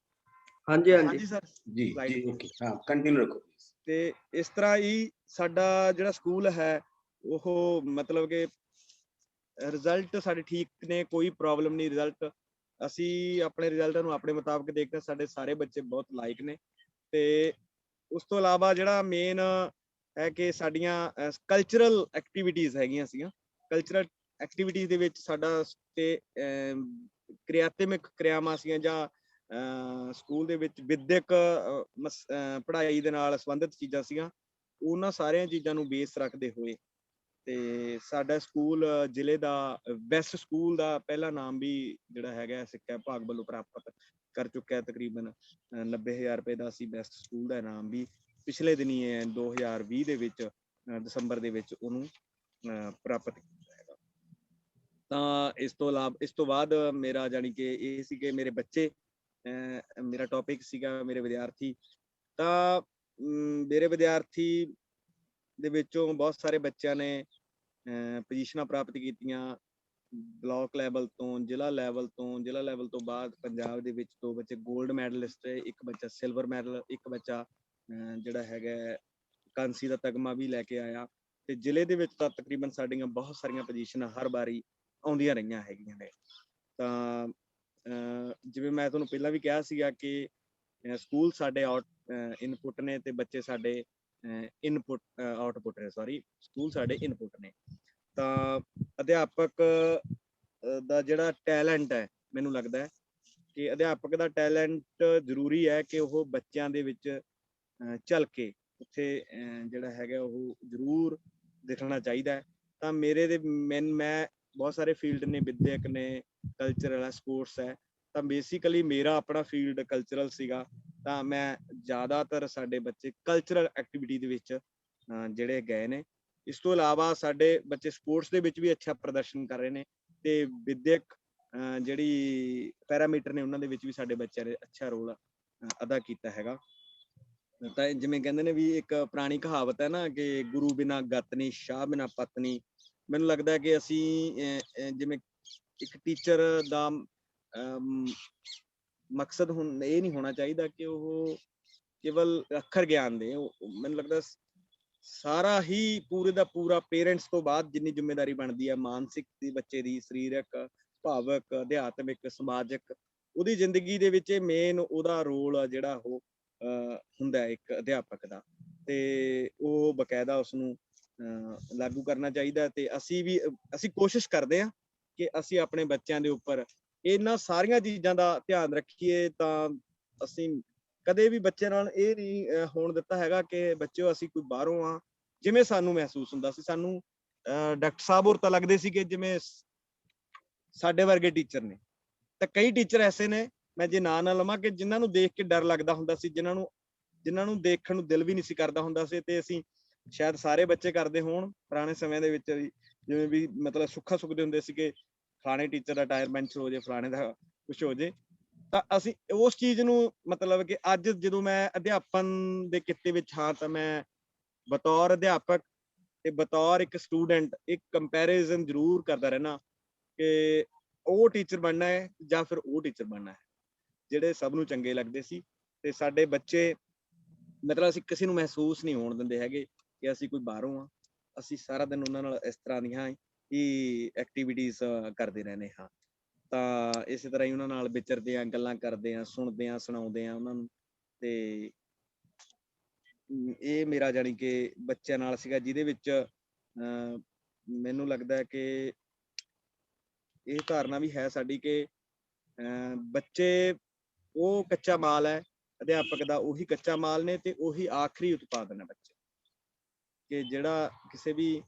ਹਾਂਜੀ ਸਰ ਜੀ ਓਕੇ, ਹਾਂ ਕੰਟੀਨਿਊ ਰੱਖੋ। ਤੇ ਇਸ ਤਰ੍ਹਾਂ ਹੀ ਸਾਡਾ ਜਿਹੜਾ ਸਕੂਲ ਹੈ ਉਹ ਮਤਲਬ ਕਿ ਰਿਜ਼ਲਟ ਸਾਡੇ ਠੀਕ ਨੇ, ਕੋਈ ਪ੍ਰੋਬਲਮ ਨਹੀਂ। ਰਿਜ਼ਲਟ ਅਸੀਂ ਆਪਣੇ ਰਿਜ਼ਲਟਾਂ ਨੂੰ ਆਪਣੇ ਮੁਤਾਬਕ ਦੇਖਦੇ, ਸਾਡੇ ਸਾਰੇ ਬੱਚੇ ਬਹੁਤ ਲਾਇਕ ਨੇ। ਤੇ ਉਸ ਤੋਂ ਇਲਾਵਾ ਜਿਹੜਾ ਮੇਨ ਹੈ ਕਿ ਸਾਡੀਆਂ ਕਲਚਰਲ ਐਕਟੀਵਿਟੀਜ਼ ਹੈਗੀਆਂ ਸੀਗੀਆਂ। ਕਲਚਰਲ ਐਕਟੀਵਿਟੀਜ਼ ਦੇ ਵਿੱਚ ਸਾਡਾ ਤੇ ਕਿਰਿਆਤਮਕ ਕਿਰਿਆਵਾਂ ਸੀਗੀਆਂ, ਜਾਂ ਸਕੂਲ ਦੇ ਵਿੱਚ ਵਿਦਿਅਕ ਪੜ੍ਹਾਈ ਦੇ ਨਾਲ ਸੰਬੰਧਿਤ ਚੀਜ਼ਾਂ ਸੀਗੀਆਂ। ਉਹਨਾਂ ਸਾਰੀਆਂ ਚੀਜ਼ਾਂ ਨੂੰ ਬੇਸ ਰੱਖਦੇ ਹੋਏ ਤੇ ਸਾਡਾ ਸਕੂਲ ਜ਼ਿਲ੍ਹੇ ਦਾ ਬੈਸਟ ਸਕੂਲ ਦਾ ਪਹਿਲਾ ਨਾਮ ਵੀ ਜਿਹੜਾ ਹੈਗਾ ਸਿੱਖਿਆ ਵਿਭਾਗ ਵੱਲੋਂ ਪ੍ਰਾਪਤ ਕਰ ਚੁੱਕਿਆ। ਤਕਰੀਬਨ 90,000 ਰੁਪਏ ਦਾ ਅਸੀਂ ਬੈਸਟ ਸਕੂਲ ਦਾ ਇਨਾਮ ਵੀ ਪਿਛਲੇ ਦਿਨੀ 2020 ਦੇ ਵਿੱਚ ਦਸੰਬਰ ਦੇ ਵਿੱਚ ਉਹਨੂੰ ਪ੍ਰਾਪਤ ਕੀਤਾ ਹੈਗਾ। ਤਾਂ ਇਸ ਤੋਂ ਬਾਅਦ ਮੇਰਾ ਜਾਣੀ ਕਿ ਇਹ ਸੀ ਕਿ ਮੇਰੇ ਬੱਚੇ, ਮੇਰਾ ਟੌਪਿਕ ਸੀਗਾ ਮੇਰੇ ਵਿਦਿਆਰਥੀ। ਤਾਂ ਮੇਰੇ ਵਿਦਿਆਰਥੀ ਦੇ ਵਿੱਚੋਂ ਬਹੁਤ ਸਾਰੇ ਬੱਚਿਆਂ ਨੇ ਪੋਜੀਸ਼ਨਾਂ ਪ੍ਰਾਪਤ ਕੀਤੀਆਂ, ਬਲਾਕ ਲੈਵਲ ਤੋਂ, ਜ਼ਿਲ੍ਹਾ ਲੈਵਲ ਤੋਂ ਬਾਅਦ ਪੰਜਾਬ ਦੇ ਵਿੱਚ 2 ਬੱਚੇ ਗੋਲਡ ਮੈਡਲਿਸਟ, ਇੱਕ ਬੱਚਾ ਸਿਲਵਰ ਮੈਡਲ, ਇੱਕ ਬੱਚਾ ਜਿਹੜਾ ਹੈਗਾ ਕਾਂਸੀ ਦਾ ਤਗਮਾ ਵੀ ਲੈ ਕੇ ਆਇਆ। ਤੇ ਜ਼ਿਲ੍ਹੇ ਦੇ ਵਿੱਚ ਤਾਂ ਤਕਰੀਬਨ ਸਾਡੀਆਂ ਬਹੁਤ ਸਾਰੀਆਂ ਪੋਜੀਸ਼ਨਾਂ ਹਰ ਵਾਰੀ ਆਉਂਦੀਆਂ ਰਹੀਆਂ ਹੈਗੀਆਂ ਨੇ। ਤਾਂ ਜਿਵੇਂ ਮੈਂ ਤੁਹਾਨੂੰ ਪਹਿਲਾਂ ਵੀ ਕਿਹਾ ਸੀਗਾ ਕਿ ਸਕੂਲ ਸਾਡੇ ਇਨਪੁਟ ਨੇ ਤੇ ਬੱਚੇ ਸਾਡੇ ਇਨਪੁਟ ਆਊਟਪੁੱਟ ਨੇ, ਸੌਰੀ, ਸਕੂਲ ਸਾਡੇ ਇਨਪੁਟ ਨੇ। ਤਾਂ ਅਧਿਆਪਕ ਦਾ ਜਿਹੜਾ ਟੈਲੈਂਟ ਹੈ, ਮੈਨੂੰ ਲੱਗਦਾ ਹੈ ਕਿ ਅਧਿਆਪਕ ਦਾ ਟੈਲੈਂਟ ਜ਼ਰੂਰੀ ਹੈ ਕਿ ਉਹ ਬੱਚਿਆਂ ਦੇ ਵਿੱਚ ਝਲਕੇ ਉੱਥੇ ਜਿਹੜਾ ਹੈਗਾ ਉਹ ਜ਼ਰੂਰ ਦਿਖਣਾ ਚਾਹੀਦਾ ਹੈ। ਤਾਂ ਮੇਰੇ ਦੇ ਮੈਂ ਬਹੁਤ ਸਾਰੇ ਫੀਲਡ ਨੇ, ਵਿਦਿਅਕ ਨੇ, ਕਲਚਰਲ ਹੈ, ਸਪੋਰਟਸ ਹੈ। ਤਾਂ ਬੇਸਿਕਲੀ ਮੇਰਾ ਆਪਣਾ ਫੀਲਡ ਕਲਚਰਲ ਸੀਗਾ, ਤਾਂ ਮੈਂ ਜ਼ਿਆਦਾਤਰ ਸਾਡੇ ਬੱਚੇ ਕਲਚਰਲ ਐਕਟੀਵਿਟੀ ਦੇ ਵਿੱਚ ਜਿਹੜੇ ਗਏ ਨੇ। ਇਸ ਤੋਂ ਇਲਾਵਾ ਸਾਡੇ ਬੱਚੇ ਸਪੋਰਟਸ ਦੇ ਵਿੱਚ ਵੀ ਅੱਛਾ ਪ੍ਰਦਰਸ਼ਨ ਕਰ ਰਹੇ ਨੇ ਤੇ ਵਿਦਿਅਕ ਜਿਹੜੀ ਪੈਰਾਮੀਟਰ ਨੇ ਉਹਨਾਂ ਦੇ ਵਿੱਚ ਵੀ ਸਾਡੇ ਬੱਚਿਆਂ ਨੇ ਅੱਛਾ ਰੋਲ ਅਦਾ ਕੀਤਾ ਹੈਗਾ। ਤਾਂ ਜਿਵੇਂ ਕਹਿੰਦੇ ਨੇ ਵੀ ਇੱਕ ਪੁਰਾਣੀ ਕਹਾਵਤ ਹੈ ਨਾ ਕਿ ਗੁਰੂ ਬਿਨਾਂ ਗਤ ਨੀ, ਸ਼ਾਹ ਬਿਨਾਂ ਪਤ ਨੀ। ਮੈਨੂੰ ਲੱਗਦਾ ਕਿ ਅਸੀਂ ਜਿਵੇਂ ਇੱਕ ਟੀਚਰ ਦਾ ਮਕਸਦ ਇਹ ਨਹੀਂ ਹੋਣਾ ਚਾਹੀਦਾ ਕਿ ਉਹ ਕੇਵਲ ਅੱਖਰ ਗਿਆਨ ਦੇ। ਮੈਨੂੰ ਲੱਗਦਾ ਸਾਰਾ ਹੀ ਪੂਰੇ ਦਾ ਪੂਰਾ ਪੇਰੈਂਟਸ ਤੋਂ ਬਾਅਦ ਜਿੰਨੀ ਜ਼ਿੰਮੇਵਾਰੀ ਬਣਦੀ ਹੈ ਮਾਨਸਿਕ ਦੀ ਬੱਚੇ ਦੀ, ਸਰੀਰਕ, ਭਾਵਕ, ਅਧਿਆਤਮਿਕ, ਸਮਾਜਿਕ, ਉਹਦੀ ਜ਼ਿੰਦਗੀ ਦੇ ਵਿੱਚ ਮੇਨ ਉਹਦਾ ਰੋਲ ਜਿਹੜਾ ਉਹ ਹੁੰਦਾ ਇੱਕ ਅਧਿਆਪਕ ਦਾ, ਤੇ ਉਹ ਬਕਾਇਦਾ ਉਸਨੂੰ ਲਾਗੂ ਕਰਨਾ ਚਾਹੀਦਾ। ਤੇ ਅਸੀਂ ਕੋਸ਼ਿਸ਼ ਕਰਦੇ ਹਾਂ ਕਿ ਅਸੀਂ ਆਪਣੇ ਬੱਚਿਆਂ ਦੇ ਉੱਪਰ ਇਹਨਾਂ ਸਾਰੀਆਂ ਚੀਜ਼ਾਂ ਦਾ ਧਿਆਨ ਰੱਖੀਏ। ਤਾਂ ਅਸੀਂ ਕਦੇ ਵੀ ਬੱਚਿਆਂ ਨਾਲ ਇਹ ਨਹੀਂ ਹੋਣ ਦਿੱਤਾ ਹੈਗਾ ਕਿ ਬੱਚਿਓ ਅਸੀਂ ਕੋਈ ਬਾਹਰੋਂ ਆ। ਜਿਵੇਂ ਸਾਨੂੰ ਮਹਿਸੂਸ ਹੁੰਦਾ ਸੀ, ਸਾਨੂੰ ਡਾਕਟਰ ਸਾਹਿਬ ਹੋਰ ਤਾਂ ਲੱਗਦੇ ਸੀ ਕਿ ਜਿਵੇਂ ਸਾਡੇ ਵਰਗੇ ਟੀਚਰ ਨੇ। ਤਾਂ ਕਈ ਟੀਚਰ ਐਸੇ ਨੇ, ਮੈਂ ਜੇ ਨਾਂ ਨਾ ਲਵਾਂ, ਕਿ ਜਿਨ੍ਹਾਂ ਨੂੰ ਦੇਖ ਕੇ ਡਰ ਲੱਗਦਾ ਹੁੰਦਾ ਸੀ, ਜਿਨ੍ਹਾਂ ਨੂੰ ਦੇਖਣ ਨੂੰ ਦਿਲ ਵੀ ਨਹੀਂ ਸੀ ਕਰਦਾ ਹੁੰਦਾ ਸੀ। ਤੇ ਅਸੀਂ ਸ਼ਾਇਦ ਸਾਰੇ ਬੱਚੇ ਕਰਦੇ ਹੋਣ ਪੁਰਾਣੇ ਸਮਿਆਂ ਦੇ ਵਿੱਚ ਵੀ, ਜਿਵੇਂ ਵੀ ਮਤਲਬ ਸੁੱਖਾ ਸੁੱਖਦੇ ਹੁੰਦੇ ਸੀ ਕਿ ਫਲਾਣੇ ਟੀਚਰ ਦਾ ਟਾਇਰ ਪੈਂਚਰ ਹੋ ਜੇ, ਫਲਾਣੇ ਦਾ ਕੁਛ ਹੋ ਜੇ। ਤਾਂ ਅਸੀਂ ਉਸ ਚੀਜ਼ ਨੂੰ ਮਤਲਬ ਕਿ ਅੱਜ ਜਦੋਂ ਮੈਂ ਅਧਿਆਪਨ ਦੇ ਕਿੱਤੇ ਵਿੱਚ ਹਾਂ, ਤਾਂ ਮੈਂ ਬਤੌਰ ਅਧਿਆਪਕ ਤੇ ਬਤੌਰ ਇੱਕ ਸਟੂਡੈਂਟ ਇੱਕ ਕੰਪੈਰੀਜ਼ਨ ਜ਼ਰੂਰ ਕਰਦਾ ਰਹਿਣਾ ਕਿ ਉਹ ਟੀਚਰ ਬਣਨਾ ਹੈ ਜਾਂ ਫਿਰ ਉਹ ਟੀਚਰ ਬਣਨਾ ਹੈ ਜਿਹੜੇ ਸਭ ਨੂੰ ਚੰਗੇ ਲੱਗਦੇ ਸੀ। ਤੇ ਸਾਡੇ ਬੱਚੇ ਮਤਲਬ ਅਸੀਂ ਕਿਸੇ ਨੂੰ ਮਹਿਸੂਸ ਨਹੀਂ ਹੋਣ ਦਿੰਦੇ ਹੈਗੇ ਕਿ ਅਸੀਂ ਕੋਈ ਬਾਹਰੋਂ ਆ। ਅਸੀਂ ਸਾਰਾ ਦਿਨ ਉਹਨਾਂ ਨਾਲ ਇਸ ਤਰ੍ਹਾਂ ਦੀਆਂ ਹੀ ਐਕਟੀਵਿਟੀਜ਼ ਕਰਦੇ ਰਹਿੰਦੇ ਹਾਂ। ਤਾਂ ਇਸੇ ਤਰ੍ਹਾਂ ਹੀ ਉਹਨਾਂ ਨਾਲ ਵਿਚਰਦੇ ਹਾਂ, ਗੱਲਾਂ ਕਰਦੇ ਹਾਂ, ਸੁਣਦੇ ਹਾਂ, ਸੁਣਾਉਂਦੇ ਹਾਂ ਉਹਨਾਂ ਨੂੰ। ਤੇ ਇਹ ਮੇਰਾ ਜਾਣੀ ਕਿ ਬੱਚਿਆਂ ਨਾਲ ਸੀਗਾ, ਜਿਹਦੇ ਵਿੱਚ ਮੈਨੂੰ ਲੱਗਦਾ ਕਿ ਇਹ ਧਾਰਨਾ ਵੀ ਹੈ ਸਾਡੀ ਕਿ ਬੱਚੇ ਉਹ ਕੱਚਾ ਮਾਲ ਹੈ, ਅਧਿਆਪਕ ਦਾ ਉਹੀ ਕੱਚਾ ਮਾਲ ਨੇ ਤੇ ਉਹੀ ਆਖਰੀ ਉਤਪਾਦਨ ਹੈ ਬੱਚੇ, ਕਿ ਜਿਹੜਾ ਕਿਸੇ ਵੀ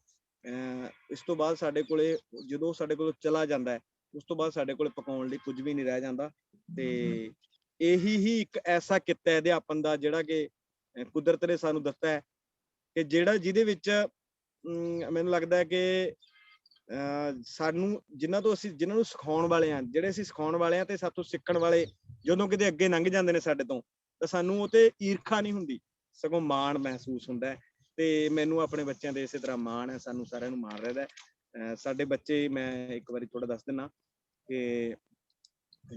ਇਸ ਤੋਂ ਬਾਅਦ ਸਾਡੇ ਕੋਲੇ, ਜਦੋਂ ਸਾਡੇ ਕੋਲ ਚਲਾ ਜਾਂਦਾ ਹੈ, ਉਸ ਤੋਂ ਬਾਅਦ ਸਾਡੇ ਕੋਲ ਪਕਾਉਣ ਲਈ ਕੁਝ ਵੀ ਨਹੀਂ ਰਹਿ ਜਾਂਦਾ। ਤੇ ਇਹੀ ਹੀ ਇੱਕ ਐਸਾ ਕਿੱਤਾ ਹੈ ਅਧਿਆਪਨ ਦਾ ਜਿਹੜਾ ਕਿ ਕੁਦਰਤ ਨੇ ਸਾਨੂੰ ਦਿੱਤਾ ਹੈ, ਕਿ ਜਿਹਦੇ ਵਿੱਚ ਮੈਨੂੰ ਲੱਗਦਾ ਕਿ ਸਾਨੂੰ ਜਿਹਨਾਂ ਨੂੰ ਸਿਖਾਉਣ ਵਾਲੇ ਆ, ਜਿਹੜੇ ਅਸੀਂ ਸਿਖਾਉਣ ਵਾਲੇ ਆ ਤੇ ਸਾਥੋਂ ਸਿੱਖਣ ਵਾਲੇ ਜਦੋਂ ਕਿਤੇ ਅੱਗੇ ਲੰਘ ਜਾਂਦੇ ਨੇ ਸਾਡੇ ਤੋਂ, ਤਾਂ ਸਾਨੂੰ ਉਹ ਤੇ ਈਰਖਾ ਨਹੀਂ ਹੁੰਦੀ, ਸਗੋਂ ਮਾਣ ਮਹਿਸੂਸ ਹੁੰਦਾ ਹੈ। ਤੇ ਮੈਨੂੰ ਆਪਣੇ ਬੱਚਿਆਂ ਦੇ ਇਸੇ ਤਰ੍ਹਾਂ ਮਾਣ ਹੈ, ਸਾਨੂੰ ਸਾਰਿਆਂ ਨੂੰ ਮਾਣ ਰਹਿੰਦਾ। ਸਾਡੇ ਬੱਚੇ, ਮੈਂ ਇੱਕ ਵਾਰੀ ਥੋੜਾ ਦੱਸ ਦਿੰਦਾ ਕਿ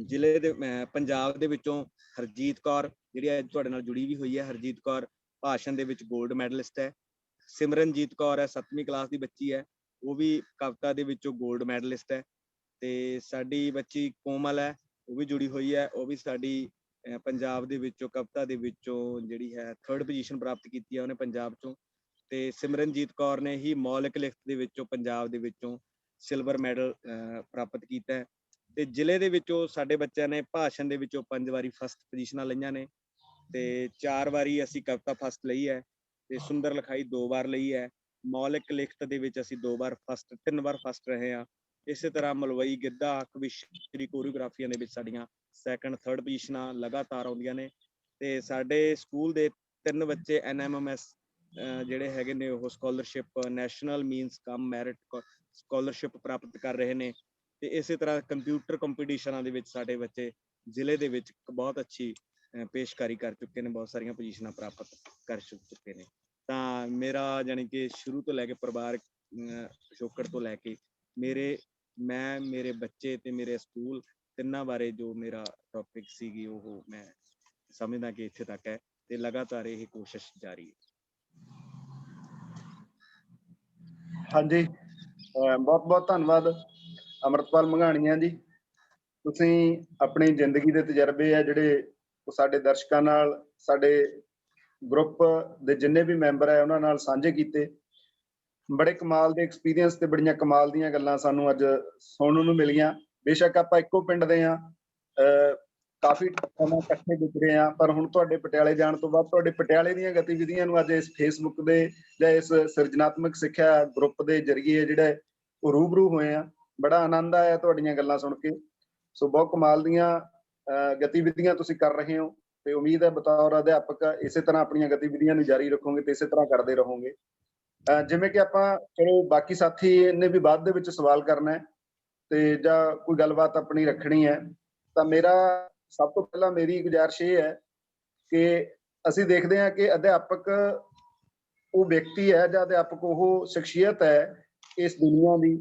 ਜ਼ਿਲ੍ਹੇ ਦੇ ਪੰਜਾਬ ਦੇ ਵਿੱਚੋਂ ਹਰਜੀਤ ਕੌਰ ਜਿਹੜੀ ਅੱਜ ਤੁਹਾਡੇ ਨਾਲ ਜੁੜੀ ਵੀ ਹੋਈ ਹੈ, ਹਰਜੀਤ ਕੌਰ ਭਾਸ਼ਣ ਦੇ ਵਿੱਚ ਗੋਲਡ ਮੈਡਲਿਸਟ ਹੈ। ਸਿਮਰਨਜੀਤ ਕੌਰ ਹੈ, 7ਵੀਂ ਕਲਾਸ ਦੀ ਬੱਚੀ ਹੈ, ਉਹ ਵੀ ਕਵਿਤਾ ਦੇ ਵਿੱਚੋਂ ਗੋਲਡ ਮੈਡਲਿਸਟ ਹੈ। ਤੇ ਸਾਡੀ ਬੱਚੀ ਕੋਮਲ ਹੈ, ਉਹ ਵੀ ਜੁੜੀ ਹੋਈ ਹੈ, ਉਹ ਵੀ ਸਾਡੀ ਪੰਜਾਬ ਦੇ ਵਿੱਚੋਂ ਕਵਿਤਾ ਦੇ ਵਿੱਚੋਂ ਜਿਹੜੀ ਹੈ 3rd ਪੋਜੀਸ਼ਨ ਪ੍ਰਾਪਤ ਕੀਤੀ ਹੈ ਉਹਨੇ ਪੰਜਾਬ ਚੋਂ। ਤੇ ਸਿਮਰਨਜੀਤ ਕੌਰ ਨੇ ਹੀ ਮੌਲਿਕ ਲਿਖਤ ਦੇ ਵਿੱਚੋਂ ਪੰਜਾਬ ਦੇ ਵਿੱਚੋਂ ਸਿਲਵਰ ਮੈਡਲ ਪ੍ਰਾਪਤ ਕੀਤਾ ਹੈ। ਤੇ ਜ਼ਿਲ੍ਹੇ ਦੇ ਵਿੱਚੋਂ ਸਾਡੇ ਬੱਚਿਆਂ ਨੇ ਭਾਸ਼ਣ ਦੇ ਵਿੱਚੋਂ 5 ਵਾਰੀ ਫਸਟ ਪੋਜੀਸ਼ਨਾਂ ਲਈਆਂ ਨੇ, ਤੇ 4 ਵਾਰੀ ਅਸੀਂ ਕਵਿਤਾ ਫਸਟ ਲਈ ਹੈ, ਤੇ ਸੁੰਦਰ ਲਿਖਾਈ 2 ਵਾਰ ਲਈ ਹੈ। ਮੌਲਿਕ ਲਿਖਤ ਦੇ ਵਿੱਚ ਅਸੀਂ 2 ਵਾਰ ਫਸਟ, 3 ਵਾਰ ਫਸਟ ਰਹੇ ਹਾਂ। ਇਸੇ ਤਰ੍ਹਾਂ ਮਲਵਈ, ਗਿੱਧਾ, ਕਵਿਸ਼ਰੀ, ਕੋਰੀਓਗ੍ਰਾਫੀਆਂ ਦੇ ਵਿੱਚ ਸਾਡੀਆਂ 2nd 3rd ਪੋਜੀਸ਼ਨਾਂ ਲਗਾਤਾਰ ਆਉਂਦੀਆਂ ਨੇ। ਤੇ ਸਾਡੇ ਸਕੂਲ ਦੇ 3 ਬੱਚੇ NMMS ਜਿਹੜੇ ਹੈਗੇ ਨੇ ਉਹ ਸਕਾਲਰਸ਼ਿਪ, ਨੈਸ਼ਨਲ ਮੀਨਸ ਕਮ ਮੈਰਿਟ ਸਕਾਲਰਸ਼ਿਪ ਪ੍ਰਾਪਤ ਕਰ ਰਹੇ ਨੇ। ਤੇ ਇਸੇ ਤਰ੍ਹਾਂ ਕੰਪਿਊਟਰ ਕੰਪੀਟੀਸ਼ਨਾਂ ਦੇ ਵਿੱਚ ਸਾਡੇ ਬੱਚੇ ਜ਼ਿਲ੍ਹੇ ਦੇ ਵਿੱਚ ਬਹੁਤ ਅੱਛੀ ਪੇਸ਼ਕਾਰੀ ਕਰ ਚੁੱਕੇ ਨੇ, ਬਹੁਤ ਸਾਰੀਆਂ ਪੋਜੀਸ਼ਨਾਂ ਪ੍ਰਾਪਤ ਕਰ ਚੁੱਕੇ ਨੇ। ਤਾਂ ਮੇਰਾ ਜਾਣੀ ਕਿ ਸ਼ੁਰੂ ਤੋਂ ਲੈ ਕੇ ਪਰਿਵਾਰਕ ਪਿਛੋਕੜ ਤੋਂ ਲੈ ਕੇ ਮੇਰੇ ਬੱਚੇ ਤੇ ਮੇਰੇ ਸਕੂਲ ਤਿੰਨਾਂ ਬਾਰੇ ਜੋ ਮੇਰਾ ਟੌਪਿਕ ਸੀਗੀ, ਉਹ ਮੈਂ ਸਮਝਦਾ ਕਿ ਇੱਥੇ ਤੱਕ ਹੈ ਤੇ ਲਗਾਤਾਰ ਇਹ ਕੋਸ਼ਿਸ਼ ਜਾਰੀ ਹੈ। ਹਾਂਜੀ, ਬਹੁਤ ਬਹੁਤ ਧੰਨਵਾਦ ਅੰਮ੍ਰਿਤਪਾਲ ਮੰਘਾਣੀਆ ਜੀ। ਤੁਸੀਂ ਆਪਣੀ ਜ਼ਿੰਦਗੀ ਦੇ ਤਜਰਬੇ ਆ ਜਿਹੜੇ ਉਹ ਸਾਡੇ ਦਰਸ਼ਕਾਂ ਨਾਲ, ਸਾਡੇ ਗਰੁੱਪ ਦੇ ਜਿੰਨੇ ਵੀ ਮੈਂਬਰ ਹੈ ਉਹਨਾਂ ਨਾਲ ਸਾਂਝੇ ਕੀਤੇ। ਬੜੇ ਕਮਾਲ ਦੇ ਐਕਸਪੀਰੀਅੰਸ ਤੇ ਬੜੀਆਂ ਕਮਾਲ ਦੀਆਂ ਗੱਲਾਂ ਸਾਨੂੰ ਅੱਜ ਸੁਣਨ ਨੂੰ ਮਿਲੀਆਂ। ਬੇਸ਼ੱਕ ਆਪਾਂ ਇੱਕੋ ਪਿੰਡ ਦੇ ਹਾਂ, ਕਾਫੀ ਸਮਾਂ ਇਕੱਠੇ ਗੁਜ਼ਰੇ ਹਾਂ, ਪਰ ਹੁਣ ਤੁਹਾਡੇ ਪਟਿਆਲੇ ਜਾਣ ਤੋਂ ਬਾਅਦ ਤੁਹਾਡੇ ਪਟਿਆਲੇ ਦੀਆਂ ਗਤੀਵਿਧੀਆਂ ਨੂੰ ਅੱਜ ਇਸ ਫੇਸਬੁੱਕ ਦੇ ਜਾਂ ਇਸ ਸਿਰਜਣਾਤਮਕ ਸਿੱਖਿਆ ਗਰੁੱਪ ਦੇ ਜ਼ਰੀਏ ਜਿਹੜੇ ਉਹ ਰੂਬਰੂ ਹੋਏ ਆ। ਬੜਾ ਆਨੰਦ ਆਇਆ ਤੁਹਾਡੀਆਂ ਗੱਲਾਂ ਸੁਣ ਕੇ। ਸੋ ਬਹੁਤ ਕਮਾਲ ਦੀਆਂ ਗਤੀਵਿਧੀਆਂ ਤੁਸੀਂ ਕਰ ਰਹੇ ਹੋ ਤੇ ਉਮੀਦ ਹੈ ਬਤੌਰ ਅਧਿਆਪਕ ਇਸੇ ਤਰ੍ਹਾਂ ਆਪਣੀਆਂ ਗਤੀਵਿਧੀਆਂ ਨੂੰ ਜਾਰੀ ਰੱਖੋਗੇ ਤੇ ਇਸੇ ਤਰ੍ਹਾਂ ਕਰਦੇ ਰਹੋਗੇ। ਜਿਵੇਂ ਕਿ ਆਪਾਂ ਚਲੋ ਬਾਕੀ ਸਾਥੀ ਨੇ ਵੀ ਬਾਅਦ ਦੇ ਵਿੱਚ ਸਵਾਲ ਕਰਨਾ ਹੈ ਤੇ ਜਾਂ ਕੋਈ ਗੱਲਬਾਤ ਆਪਣੀ ਰੱਖਣੀ ਹੈ, ਤਾਂ ਮੇਰਾ ਸਭ ਤੋਂ ਪਹਿਲਾਂ ਮੇਰੀ ਗੁਜ਼ਾਰਿਸ਼ ਇਹ ਹੈ ਕਿ ਅਸੀਂ ਦੇਖਦੇ ਹਾਂ ਕਿ ਅਧਿਆਪਕ ਉਹ ਵਿਅਕਤੀ ਹੈ ਜਾਂ ਅਧਿਆਪਕ ਉਹ ਸ਼ਖਸੀਅਤ ਹੈ ਇਸ ਦੁਨੀਆ ਦੀ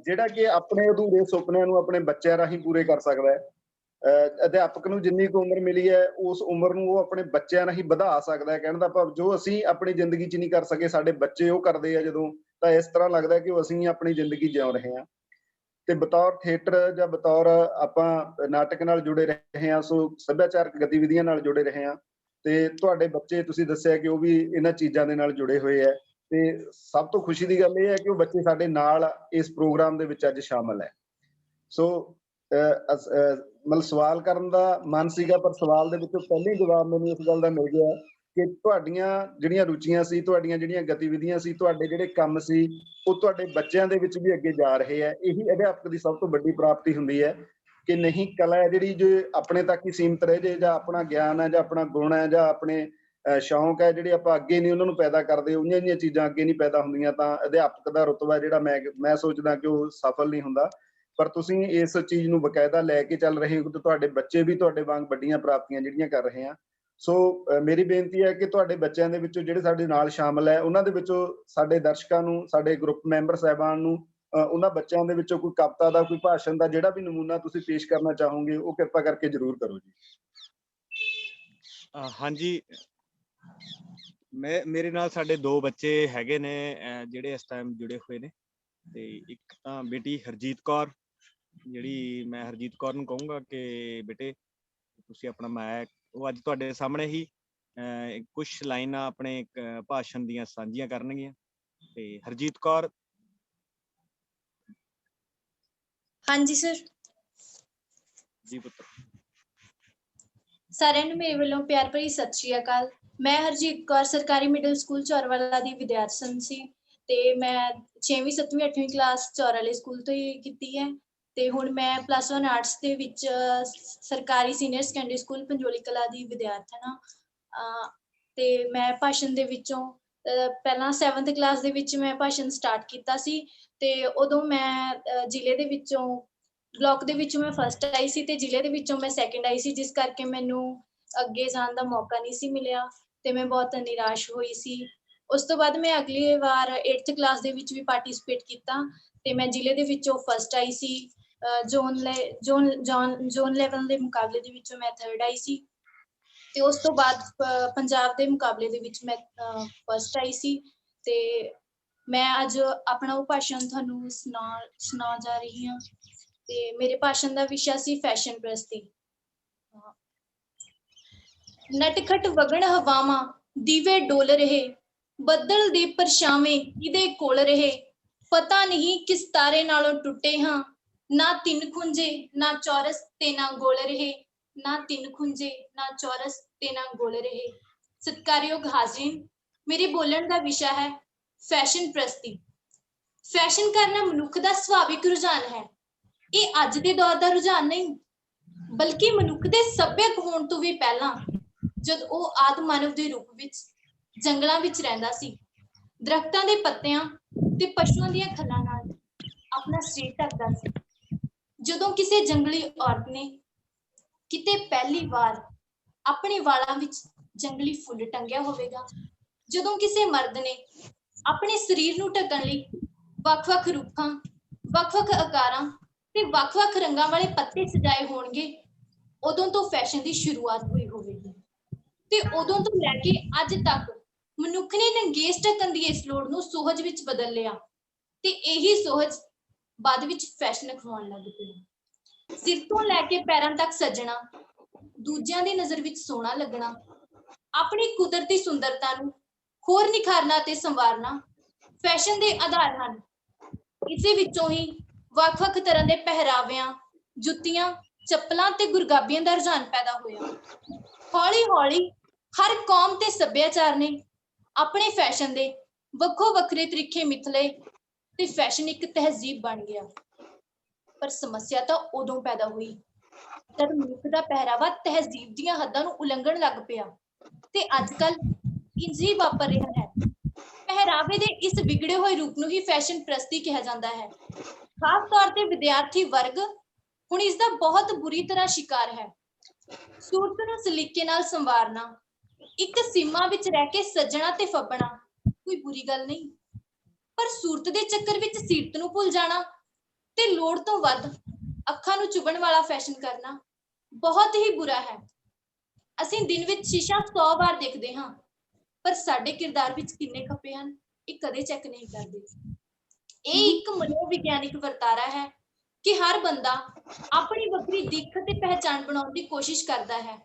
ਜਿਹੜਾ ਕਿ ਆਪਣੇ ਅਧੂਰੇ ਸੁਪਨਿਆਂ ਨੂੰ ਆਪਣੇ ਬੱਚਿਆਂ ਰਾਹੀਂ ਪੂਰੇ ਕਰ ਸਕਦਾ ਹੈ। ਅਧਿਆਪਕ ਨੂੰ ਜਿੰਨੀ ਕੁ ਉਮਰ ਮਿਲੀ ਹੈ ਉਸ ਉਮਰ ਨੂੰ ਉਹ ਆਪਣੇ ਬੱਚਿਆਂ ਰਾਹੀਂ ਵਧਾ ਸਕਦਾ ਹੈ। ਕਹਿਣ ਦਾ ਭਾਵ ਜੋ ਅਸੀਂ ਆਪਣੀ ਜ਼ਿੰਦਗੀ 'ਚ ਨਹੀਂ ਕਰ ਸਕੇ ਸਾਡੇ ਬੱਚੇ ਉਹ ਕਰਦੇ ਆ ਜਦੋਂ, ਤਾਂ ਇਸ ਤਰ੍ਹਾਂ ਲੱਗਦਾ ਕਿ ਉਹ ਅਸੀਂ ਆਪਣੀ ਜ਼ਿੰਦਗੀ ਜਿਉ ਰਹੇ ਹਾਂ। ਤੇ ਬਤੌਰ ਥੀਏਟਰ ਜਾਂ ਬਤੌਰ ਆਪਾਂ ਨਾਟਕ ਨਾਲ ਜੁੜੇ ਰਹੇ ਹਾਂ, ਸੋ ਸੱਭਿਆਚਾਰਕ ਗਤੀਵਿਧੀਆਂ ਨਾਲ ਜੁੜੇ ਰਹੇ ਹਾਂ ਤੇ ਤੁਹਾਡੇ ਬੱਚੇ ਤੁਸੀਂ ਦੱਸਿਆ ਕਿ ਉਹ ਵੀ ਇਹਨਾਂ ਚੀਜ਼ਾਂ ਦੇ ਨਾਲ ਜੁੜੇ ਹੋਏ ਹੈ। ਤੇ ਸਭ ਤੋਂ ਖੁਸ਼ੀ ਦੀ ਗੱਲ ਇਹ ਹੈ ਕਿ ਉਹ ਬੱਚੇ ਸਾਡੇ ਨਾਲ ਇਸ ਪ੍ਰੋਗਰਾਮ ਦੇ ਵਿੱਚ ਅੱਜ ਸ਼ਾਮਲ ਹੈ। ਸੋ ਮਤਲਬ ਸਵਾਲ ਕਰਨ ਦਾ ਮਨ ਸੀਗਾ, ਪਰ ਸਵਾਲ ਦੇ ਵਿੱਚੋਂ ਪਹਿਲੇ ਜਵਾਬ ਮੈਨੂੰ ਇਸ ਗੱਲ ਦਾ ਮਿਲ ਗਿਆ ਕਿ ਤੁਹਾਡੀਆਂ ਜਿਹੜੀਆਂ ਰੁਚੀਆਂ ਸੀ, ਤੁਹਾਡੀਆਂ ਜਿਹੜੀਆਂ ਗਤੀਵਿਧੀਆਂ ਸੀ, ਤੁਹਾਡੇ ਜਿਹੜੇ ਕੰਮ ਸੀ, ਉਹ ਤੁਹਾਡੇ ਬੱਚਿਆਂ ਦੇ ਵਿੱਚ ਵੀ ਅੱਗੇ ਜਾ ਰਹੇ ਹੈ। ਇਹੀ ਅਧਿਆਪਕ ਦੀ ਸਭ ਤੋਂ ਵੱਡੀ ਪ੍ਰਾਪਤੀ ਹੁੰਦੀ ਹੈ ਕਿ ਨਹੀਂ ਕਲਾ ਹੈ ਜਿਹੜੀ ਜੋ ਆਪਣੇ ਤੱਕ ਹੀ ਸੀਮਤ ਰਹੇ ਜੇ, ਜਾਂ ਆਪਣਾ ਗਿਆਨ ਹੈ ਜਾਂ ਆਪਣਾ ਗੁਣ ਹੈ ਜਾਂ ਆਪਣੇ ਸ਼ੌਂਕ ਹੈ ਜਿਹੜੇ ਆਪਾਂ ਅੱਗੇ ਨਹੀਂ ਉਹਨਾਂ ਨੂੰ ਪੈਦਾ ਕਰਦੇ, ਉਹੀਆਂ ਜਿਹੀਆਂ ਚੀਜ਼ਾਂ ਅੱਗੇ ਨਹੀਂ ਪੈਦਾ ਹੁੰਦੀਆਂ, ਤਾਂ ਅਧਿਆਪਕ ਦਾ ਰੁਤਬਾ ਜਿਹੜਾ ਮੈਂ ਸੋਚਦਾ ਕਿ ਉਹ ਸਫਲ ਨਹੀਂ ਹੁੰਦਾ। ਪਰ ਤੁਸੀਂ ਇਸ ਚੀਜ਼ ਨੂੰ ਬਕਾਇਦਾ ਲੈ ਕੇ ਚੱਲ ਰਹੇ ਹੋ ਤੇ ਤੁਹਾਡੇ ਬੱਚੇ ਵੀ ਤੁਹਾਡੇ ਵਾਂਗ ਵੱਡੀਆਂ ਪ੍ਰਾਪਤੀਆਂ ਜਿਹੜੀਆਂ ਕਰ ਰਹੇ ਆ। ਸੋ ਮੇਰੀ ਬੇਨਤੀ ਹੈ ਕਿ ਤੁਹਾਡੇ ਬੱਚਿਆਂ ਦੇ ਵਿੱਚੋਂ ਜਿਹੜੇ ਸਾਡੇ ਨਾਲ ਸ਼ਾਮਲ ਹੈ ਉਹਨਾਂ ਦੇ ਵਿੱਚੋਂ ਸਾਡੇ ਦਰਸ਼ਕਾਂ ਨੂੰ, ਸਾਡੇ ਗਰੁੱਪ ਮੈਂਬਰ ਸਾਹਿਬਾਨ ਨੂੰ ਉਹਨਾਂ ਬੱਚਿਆਂ ਦੇ ਵਿੱਚੋਂ ਕੋਈ ਕਵਿਤਾ ਦਾ, ਕੋਈ ਭਾਸ਼ਣ ਦਾ ਜਿਹੜਾ ਵੀ ਨਮੂਨਾ ਤੁਸੀਂ ਪੇਸ਼ ਕਰਨਾ ਚਾਹੋਗੇ ਉਹ ਕਿਰਪਾ ਕਰਕੇ ਜ਼ਰੂਰ ਕਰੋ ਜੀ। ਹਾਂਜੀ, ਮੇਰੇ ਨਾਲ ਸਾਡੇ 2 ਬੱਚੇ ਹੈਗੇ ਨੇ ਜਿਹੜੇ ਇਸ ਟਾਈਮ ਜੁੜੇ ਹੋਏ ਨੇ। ਤੇ ਇੱਕ ਤਾਂ ਬੇਟੀ ਹਰਜੀਤ ਕੌਰ, ਜਿਹੜੀ ਮੈਂ ਹਰਜੀਤ ਕੌਰ ਨੂੰ ਕਹੂੰਗਾ ਕਿ ਬੇਟੇ ਤੁਸੀਂ ਆਪਣਾ ਮਾਈਕ, ਉਹ ਅੱਜ ਤੁਹਾਡੇ ਸਾਹਮਣੇ ਹੀ ਕੁਝ ਲਾਈਨਾਂ ਆਪਣੇ ਭਾਸ਼ਣ ਦੀਆਂ ਸਾਂਝੀਆਂ ਕਰਨਗੀਆਂ। ਤੇ ਹਰਜੀਤ ਕੌਰ। ਹਾਂਜੀ ਸਰ ਜੀ ਪੁੱਤਰ। ਸਾਰਿਆਂ ਨੂੰ ਮੇਰੇ ਵੱਲੋਂ ਪਿਆਰ ਭਰੀ ਸਤਿ ਸ਼੍ਰੀ ਅਕਾਲ। ਮੈਂ ਹਰਜੀਤ ਕੌਰ ਸਰਕਾਰੀ ਮਿਡਲ ਸਕੂਲ ਚੌਰਵਾਲਾ ਦੀ ਵਿਦਿਆਰਥਣ ਸੀ ਤੇ ਮੈਂ 6ਵੀਂ 7ਵੀਂ 8ਵੀਂ ਕਲਾਸ ਚੌਰਾਲੇ ਸਕੂਲ ਤੋਂ ਹੀ ਕੀਤੀ ਹੈ ਤੇ ਹੁਣ ਮੈਂ +1 ਆਰਟਸ ਦੇ ਵਿੱਚ ਸਰਕਾਰੀ ਸੀਨੀਅਰ ਸੈਕੰਡਰੀ ਸਕੂਲ ਪੰਜੋਲੀ ਕਲਾ ਦੀ ਵਿਦਿਆਰਥਣ ਹਾਂ। ਤੇ ਮੈਂ ਭਾਸ਼ਣ ਦੇ ਵਿੱਚੋਂ ਪਹਿਲਾਂ 7th ਕਲਾਸ ਦੇ ਵਿੱਚ ਮੈਂ ਭਾਸ਼ਣ ਸਟਾਰਟ ਕੀਤਾ ਸੀ ਤੇ ਉਦੋਂ ਮੈਂ ਜ਼ਿਲ੍ਹੇ ਦੇ ਵਿੱਚੋਂ ਬਲਾਕ ਦੇ ਵਿੱਚੋਂ ਮੈਂ ਫਸਟ ਆਈ ਸੀ ਤੇ ਜ਼ਿਲ੍ਹੇ ਦੇ ਵਿੱਚੋਂ ਮੈਂ ਸੈਕੰਡ ਆਈ ਸੀ, ਜਿਸ ਕਰਕੇ ਮੈਨੂੰ ਅੱਗੇ ਜਾਣ ਦਾ ਮੌਕਾ ਨਹੀਂ ਸੀ ਮਿਲਿਆ ਤੇ ਮੈਂ ਬਹੁਤ ਨਿਰਾਸ਼ ਹੋਈ ਸੀ। ਉਸ ਤੋਂ ਬਾਅਦ ਮੈਂ ਅਗਲੀ ਵਾਰ 8th ਕਲਾਸ ਦੇ ਵਿੱਚ ਵੀ ਪਾਰਟਿਸਿਪੇਟ ਕੀਤਾ ਤੇ ਮੈਂ ਜ਼ਿਲ੍ਹੇ ਦੇ ਵਿੱਚੋਂ ਫਸਟ ਆਈ ਸੀ। ਜ਼ੋਨ ਲੈਵਲ ਦੇ ਮੁਕਾਬਲੇ ਦੇ ਵਿੱਚੋਂ ਮੈਂ 3rd ਆਈ ਸੀ ਤੇ ਉਸ ਤੋਂ ਬਾਅਦ ਪੰਜਾਬ ਦੇ ਮੁਕਾਬਲੇ ਦੇ ਵਿੱਚ ਮੈਂ ਫਸਟ ਆਈ ਸੀ। ਤੇ ਮੈਂ ਅੱਜ ਆਪਣਾ ਉਹ ਭਾਸ਼ਣ ਤੁਹਾਨੂੰ ਸੁਣਾ ਜਾ ਰਹੀ ਹਾਂ ਤੇ ਮੇਰੇ ਭਾਸ਼ਣ ਦਾ ਵਿਸ਼ਾ ਸੀ ਫੈਸ਼ਨ ਪ੍ਰਸਤੀ। ਨਟਖਟ ਵਗਣ ਹਵਾਵਾਂ ਦੀਵੇ ਡੋਲ ਰਹੇ, ਬੱਦਲ ਦੇ ਪਰਛਾਵੇਂ ਕਿਹਦੇ ਕੋਲ ਰਹੇ, ਪਤਾ ਨਹੀਂ ਕਿਸ ਤਾਰੇ ਨਾਲੋਂ ਟੁੱਟੇ ਹਾਂ, ਨਾ 3 ਖੁੰਝੇ ਨਾ ਚੌਰਸ ਤੇ ਨਾ ਗੋਲ ਰਹੇ, ਨਾ 3 ਖੁੰਝੇ ਨਾ ਚੌਰਸ ਤੇ ਨਾ ਗੋਲ ਰਹੇ। ਸਤਿਕਾਰਯੋਗ ਹਾਜ਼ਰੀਨ, ਮੇਰੇ ਬੋਲਣ ਦਾ ਵਿਸ਼ਾ ਹੈ ਫੈਸ਼ਨ ਪ੍ਰਸਤੀ। ਫੈਸ਼ਨ ਕਰਨਾ ਮਨੁੱਖ ਦਾ ਸੁਭਾਵਿਕ ਰੁਝਾਨ ਹੈ। ਇਹ ਅੱਜ ਦੇ ਦੌਰ ਦਾ ਰੁਝਾਨ ਨਹੀਂ, ਬਲਕਿ ਮਨੁੱਖ ਦੇ ਸੱਭਿਅਕ ਹੋਣ ਤੋਂ ਵੀ ਪਹਿਲਾਂ, ਜਦ ਉਹ ਆਦਿ ਮਾਨਵ ਦੇ ਰੂਪ ਵਿੱਚ ਜੰਗਲਾਂ ਵਿੱਚ ਰਹਿੰਦਾ ਸੀ, ਦਰਖਤਾਂ ਦੇ ਪੱਤਿਆਂ ਤੇ ਪਸ਼ੂਆਂ ਦੀਆਂ ਖੱਲਾਂ ਨਾਲ ਆਪਣਾ ਸਰੀਰ ਢੱਕਦਾ ਸੀ। ਜਦੋਂ ਕਿਸੇ ਜੰਗਲੀ ਔਰਤ ਨੇ ਕਿਤੇ ਪਹਿਲੀ ਵਾਰ ਆਪਣੇ ਵਾਲਾਂ ਵਿੱਚ ਜੰਗਲੀ ਫੁੱਲ ਟੰਗਿਆ ਹੋਵੇਗਾ, ਜਦੋਂ ਕਿਸੇ ਮਰਦ ਨੇ ਆਪਣੇ ਸਰੀਰ ਨੂੰ ਢੱਕਣ ਲਈ ਵੱਖ-ਵੱਖ ਰੁੱਖਾਂ, ਵੱਖ-ਵੱਖ ਆਕਾਰਾਂ ਤੇ ਵੱਖ-ਵੱਖ ਰੰਗਾਂ ਵਾਲੇ ਪੱਤੇ ਸਜਾਏ ਹੋਣਗੇ, ਉਦੋਂ ਤੋਂ ਫੈਸ਼ਨ ਦੀ ਸ਼ੁਰੂਆਤ ਹੋਈ ਹੋਵੇਗੀ ਤੇ ਉਦੋਂ ਤੋਂ ਲੈ ਕੇ ਅੱਜ ਤੱਕ ਮਨੁੱਖ ਨੇ ਨੰਗੇਸ ਢੱਕਣ ਦੀ ਇਸ ਲੋੜ ਨੂੰ ਸੁਹਜ ਵਿੱਚ ਬਦਲ ਲਿਆ ਤੇ ਇਹੀ ਸੁਹਜ ਬਾਅਦ ਵਿੱਚ ਫੈਸ਼ਨ ਅਖਵਾਉਣ ਲੱਗ ਪਿਆ। ਸਿਰ ਤੋਂ ਲੈ ਕੇ ਪੈਰਾਂ ਤੱਕ ਸੱਜਣਾ, ਦੂਜਿਆਂ ਦੀ ਨਜ਼ਰ ਵਿੱਚ ਸੋਹਣਾ ਲੱਗਣਾ, ਆਪਣੀ ਕੁਦਰਤੀ ਸੁੰਦਰਤਾ ਨੂੰ ਹੋਰ ਨਿਖਾਰਨਾ ਤੇ ਸੰਵਾਰਨਾ ਫੈਸ਼ਨ ਦੇ ਆਧਾਰ ਹਨ। ਇਸੇ ਵਿੱਚੋਂ ਹੀ ਵੱਖ-ਵੱਖ ਤਰ੍ਹਾਂ ਦੇ ਪਹਿਰਾਵਿਆਂ, ਜੁੱਤੀਆਂ, ਚੱਪਲਾਂ ਤੇ ਗੁਰਗਾਬੀਆਂ ਦਾ ਰੁਝਾਨ ਪੈਦਾ ਹੋਇਆ। ਹੌਲੀ-ਹੌਲੀ ਹਰ ਕੌਮ ਤੇ ਸੱਭਿਆਚਾਰ ਨੇ ਆਪਣੇ ਫੈਸ਼ਨ ਦੇ ਵੱਖੋ ਵੱਖਰੇ ਤਰੀਕੇ ਮਿਥ ਲਏ ਤੇ ਫੈਸ਼ਨ ਇੱਕ ਤਹਿਜ਼ੀਬ ਬਣ ਗਿਆ। ਪਰ ਸਮੱਸਿਆ ਤਾਂ ਉਦੋਂ ਪੈਦਾ ਹੋਈ ਜਦ ਮਨੁੱਖ ਦਾ ਪਹਿਰਾਵਾ ਤਹਿਜ਼ੀਬ ਦੀਆਂ ਹੱਦਾਂ ਨੂੰ ਉਲੰਘਣ ਲੱਗ ਪਿਆ ਤੇ ਅੱਜ-ਕੱਲ ਇੰਝ ਹੀ ਵਾਪਰ ਰਿਹਾ ਹੈ। ਪਹਿਰਾਵੇ ਦੇ ਇਸ ਵਿਗੜੇ ਹੋਏ ਰੂਪ ਨੂੰ ਹੀ ਫੈਸ਼ਨ ਪ੍ਰਸਤੀ ਕਿਹਾ ਜਾਂਦਾ ਹੈ। ਖਾਸ ਤੌਰ ਤੇ ਵਿਦਿਆਰਥੀ ਵਰਗ ਹੁਣ ਇਸ ਦਾ ਬਹੁਤ ਬੁਰੀ ਤਰ੍ਹਾਂ ਸ਼ਿਕਾਰ ਹੈ। ਸੂਰਤ ਨੂੰ ਸਲੀਕੇ ਨਾਲ ਸੰਵਾਰਨਾ, ਇੱਕ ਸੀਮਾ ਵਿੱਚ ਰਹਿ ਕੇ ਸੱਜਣਾ ਤੇ ਫੱਬਣਾ ਕੋਈ ਬੁਰੀ ਗੱਲ ਨਹੀਂ, ਪਰ ਸੂਰਤ ਦੇ ਚੱਕਰ ਵਿੱਚ ਸੀਰਤ ਨੂੰ ਭੁੱਲ ਜਾਣਾ ਤੇ ਲੋੜ ਤੋਂ ਵੱਧ ਅੱਖਾਂ ਨੂੰ ਚੁਭਣ ਵਾਲਾ ਫੈਸ਼ਨ ਕਰਨਾ ਬਹੁਤ ਹੀ ਬੁਰਾ ਹੈ। ਅਸੀਂ ਦਿਨ ਵਿੱਚ ਸ਼ੀਸ਼ਾ 100 ਵਾਰ ਦੇਖਦੇ ਹਾਂ, ਪਰ ਸਾਡੇ ਕਿਰਦਾਰ ਵਿੱਚ ਕਿੰਨੇ ਖੱਪੇ ਹਨ ਇਹ ਕਦੇ ਚੈੱਕ ਨਹੀਂ ਕਰਦੇ। ਇਹ ਇੱਕ ਮਨੋਵਿਗਿਆਨਿਕ ਵਰਤਾਰਾ ਹੈ ਕਿ ਹਰ ਬੰਦਾ ਆਪਣੀ ਵੱਖਰੀ ਦਿੱਖ ਤੇ ਪਹਿਚਾਣ ਬਣਾਉਣ ਦੀ ਕੋਸ਼ਿਸ਼ ਕਰਦਾ ਹੈ।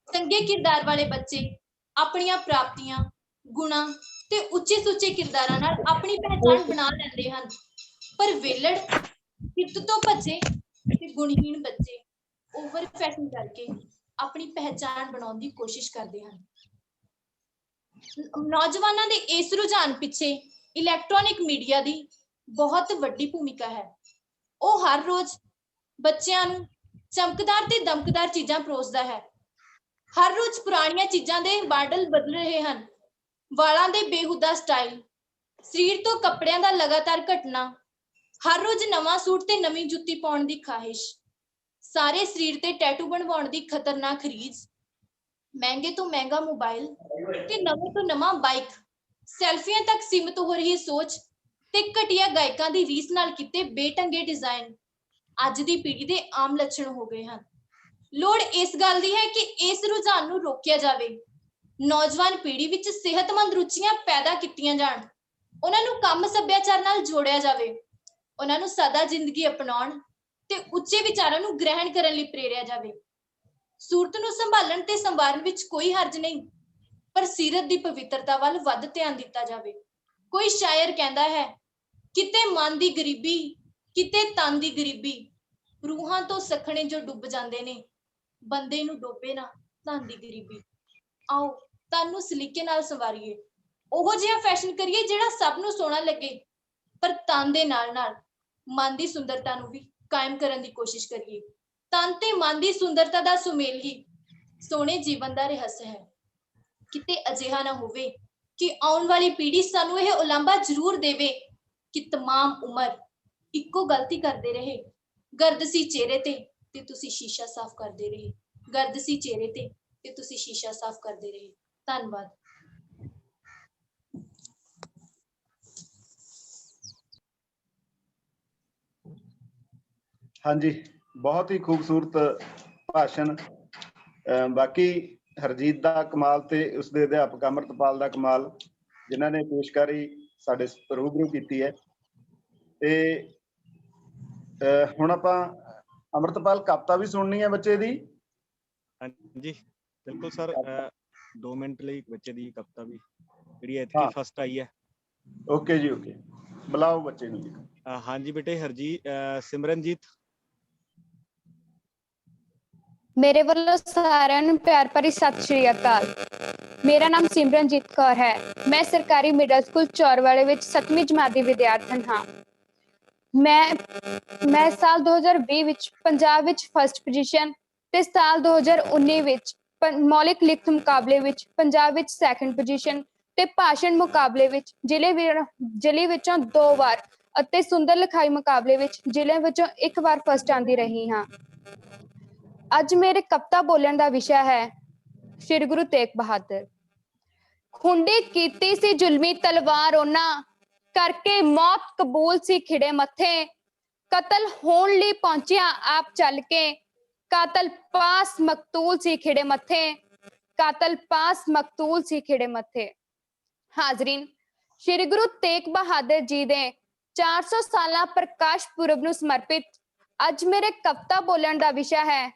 ਚੰਗੇ ਕਿਰਦਾਰ ਵਾਲੇ ਬੱਚੇ ਆਪਣੀਆਂ ਪ੍ਰਾਪਤੀਆਂ, ਗੁਣਾਂ ਤੇ ਉੱਚੇ ਸੁੱਚੇ ਕਿਰਦਾਰਾਂ ਨਾਲ ਆਪਣੀ ਪਹਿਚਾਣ ਬਣਾ ਲੈਂਦੇ ਹਨ, ਪਰ ਵਿਹਲੜ, ਹਿੱਤ ਤੋਂ ਭੱਜੇ ਤੇ ਗੁਣਹੀਣ ਬੱਚੇ ਓਵਰ ਫੈਸ਼ਨ ਕਰਕੇ ਆਪਣੀ ਪਹਿਚਾਣ ਬਣਾਉਣ ਦੀ ਕੋਸ਼ਿਸ਼ ਕਰਦੇ ਹਨ। ਨੌਜਵਾਨਾਂ ਦੇ ਇਸ ਰੁਝਾਨ ਪਿੱਛੇ ਇਲੈਕਟ੍ਰੋਨਿਕ ਮੀਡੀਆ ਦੀ ਬਹੁਤ ਵੱਡੀ ਭੂਮਿਕਾ ਹੈ। ਉਹ ਹਰ ਰੋਜ਼ ਬੱਚਿਆਂ ਨੂੰ ਚਮਕਦਾਰ ਤੇ ਦਮਕਦਾਰ ਚੀਜ਼ਾਂ ਪਰੋਸਦਾ ਹੈ। ਹਰ ਰੋਜ਼ ਪੁਰਾਣੀਆਂ ਚੀਜ਼ਾਂ ਦੇ ਮਾਡਲ ਬਦਲ ਰਹੇ ਹਨ। ਵਾਲਾਂ ਦੇ ਬੇਹੁਦਾ ਸਟਾਈਲ, ਸਰੀਰ ਤੋਂ ਕੱਪੜਿਆਂ ਦਾ ਲਗਾਤਾਰ ਘਟਣਾ, ਹਰ ਰੋਜ਼ ਨਵਾਂ ਸੂਟ ਤੇ ਨਵੀਂ ਜੁੱਤੀ ਪਾਉਣ ਦੀ ਖਾਹਿਸ਼, ਸਾਰੇ ਸਰੀਰ ਤੇ ਟੈਟੂ ਬਣਵਾਉਣ ਦੀ ਖਤਰਨਾਕ ਰੀਝ, ਮਹਿੰਗੇ ਤੋਂ ਮਹਿੰਗਾ ਮੋਬਾਈਲ ਤੇ ਨਵੇਂ ਤੋਂ ਨਵਾਂ ਬਾਈਕ, ਸੈਲਫੀਆਂ ਤੱਕ ਸੀਮਿਤ ਹੋ ਰਹੀ ਸੋਚ ਤੇ ਘਟੀਆ ਗਾਇਕਾਂ ਦੀ ਰੀਸ ਨਾਲ ਕੀਤੇ ਬੇਢੰਗੇ ਡਿਜ਼ਾਈਨ ਅੱਜ ਦੀ ਪੀੜ੍ਹੀ ਦੇ ਆਮ ਲੱਛਣ ਹੋ ਗਏ ਹਨ। ਲੋੜ ਇਸ ਗੱਲ ਦੀ ਹੈ ਕਿ ਇਸ ਰੁਝਾਨ ਨੂੰ ਰੋਕਿਆ ਜਾਵੇ, ਨੌਜਵਾਨ ਪੀੜ੍ਹੀ ਵਿੱਚ ਸਿਹਤਮੰਦ ਰੁਚੀਆਂ ਪੈਦਾ ਕੀਤੀਆਂ ਜਾਣ, ਉਹਨਾਂ ਨੂੰ ਕੰਮ ਸੱਭਿਆਚਾਰ ਨਾਲ ਜੋੜਿਆ ਜਾਵੇ, ਉਹਨਾਂ ਨੂੰ ਸਾਦਾ ਜ਼ਿੰਦਗੀ ਅਪਣਾਉਣ ਤੇ ਉੱਚੇ ਵਿਚਾਰਾਂ ਨੂੰ ਗ੍ਰਹਿਣ ਕਰਨ ਲਈ ਪ੍ਰੇਰਿਆ ਜਾਵੇ। ਸੂਰਤ ਨੂੰ ਸੰਭਾਲਣ ਤੇ ਸੰਵਾਰਨ ਵਿੱਚ ਕੋਈ ਹਰਜ ਨਹੀਂ, ਪਰ ਸੀਰਤ ਦੀ ਪਵਿੱਤਰਤਾ ਵੱਲ ਵੱਧ ਧਿਆਨ ਦਿੱਤਾ ਜਾਵੇ। ਕੋਈ ਸ਼ਾਇਰ ਕਹਿੰਦਾ ਹੈ, ਕਿਤੇ ਮਨ ਦੀ ਗਰੀਬੀ, ਕਿਤੇ ਤਨ ਦੀ ਗਰੀਬੀ, ਰੂਹਾਂ ਤੋਂ ਸਖਣੇ ਜੋ ਡੁੱਬ ਜਾਂਦੇ ਨੇ, ਬੰਦੇ ਨੂੰ ਡੋਬੇ ਨਾ ਧਨ ਦੀ ਗਰੀਬੀ। ਆਓ ਤਨ ਨੂੰ ਸਲੀਕੇ ਨਾਲ ਸੰਵਾਰੀਏ, ਉਹੋ ਜਿਹਾ ਫੈਸ਼ਨ ਕਰੀਏ ਜਿਹੜਾ ਸਭ ਨੂੰ ਸੋਹਣਾ ਲੱਗੇ, ਪਰ ਤਨ ਦੇ ਨਾਲ ਨਾਲ ਮਨ ਦੀ ਸੁੰਦਰਤਾ ਨੂੰ ਵੀ ਕਾਇਮ ਕਰਨ ਦੀ ਕੋਸ਼ਿਸ਼ ਕਰੀਏ। ਤਨ ਤੇ ਮਨ ਦੀ ਸੁੰਦਰਤਾ ਦਾ ਸੁਮੇਲ ਹੀ ਸੋਹਣੇ ਜੀਵਨ ਦਾ ਰਹੱਸ ਹੈ। ਕਿਤੇ ਅਜਿਹਾ ਨਾ ਹੋਵੇ ਕਿ ਆਉਣ ਵਾਲੀ ਪੀੜ੍ਹੀ ਸਾਨੂੰ ਇਹ ਉਲਾਂਭਾ ਜ਼ਰੂਰ ਦੇਵੇ ਕਿ ਤਮਾਮ ਉਮਰ ਇੱਕੋ ਗਲਤੀ ਕਰਦੇ ਰਹੇ, ਗਰਦ ਸੀ ਚਿਹਰੇ ਤੇ ਤੁਸੀਂ ਸ਼ੀਸ਼ਾ ਸਾਫ਼ ਕਰਦੇ ਰਹੇ, ਗਰਦ ਸੀ ਚਿਹਰੇ ਤੇ ਤੁਸੀਂ ਸ਼ੀਸ਼ਾ ਸਾਫ਼ ਕਰਦੇ ਰਹੇ। ਧੰਨਵਾਦ। ਹਾਂਜੀ, ਬਹੁਤ ਹੀ ਖੂਬਸੂਰਤ ਭਾਸ਼ਣ। ਬਾਕੀ ਹਰਜੀਤ ਦਾ ਕਮਾਲ ਤੇ ਉਸਦੇ ਅਧਿਆਪਕ ਅੰਮ੍ਰਿਤਪਾਲ ਦਾ ਕਮਾਲ, ਜਿਨ੍ਹਾਂ ਨੇ ਪੇਸ਼ਕਾਰੀ ਸਾਡੇ ਰੂਬਰੂ ਕੀਤੀ ਹੈ। ਤੇ ਹੁਣ ਆਪਾਂ ਅੰਮ੍ਰਿਤਪਾਲ ਕਵਿਤਾ ਵੀ ਸੁਣਨੀ ਹੈ ਬੱਚੇ ਦੀ। ਹਾਂਜੀ ਬਿਲਕੁਲ ਸਰ, 2 ਮਿੰਟ ਲਈ ਬੱਚੇ ਦੀ ਕਵਿਤਾ ਵੀ ਜਿਹੜੀ ਐਤਕੀ ਫਸਟ ਆਈ ਹੈ। ਓਕੇ ਜੀ, ਓਕੇ, ਬੁਲਾਓ ਬੱਚੇ ਨੂੰ ਜੀ। ਹਾਂਜੀ ਬੇਟੇ ਹਰਜੀਤ, ਸਿਮਰਨਜੀਤ। ਮੇਰੇ ਵੱਲੋਂ ਸਾਰਿਆਂ ਨੂੰ ਪਿਆਰ ਭਰੀ ਸਤਿ ਸ਼੍ਰੀ ਅਕਾਲ। ਮੇਰਾ ਨਾਮ ਸਿਮਰਨਜੀਤ ਕੌਰ ਹੈ। ਮੈਂ ਸਰਕਾਰੀ ਮਿਡਲ ਸਕੂਲ ਚੌਰਵਾਲੇ ਵਿੱਚ 7ਵੀਂ ਜਮਾਤ ਦੀ ਵਿਦਿਆਰਥਣ ਹਾਂ। ਮੈਂ ਸਾਲ 2020 ਵਿੱਚ ਪੰਜਾਬ ਵਿੱਚ ਫਸਟ ਪੋਜੀਸ਼ਨ ਤੇ ਸਾਲ 2019 ਵਿੱਚ ਮੌਲਿਕ ਲਿਖਤ ਮੁਕਾਬਲੇ ਵਿੱਚ ਪੰਜਾਬ ਵਿੱਚ ਸੈਕੰਡ ਪੋਜੀਸ਼ਨ ਤੇ ਭਾਸ਼ਣ ਮੁਕਾਬਲੇ ਵਿੱਚ ਜ਼ਿਲ੍ਹੇ ਵਿੱਚੋਂ 2 ਵਾਰ ਅਤੇ ਸੁੰਦਰ ਲਿਖਾਈ ਮੁਕਾਬਲੇ ਵਿੱਚ ਜ਼ਿਲ੍ਹੇ ਵਿੱਚੋਂ 1 ਵਾਰ ਫਸਟ ਆਉਂਦੀ ਰਹੀ ਹਾਂ। ਅੱਜ ਮੇਰੇ ਕਵਿਤਾ ਬੋਲਣ ਦਾ ਵਿਸ਼ਾ ਹੈ ਸ਼੍ਰੀ ਗੁਰੂ ਤੇਗ ਬਹਾਦਰ। ਖੁੰਡੀ ਕੀਤੀ ਸੀ ਜ਼ੁਲਮੀ ਤਲਵਾਰ ਉਹਨਾਂ, ਕਰਕੇ ਮੌਤ ਕਬੂਲ ਸੀ ਖਿੜੇ ਮੱਥੇ, ਕਤਲ ਹੋਣ ਲਈ ਪਹੁੰਚਿਆ ਆਪ ਚੱਲ ਕੇ, ਕਾਤਲ ਪਾਸ ਮਕਤੂਲ ਸੀ ਖਿੜੇ ਮੱਥੇ, ਕਾਤਲ ਪਾਸ ਮਕਤੂਲ ਸੀ ਖਿੜੇ ਮੱਥੇ। ਹਾਜ਼ਰੀਨ, ਸ਼੍ਰੀ ਗੁਰੂ ਤੇਗ ਬਹਾਦਰ ਜੀ ਦੇ 400 ਸਾਲਾ ਪ੍ਰਕਾਸ਼ ਪੁਰਬ ਨੂੰ ਸਮਰਪਿਤ ਅੱਜ ਮੇਰੇ ਕਵਿਤਾ ਬੋਲਣ ਦਾ ਵਿਸ਼ਾ ਹੈ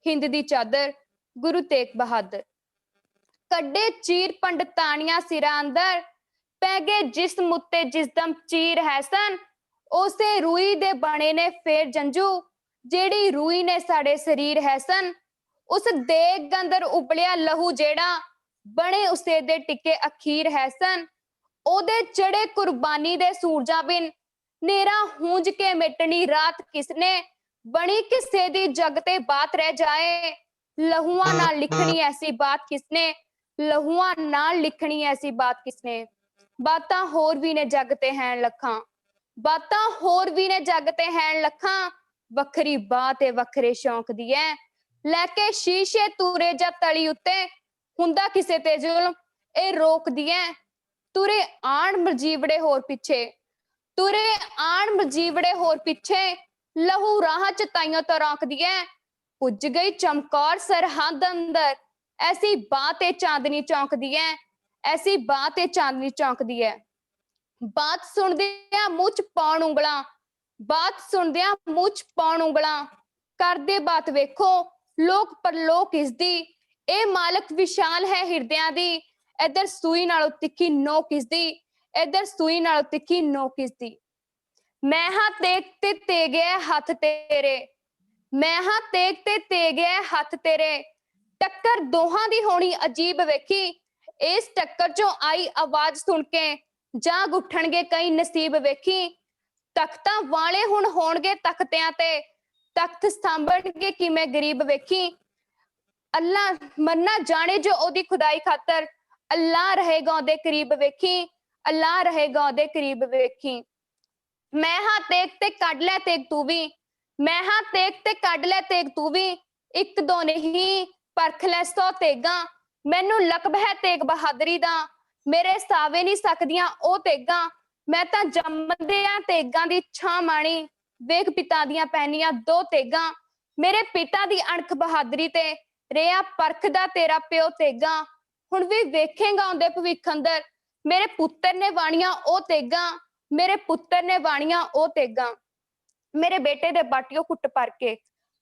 ਹਿੰਦ ਦੀ ਚਾਦਰ, ਗੁਰੂ ਤੇਗ ਬਹਾਦਰ। ਕੱਢੇ ਚੀਰ ਪੰਡਤਾਣੀਆਂ ਸਿਰਾਂ ਅੰਦਰ, ਪੈ ਗਏ ਜਿਸਮ ਉੱਤੇ ਜਿਸਦਮ ਚੀਰ ਹੈ ਸਨ। ਉਸੇ ਰੂਈ ਦੇ ਬਣੇ ਨੇ ਫੇਰ ਜੰਜੂ, ਜਿਹੜੀ ਰੂਈ ਨੇ ਸਾਡੇ ਸਰੀਰ ਹੈ ਸਨ। ਉਸ ਦੇਗ ਅੰਦਰ ਉਬਲਿਆ ਲਹੂ ਜਿਹੜਾ, ਬਣੇ ਉਸੇ ਦੇ ਟਿੱਕੇ ਅਖੀਰ ਹੈ ਸਨ। ਉਹਦੇ ਚੜੇ ਕੁਰਬਾਨੀ ਦੇ ਸੂਰਜਾਂ ਬਿਨ, ਨੇਰਾ ਹੂੰਜ ਕੇ ਮਿਟਣੀ ਰਾਤ ਕਿਸਨੇ। ਬਣੀ ਕਿਸੇ ਦੀ ਜਗ ਤੇ ਬਾਤ ਰਹਿ ਜਾਏ, ਲਹੂਆਂ ਨਾਲ ਲਿਖਣੀ ਐਸੀ ਬਾਤ ਕਿਸਨੇ। ਲਹੂਆਂ ਨਾਲ ਲਿਖਣੀ ਐਸੀ ਬਾਤ ਕਿਸਨੇ। ਬਾਤਾਂ ਹੋਰ ਵੀ ਨੇ ਜਗ ਤੇ ਹੈਨ ਲੱਖਾਂ, ਬਾਤਾਂ ਹੋਰ ਵੀ ਨੇ ਜਗ ਤੇ ਹੈਨ ਲੱਖਾਂ। ਵੱਖਰੀ ਬਾਤ ਏ ਵੱਖਰੇ ਸ਼ੌਂਕ ਦੀ ਐ, ਲੈ ਕੇ ਸ਼ੀਸ਼ੇ ਤੂਰੇ ਜਾਂ ਤਲੀ ਉੱਤੇ, ਹੁੰਦਾ ਕਿਸੇ ਤੇ ਜ਼ੁਲਮ ਇਹ ਰੋਕਦੀ ਐ। ਤੁਰੇ ਆਣ ਮਰਜੀਵੜੇ ਹੋਰ ਪਿੱਛੇ, ਤੁਰੇ ਆਣ ਮਰਜੀਵੜੇ ਹੋਰ ਪਿੱਛੇ, ਲਹੂ ਰਾਹਾਂ ਚ ਤਾਈਆਂ ਤੋਂ ਰੋਕਦੀ ਐ। ਪੁੱਜ ਗਈ ਚਮਕੌਰ ਸਰਹੱਦ ਅੰਦਰ, ਐਸੀ ਬਾਤ ਏ ਚਾਂਦਨੀ ਚੌਂਕਦੀ ਐ, ਐਸੀ ਬਾਤ ਏ ਚਾਂਦਨੀ ਚੌਂਕਦੀ ਐ। ਬਾਤ ਸੁਣਦਿਆਂ ਮੂੰਹ ਚ ਪਾਉਣ ਉਂਗਲਾਂ, ਬਾਤ ਸੁਣਦਿਆਂ ਮੂੰਹ ਚ ਪਾਉਣ ਉਂਗਲਾਂ, ਕਰਦੇ ਬਾਤ ਵੇਖੋ ਲੋਕ ਪਰਲੋਕ ਇਸਦੀ। ਇਹ ਮਾਲਕ ਵਿਸ਼ਾਲ ਹੈ ਹਿਰਦਿਆਂ ਦੀ, ਇੱਧਰ ਸੂਈ ਨਾਲੋਂ ਤਿੱਖੀ ਨੋਕ ਇਸਦੀ, ਇੱਧਰ ਸੂਈ ਨਾਲੋਂ ਤਿੱਖੀ ਨੋਕ ਇਸਦੀ। ਮੈਂ ਹਾਂ ਤੇਗ ਤੇ ਤੇਗ ਹੈ ਹੱਥ ਤੇਰੇ, ਮੈਂ ਹਾਂ ਤੇਗ ਤੇ ਤੇਗ ਹੈ ਹੱਥ ਤੇਰੇ। ਟੱਕਰ ਦੋਹਾਂ ਦੀ ਹੋਣੀ ਅਜੀਬ ਵੇਖੀ, ਇਸ ਟੱਕਰ ਚੋਂ ਆਈ ਆਵਾਜ਼ ਸੁਣ ਕੇ ਜਾਗ ਉੱਠਣਗੇ ਕਈ ਨਸੀਬ ਵੇਖੀ। ਤਖਤਾਂ ਵਾਲੇ ਹੁਣ ਹੋਣਗੇ ਤਖਤਿਆਂ ਤੇ, ਤਖਤ ਸਾਂਭਣਗੇ ਕਿਵੇਂ ਗਰੀਬ ਵੇਖੀ। ਅੱਲਾ ਮੰਨਾ ਜਾਣੇ ਜੋ ਉਹਦੀ ਖੁਦਾਈ ਖਾਤਰ, ਅੱਲਾ ਰਹੇਗਾ ਉਹਦੇ ਕਰੀਬ ਵੇਖੀ, ਅੱਲਾ ਰਹੇਗਾ ਉਹਦੇ ਕਰੀਬ ਵੇਖੀ। ਮੈਂ ਹਾਂ ਤੇਗ ਤੇ ਕੱਢ ਲੈ ਤੇਗ ਤੂੰ ਵੀ, ਮੈਂ ਹਾਂ ਤੇਗ ਤੇ ਕੱਢ ਲੈ ਤੇਗ ਤੂੰ ਵੀ। ਇੱਕ ਦੋ ਨਹੀਂ ਪਰਖ ਲੈ 100 ਤੇਗਾਂ, ਮੈਨੂੰ ਲਕਬ ਹੈ ਤੇਗ ਬਹਾਦਰੀ ਦਾ, ਮੇਰੇ ਸਾਵੇ ਨਹੀਂ ਸਕਦੀਆਂ ਉਹ ਤੇਗਾਂ। ਮੈਂ ਤਾਂ ਜੰਮਦਿਆਂ ਤੇਗਾਂ ਦੀ ਛਾਂ ਮਾਣੀ, ਵੇਖ ਪਿਤਾ ਦੀਆਂ ਪਹਿਨੀਆਂ 2 ਤੇਗਾਂ। ਮੇਰੇ ਪਿਤਾ ਦੀ ਅਣਖ ਬਹਾਦਰੀ ਤੇ ਰਿਹਾ ਪਰਖਦਾ ਤੇਰਾ ਪਿਓ ਤੇਗਾਂ। ਹੁਣ ਵੀ ਵੇਖੇਗਾ ਆਉਂਦੇ ਭਵਿੱਖ ਅੰਦਰ, ਮੇਰੇ ਪੁੱਤਰ ਨੇ ਬਾਣੀਆਂ ਉਹ ਤੇਗਾਂ, ਮੇਰੇ ਪੁੱਤਰ ਨੇ ਬਾਣੀਆਂ ਉਹ ਤੇਗਾਂ। ਮੇਰੇ ਬੇਟੇ ਦੇ ਬਾਟਿਓ ਕੁੱਟ ਭਰ ਕੇ,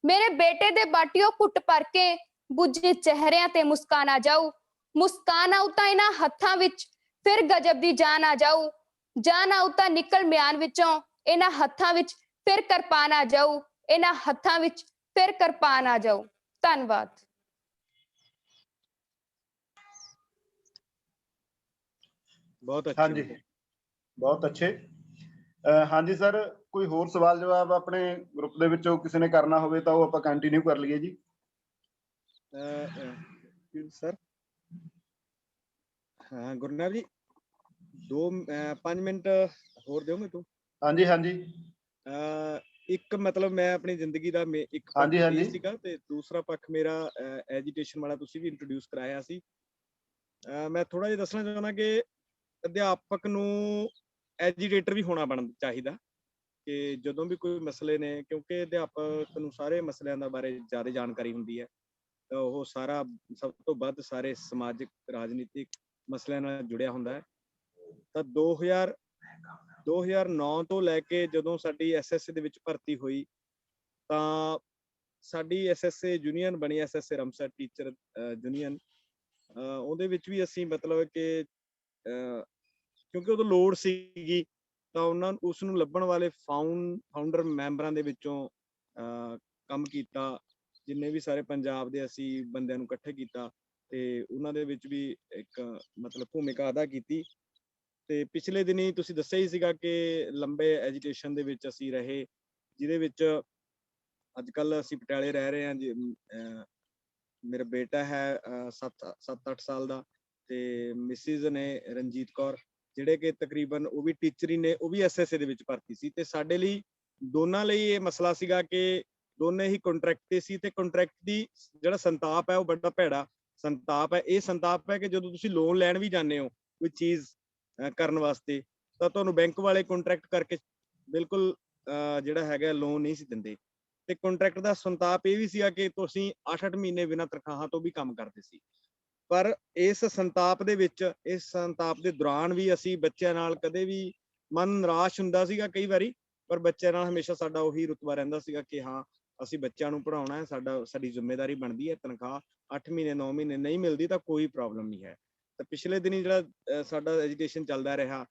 ਮੇਰੇ ਬੇਟੇ ਦੇ ਬਾਟਿਓ ਕੁੱਟ ਭਰ ਕੇ, ਬੁੱਝੇ ਚਿਹਰਿਆਂ ਤੇ ਮੁਸਕਾਨ ਆ ਜਾਊ। ਮੁਸਕਾਨ ਆਊ ਤਾਂ ਇਹਨਾਂ ਹੱਥਾਂ ਵਿੱਚ ਫਿਰ ਗਜਬ ਦੀ ਜਾਨ ਆ ਜਾਊ, ਜਾਨ ਆਊ ਤਾਂ ਨਿਕਲ ਮਿਆਨ ਵਿੱਚੋਂ ਇਹਨਾਂ ਹੱਥਾਂ ਵਿੱਚ ਫਿਰ ਕਿਰਪਾਨ ਆ ਜਾਊ, ਇਹਨਾਂ ਹੱਥਾਂ ਵਿੱਚ ਫਿਰ ਕਿਰਪਾਨ ਆ ਜਾਊ। ਧੰਨਵਾਦ। ਬਹੁਤ ਅੱਛੇ ਹਾਂਜੀ, ਬਹੁਤ ਅੱਛੇ। ਹਾਂਜੀ ਸਰ, ਕੋਈ ਹੋਰ ਸਵਾਲ ਜਵਾਬ ਆਪਣੇ ਗਰੁੱਪ ਦੇ ਵਿੱਚੋਂ ਕਿਸੇ ਨੇ ਕਰਨਾ ਹੋਵੇ ਤਾਂ ਉਹ ਆਪਾਂ ਕੰਟੀਨਿਊ ਕਰ ਲਈਏ ਜੀ। ਸਰ ਹਾਂ ਗੁਰਨਾਮ ਜੀ 5 ਮਿੰਟ ਹੋਰ ਦਿਓ ਮੈਨੂੰ। ਹਾਂਜੀ ਹਾਂਜੀ। ਇੱਕ ਮਤਲਬ ਮੈਂ ਆਪਣੀ ਜ਼ਿੰਦਗੀ ਦਾ ਇੱਕ ਹਾਂਜੀ, ਪੱਖ ਹਾਂਜੀ। ਇਹ ਸੀਗਾ ਤੇ ਦੂਸਰਾ ਪੱਖ ਮੇਰਾ ਐਜੀਟੇਸ਼ਨ ਵਾਲਾ ਤੁਸੀਂ ਵੀ ਇੰਟਰੋਡਿਊਸ ਕਰਾਇਆ ਸੀ। ਮੈਂ ਥੋੜਾ ਜਿਹਾ ਦੱਸਣਾ ਚਾਹੁੰਦਾ ਕਿ ਅਧਿਆਪਕ ਨੂੰ ਐਜੀਟੇਟਰ ਵੀ ਹੋਣਾ ਚਾਹੀਦਾ ਕਿ ਜਦੋਂ ਵੀ ਕੋਈ ਮਸਲੇ ਨੇ, ਕਿਉਂਕਿ ਅਧਿਆਪਕ ਨੂੰ ਸਾਰੇ ਮਸਲਿਆਂ ਦਾ ਬਾਰੇ ਜ਼ਿਆਦਾ ਜਾਣਕਾਰੀ ਹੁੰਦੀ ਹੈ, ਤਾਂ ਉਹ ਸਾਰਾ ਸਭ ਤੋਂ ਵੱਧ ਸਾਰੇ ਸਮਾਜਿਕ ਰਾਜਨੀਤਿਕ ਮਸਲਿਆਂ ਨਾਲ ਜੁੜਿਆ ਹੁੰਦਾ ਹੈ। ਤਾਂ 2009 ਤੋਂ ਲੈ ਕੇ ਜਦੋਂ ਸਾਡੀ ਐਸਐਸਏ ਦੇ ਵਿੱਚ ਭਰਤੀ ਹੋਈ ਤਾਂ ਸਾਡੀ ਐਸਐਸਏ ਯੂਨੀਅਨ ਬਣੀ, ਐਸਐਸਏ ਰਮਸਰ ਟੀਚਰ ਯੂਨੀਅਨ। ਉਹਦੇ ਵਿੱਚ ਵੀ ਅਸੀਂ ਮਤਲਬ ਕਿ ਕਿਉਂਕਿ ਉਦੋਂ ਲੋੜ ਸੀਗੀ ਤਾਂ ਉਸ ਨੂੰ ਲੱਭਣ ਵਾਲੇ ਫਾਊਂਡਰ ਮੈਂਬਰਾਂ ਦੇ ਵਿੱਚੋਂ ਕੰਮ ਕੀਤਾ। ਜਿੰਨੇ ਵੀ ਸਾਰੇ ਪੰਜਾਬ ਦੇ ਅਸੀਂ ਬੰਦਿਆਂ ਨੂੰ ਇਕੱਠੇ ਕੀਤਾ ਤੇ ਉਹਨਾਂ ਦੇ ਵਿੱਚ ਵੀ ਇੱਕ ਮਤਲਬ ਭੂਮਿਕਾ ਅਦਾ ਕੀਤੀ। ਤੇ ਪਿਛਲੇ ਦਿਨੀ ਤੁਸੀਂ ਦੱਸਿਆ ਹੀ ਸੀਗਾ ਕਿ ਲੰਬੇ ਐਜੀਟੇਸ਼ਨ ਦੇ ਵਿੱਚ ਅਸੀਂ ਰਹੇ, ਜਿਹਦੇ ਵਿੱਚ ਅੱਜ ਕੱਲ ਅਸੀਂ ਪਟਿਆਲੇ ਰਹਿ ਰਹੇ ਹਾਂ ਜੀ। ਮੇਰਾ ਬੇਟਾ ਹੈ 7-8 ਸਾਲ ਦਾ ਤੇ ਮਿਸਿਜ਼ ਨੇ ਰਣਜੀਤ ਕੌਰ, ਜਿਹੜੇ ਕਿ ਤਕਰੀਬਨ ਉਹ ਵੀ ਟੀਚਰ ਹੀ ਨੇ, ਉਹ ਵੀ ਐਸਐਸਏ ਦੇ ਵਿੱਚ ਭਰਤੀ ਸੀ। ਤੇ ਸਾਡੇ ਲਈ ਦੋਨਾਂ ਲਈ ਇਹ ਮਸਲਾ ਸੀਗਾ ਕਿ ਦੋਨੇ ਹੀ ਕੰਟਰੈਕਟ ਤੇ ਸੀ ਤੇ ਕੰਟਰੈਕਟ ਦੀ ਜਿਹੜਾ ਸੰਤਾਪ ਹੈ ਉਹ ਬੜਾ ਭੈੜਾ ਸੰਤਾਪ ਹੈ। ਇਹ ਸੰਤਾਪ ਹੈ ਕਿ ਜਦੋਂ ਤੁਸੀਂ ਲੋਨ ਲੈਣ ਵੀ ਜਾਂਦੇ ਹੋ ਕੋਈ ਚੀਜ਼ ਕਰਨ ਵਾਸਤੇ ਤਾਂ ਤੁਹਾਨੂੰ ਬੈਂਕ ਵਾਲੇ ਕੰਟਰੈਕਟ ਕਰਕੇ ਬਿਲਕੁਲ ਜਿਹੜਾ ਹੈਗਾ ਲੋਨ ਨਹੀਂ ਸੀ ਦਿੰਦੇ। ਤੇ ਕੰਟਰੈਕਟ ਦਾ ਸੰਤਾਪ ਇਹ ਵੀ ਸੀਗਾ ਕਿ ਤੁਸੀਂ 8-8 ਮਹੀਨੇ ਬਿਨਾਂ ਤਨਖਾਹਾਂ ਤੋਂ ਵੀ ਕੰਮ ਕਰਦੇ ਸੀ। ਪਰ ਇਸ ਸੰਤਾਪ ਦੇ ਵਿੱਚ, ਇਸ ਸੰਤਾਪ ਦੇ ਦੌਰਾਨ ਵੀ ਅਸੀਂ ਬੱਚਿਆਂ ਨਾਲ ਕਦੇ ਵੀ ਮਨ ਨਿਰਾਸ਼ ਹੁੰਦਾ ਸੀਗਾ ਕਈ ਵਾਰੀ, ਪਰ ਬੱਚਿਆਂ ਨਾਲ ਹਮੇਸ਼ਾ ਸਾਡਾ ਉਹੀ ਰੁਤਬਾ ਰਹਿੰਦਾ ਸੀਗਾ ਕਿ ਹਾਂ ਅਸੀਂ ਬੱਚਿਆਂ ਨੂੰ ਪੜ੍ਹਾਉਣਾ ਹੈ, ਸਾਡੀ ਜ਼ਿੰਮੇਵਾਰੀ ਬਣਦੀ ਹੈ। ਤਨਖਾਹ 8 ਮਹੀਨੇ 9 ਮਹੀਨੇ ਨਹੀਂ ਮਿਲਦੀ ਤਾਂ ਕੋਈ ਪ੍ਰੋਬਲਮ ਨਹੀਂ ਹੈ। ਤਾਂ ਪਿਛਲੇ ਦਿਨੀ ਜਿਹੜਾ ਸਾਡਾ ਐਜੀਟੇਸ਼ਨ ਚੱਲਦਾ ਰਿਹਾ,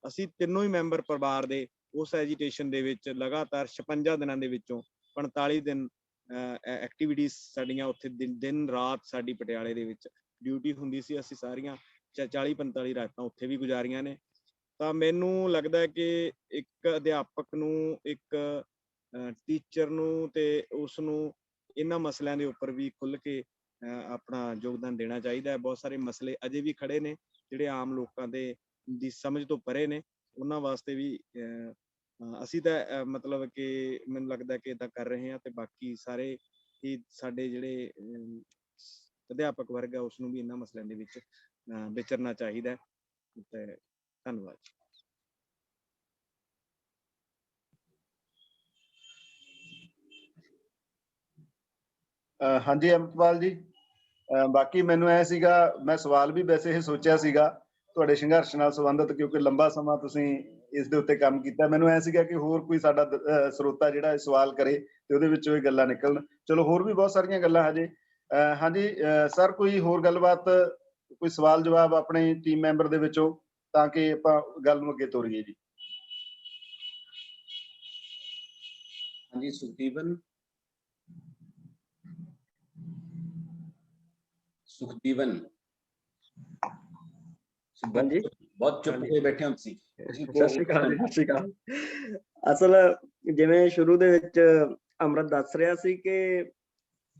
ਅਸੀਂ ਤਿੰਨੋਂ ਹੀ ਮੈਂਬਰ ਪਰਿਵਾਰ ਦੇ ਉਸ ਐਜੀਟੇਸ਼ਨ ਦੇ ਵਿੱਚ ਲਗਾਤਾਰ 56 ਦਿਨਾਂ ਦੇ ਵਿੱਚੋਂ 45 ਦਿਨ ਐਕਟੀਵਿਟੀਜ਼ ਸਾਡੀਆਂ ਉੱਥੇ ਦਿਨ ਰਾਤ ਸਾਡੀ ਪਟਿਆਲੇ ਦੇ ਵਿੱਚ ਡਿਊਟੀ ਹੁੰਦੀ ਸੀ। ਅਸੀਂ ਸਾਰੀਆਂ 40-45 ਰਾਤਾਂ ਉੱਥੇ ਵੀ ਗੁਜ਼ਾਰੀਆਂ ਨੇ। ਤਾਂ ਮੈਨੂੰ ਲੱਗਦਾ ਹੈ ਕਿ ਇੱਕ ਅਧਿਆਪਕ ਨੂੰ, ਇੱਕ ਟੀਚਰ ਨੂੰ ਤੇ ਉਸ ਨੂੰ ਇਹਨਾਂ ਮਸਲਿਆਂ ਦੇ ਉੱਪਰ ਵੀ ਖੁੱਲ੍ਹ ਕੇ ਆਪਣਾ ਯੋਗਦਾਨ ਦੇਣਾ ਚਾਹੀਦਾ ਹੈ। ਬਹੁਤ ਸਾਰੇ ਮਸਲੇ ਅਜੇ ਵੀ ਖੜੇ ਨੇ ਜਿਹੜੇ ਆਮ ਲੋਕਾਂ ਦੀ ਸਮਝ ਤੋਂ ਪਰੇ ਨੇ। ਉਹਨਾਂ ਵਾਸਤੇ ਵੀ ਅਸੀਂ ਤਾਂ ਮਤਲਬ ਕਿ ਮੈਨੂੰ ਲੱਗਦਾ ਕਿ ਇੱਦਾਂ ਕਰ ਰਹੇ ਹਾਂ, ਤੇ ਬਾਕੀ ਸਾਰੇ ਹੀ ਸਾਡੇ ਜਿਹੜੇ ਅਧਿਆਪਕ ਵਰਗ ਹੈ ਉਸ ਨੂੰ ਵੀ ਇਹਨਾਂ ਮਸਲਿਆਂ ਦੇ ਵਿੱਚ ਵਿਚਰਨਾ ਚਾਹੀਦਾ ਹੈ। ਤੇ ਧੰਨਵਾਦ। ਹਾਂਜੀ ਅੰਮ੍ਰਿਤਪਾਲ ਜੀ, ਬਾਕੀ ਮੈਨੂੰ ਐ ਸੀਗਾ, ਮੈਂ ਸਵਾਲ ਵੀ ਵੈਸੇ ਇਹ ਸੋਚਿਆ ਸੀਗਾ ਤੁਹਾਡੇ ਸੰਘਰਸ਼ ਨਾਲ ਸੰਬੰਧਿਤ, ਕਿਉਂਕਿ ਲੰਬਾ ਸਮਾਂ ਤੁਸੀਂ ਇਸ ਦੇ ਉੱਤੇ ਕੰਮ ਕੀਤਾ। ਮੈਨੂੰ ਐ ਸੀਗਾ ਕਿ ਹੋਰ ਕੋਈ ਸਾਡਾ ਸਰੋਤਾ ਜਿਹੜਾ ਇਹ ਸਵਾਲ ਕਰੇ ਤੇ ਉਹਦੇ ਵਿੱਚੋਂ ਇਹ ਗੱਲਾਂ ਨਿਕਲਣ। ਚਲੋ, ਹੋਰ ਵੀ ਬਹੁਤ ਸਾਰੀਆਂ ਗੱਲਾਂ ਹਜੇ। ਹਾਂਜੀ ਸਰ, ਕੋਈ ਹੋਰ ਗੱਲਬਾਤ, ਕੋਈ ਸਵਾਲ ਜਵਾਬ ਆਪਣੇ ਟੀਮ ਮੈਂਬਰ ਦੇ ਵਿੱਚੋਂ, ਤਾਂ ਕਿ ਆਪਾਂ ਗੱਲ ਨੂੰ ਅੱਗੇ ਤੋਰੀਏ ਜੀ। ਹਾਂਜੀ ਸੁਖਦੀਵਨ। ਹਾਂਜੀ, ਬਹੁਤ ਚੁੱਪ ਹੋਏ ਬੈਠੇ ਹੋ ਤੁਸੀਂ। ਸਤਿ ਸ਼੍ਰੀ ਅਕਾਲ ਜੀ। ਸਤਿ ਸ਼੍ਰੀ ਅਕਾਲ। ਅਸਲ ਜਿਵੇਂ ਸ਼ੁਰੂ ਦੇ ਵਿੱਚ ਅੰਮ੍ਰਿਤ ਦੱਸ ਰਿਹਾ ਸੀ ਕਿ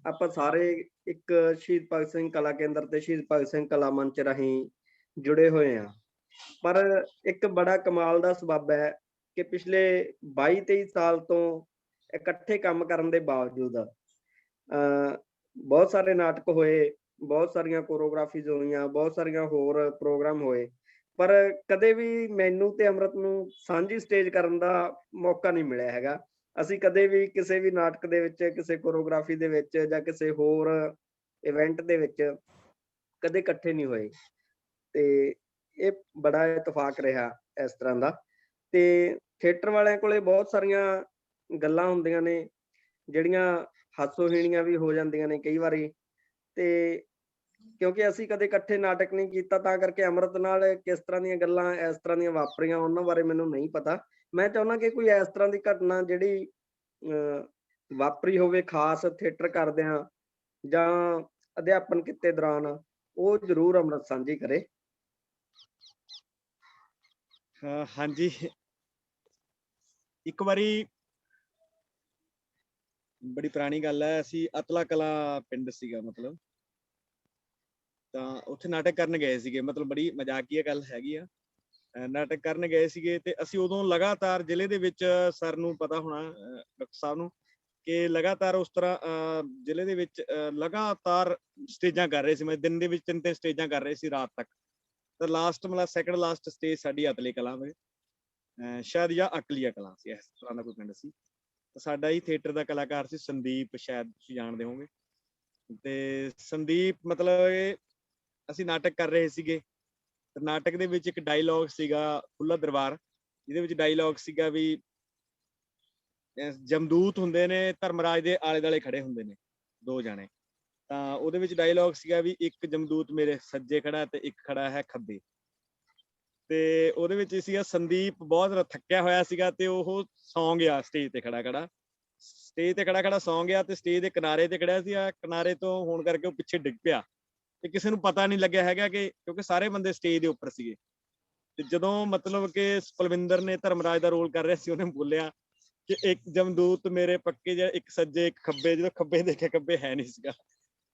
ਆਪਾਂ ਸਾਰੇ ਇੱਕ ਸ਼ਹੀਦ ਭਗਤ ਸਿੰਘ ਕਲਾ ਕੇਂਦਰ ਤੇ ਸ਼ਹੀਦ ਭਗਤ ਸਿੰਘ ਕਲਾ ਮੰਚ ਰਾਹੀਂ ਜੁੜੇ ਹੋਏ ਆ, ਪਰ ਇੱਕ ਬੜਾ ਕਮਾਲ ਦਾ ਸਬੱਬ ਹੈ ਕਿ ਪਿਛਲੇ 22-23 ਸਾਲ ਤੋਂ ਇਕੱਠੇ ਕੰਮ ਕਰਨ ਦੇ ਬਾਵਜੂਦ ਬਹੁਤ ਸਾਰੇ ਨਾਟਕ ਹੋਏ, ਬਹੁਤ ਸਾਰੀਆਂ ਕੋਰੀਓਗ੍ਰਾਫੀਜ਼ ਹੋਈਆਂ, ਬਹੁਤ ਸਾਰੀਆਂ ਹੋਰ ਪ੍ਰੋਗਰਾਮ ਹੋਏ, ਪਰ ਕਦੇ ਵੀ ਮੈਨੂੰ ਤੇ ਅੰਮ੍ਰਿਤ ਨੂੰ ਸਾਂਝੀ ਸਟੇਜ ਕਰਨ ਦਾ ਮੌਕਾ ਨਹੀਂ ਮਿਲਿਆ ਹੈਗਾ। ਅਸੀਂ ਕਦੇ ਵੀ ਕਿਸੇ ਵੀ ਨਾਟਕ ਦੇ ਵਿੱਚ, ਕਿਸੇ ਕੋਰੀਓਗ੍ਰਾਫੀ ਦੇ ਵਿੱਚ ਜਾਂ ਕਿਸੇ ਹੋਰ ਇਵੈਂਟ ਦੇ ਵਿੱਚ ਕਦੇ ਇਕੱਠੇ ਨਹੀਂ ਹੋਏ, ਤੇ ਇਹ ਬੜਾ ਇਤਫਾਕ ਰਿਹਾ ਇਸ ਤਰ੍ਹਾਂ ਦਾ। ਤੇ ਥੀਏਟਰ ਵਾਲਿਆਂ ਕੋਲੇ ਬਹੁਤ ਸਾਰੀਆਂ ਗੱਲਾਂ ਹੁੰਦੀਆਂ ਨੇ ਜਿਹੜੀਆਂ ਹਾਸੋਹੀਣੀਆਂ ਵੀ ਹੋ ਜਾਂਦੀਆਂ ਨੇ ਕਈ ਵਾਰੀ, ਤੇ ਕਿਉਂਕਿ ਅਸੀਂ ਕਦੇ ਇਕੱਠੇ ਨਾਟਕ ਨਹੀਂ ਕੀਤਾ, ਤਾਂ ਕਰਕੇ ਅੰਮ੍ਰਿਤ ਨਾਲ ਕਿਸ ਤਰ੍ਹਾਂ ਦੀਆਂ ਗੱਲਾਂ ਇਸ ਤਰ੍ਹਾਂ ਦੀਆਂ ਵਾਪਰੀਆਂ ਉਹਨਾਂ ਬਾਰੇ ਮੈਨੂੰ ਨਹੀਂ ਪਤਾ। ਮੈਂ ਚਾਹੁੰਦਾ ਕਿ ਕੋਈ ਇਸ ਤਰ੍ਹਾਂ ਦੀ ਘਟਨਾ ਜਿਹੜੀ ਵਾਪਰੀ ਹੋਵੇ ਖਾਸ ਥੀਏਟਰ ਕਰਦਿਆਂ ਜਾਂ ਅਧਿਆਪਨ ਕਿੱਤੇ ਦੌਰਾਨ, ਉਹ ਜ਼ਰੂਰ ਅੰਮ੍ਰਿਤ ਸਾਂਝੀ ਕਰੇ। ਹਾਂਜੀ, ਇੱਕ ਵਾਰੀ ਬੜੀ ਪੁਰਾਣੀ ਗੱਲ ਹੈ, ਅਸੀਂ ਅਤਲਾ ਕਲਾਂ ਪਿੰਡ ਸੀਗਾ, ਮਤਲਬ ਤਾਂ ਉੱਥੇ ਨਾਟਕ ਕਰਨ ਗਏ ਸੀਗੇ। ਮਤਲਬ ਬੜੀ ਮਜ਼ਾਕੀਆ ਗੱਲ ਹੈਗੀ ਆ। ਨਾਟਕ ਕਰਨ ਗਏ ਸੀਗੇ ਤੇ ਅਸੀਂ ਉਦੋਂ ਲਗਾਤਾਰ ਜ਼ਿਲ੍ਹੇ ਦੇ ਵਿੱਚ, ਸਰ ਨੂੰ ਪਤਾ ਹੋਣਾ, ਡਾਕਟਰ ਸਾਹਿਬ ਨੂੰ, ਕਿ ਲਗਾਤਾਰ ਉਸ ਤਰ੍ਹਾਂ ਜ਼ਿਲ੍ਹੇ ਦੇ ਵਿੱਚ ਲਗਾਤਾਰ ਸਟੇਜਾਂ ਕਰ ਰਹੇ ਸੀ। ਮੈਂ ਦਿਨ ਦੇ ਵਿੱਚ 3-3 ਸਟੇਜਾਂ ਕਰ ਰਹੇ ਸੀ ਰਾਤ ਤੱਕ। ਤਾਂ ਲਾਸਟ, ਮਤਲਬ ਸੈਕਿੰਡ ਲਾਸਟ ਸਟੇਜ ਸਾਡੀ ਅਤਲੇ ਕਲਾਂ ਵਿੱਚ, ਸ਼ਾਇਦ ਜਾਂ ਅਕਲੀਆ ਕਲਾਂ ਸੀ, ਇਸ ਤਰ੍ਹਾਂ ਦਾ ਕੋਈ ਪਿੰਡ ਸੀ। ਸਾਡਾ ਹੀ ਥੀਏਟਰ ਦਾ ਕਲਾਕਾਰ ਸੀ ਸੰਦੀਪ, ਸ਼ਾਇਦ ਤੁਸੀਂ ਜਾਣਦੇ ਹੋਵੋਗੇ। ਤੇ ਸੰਦੀਪ, ਮਤਲਬ ਇਹ ਅਸੀਂ ਨਾਟਕ ਕਰ ਰਹੇ ਸੀਗੇ। ਨਾਟਕ ਦੇ ਵਿੱਚ ਇੱਕ ਡਾਇਲੋਗ ਸੀਗਾ ਖੁੱਲਾ ਦਰਬਾਰ, ਜਿਹਦੇ ਵਿੱਚ ਡਾਇਲੋਗ ਸੀਗਾ ਵੀ ਜਮਦੂਤ ਹੁੰਦੇ ਨੇ, ਧਰਮਰਾਜ ਦੇ ਆਲੇ ਦੁਆਲੇ ਖੜੇ ਹੁੰਦੇ ਨੇ 2 ਜਾਣੇ। ਤਾਂ ਉਹਦੇ ਵਿੱਚ ਡਾਇਲੋਗ ਸੀਗਾ ਵੀ ਇੱਕ ਜਮਦੂਤ ਮੇਰੇ ਸੱਜੇ ਖੜਾ ਤੇ ਇੱਕ ਖੜਾ ਹੈ ਖੱਬੇ। ਤੇ ਉਹਦੇ ਵਿੱਚ ਸੀਗਾ ਸੰਦੀਪ ਬਹੁਤ ਥੱਕਿਆ ਹੋਇਆ ਸੀਗਾ ਤੇ ਉਹ ਸੌਂ ਗਿਆ ਸਟੇਜ ਤੇ ਖੜਾ ਸੌਂ ਗਿਆ, ਤੇ ਸਟੇਜ ਦੇ ਕਿਨਾਰੇ ਤੇ ਖੜਿਆ ਸੀ। ਕਿਨਾਰੇ ਤੋਂ ਹੋਣ ਕਰਕੇ ਉਹ ਪਿੱਛੇ ਡਿੱਗ ਪਿਆ ਤੇ ਕਿਸੇ ਨੂੰ ਪਤਾ ਨਹੀਂ ਲੱਗਿਆ ਹੈਗਾ, ਕਿਉਂਕਿ ਸਾਰੇ ਬੰਦੇ ਸਟੇਜ ਦੇ ਉੱਪਰ ਸੀਗੇ। ਤੇ ਜਦੋਂ ਮਤਲਬ ਕਿ ਪਲਵਿੰਦਰ ਨੇ ਧਰਮਰਾਜ ਦਾ ਰੋਲ ਕਰ ਰਿਹਾ ਸੀ, ਉਹਨੇ ਬੋਲਿਆ ਕਿ ਇੱਕ ਜਮਦੂਤ ਮੇਰੇ ਪੱਕੇ, ਜਾਂ ਇੱਕ ਸੱਜੇ ਇੱਕ ਖੱਬੇ, ਜਦੋਂ ਖੱਬੇ ਦੇਖਿਆ ਖੱਬੇ ਹੈ ਨਹੀਂ ਸੀਗਾ।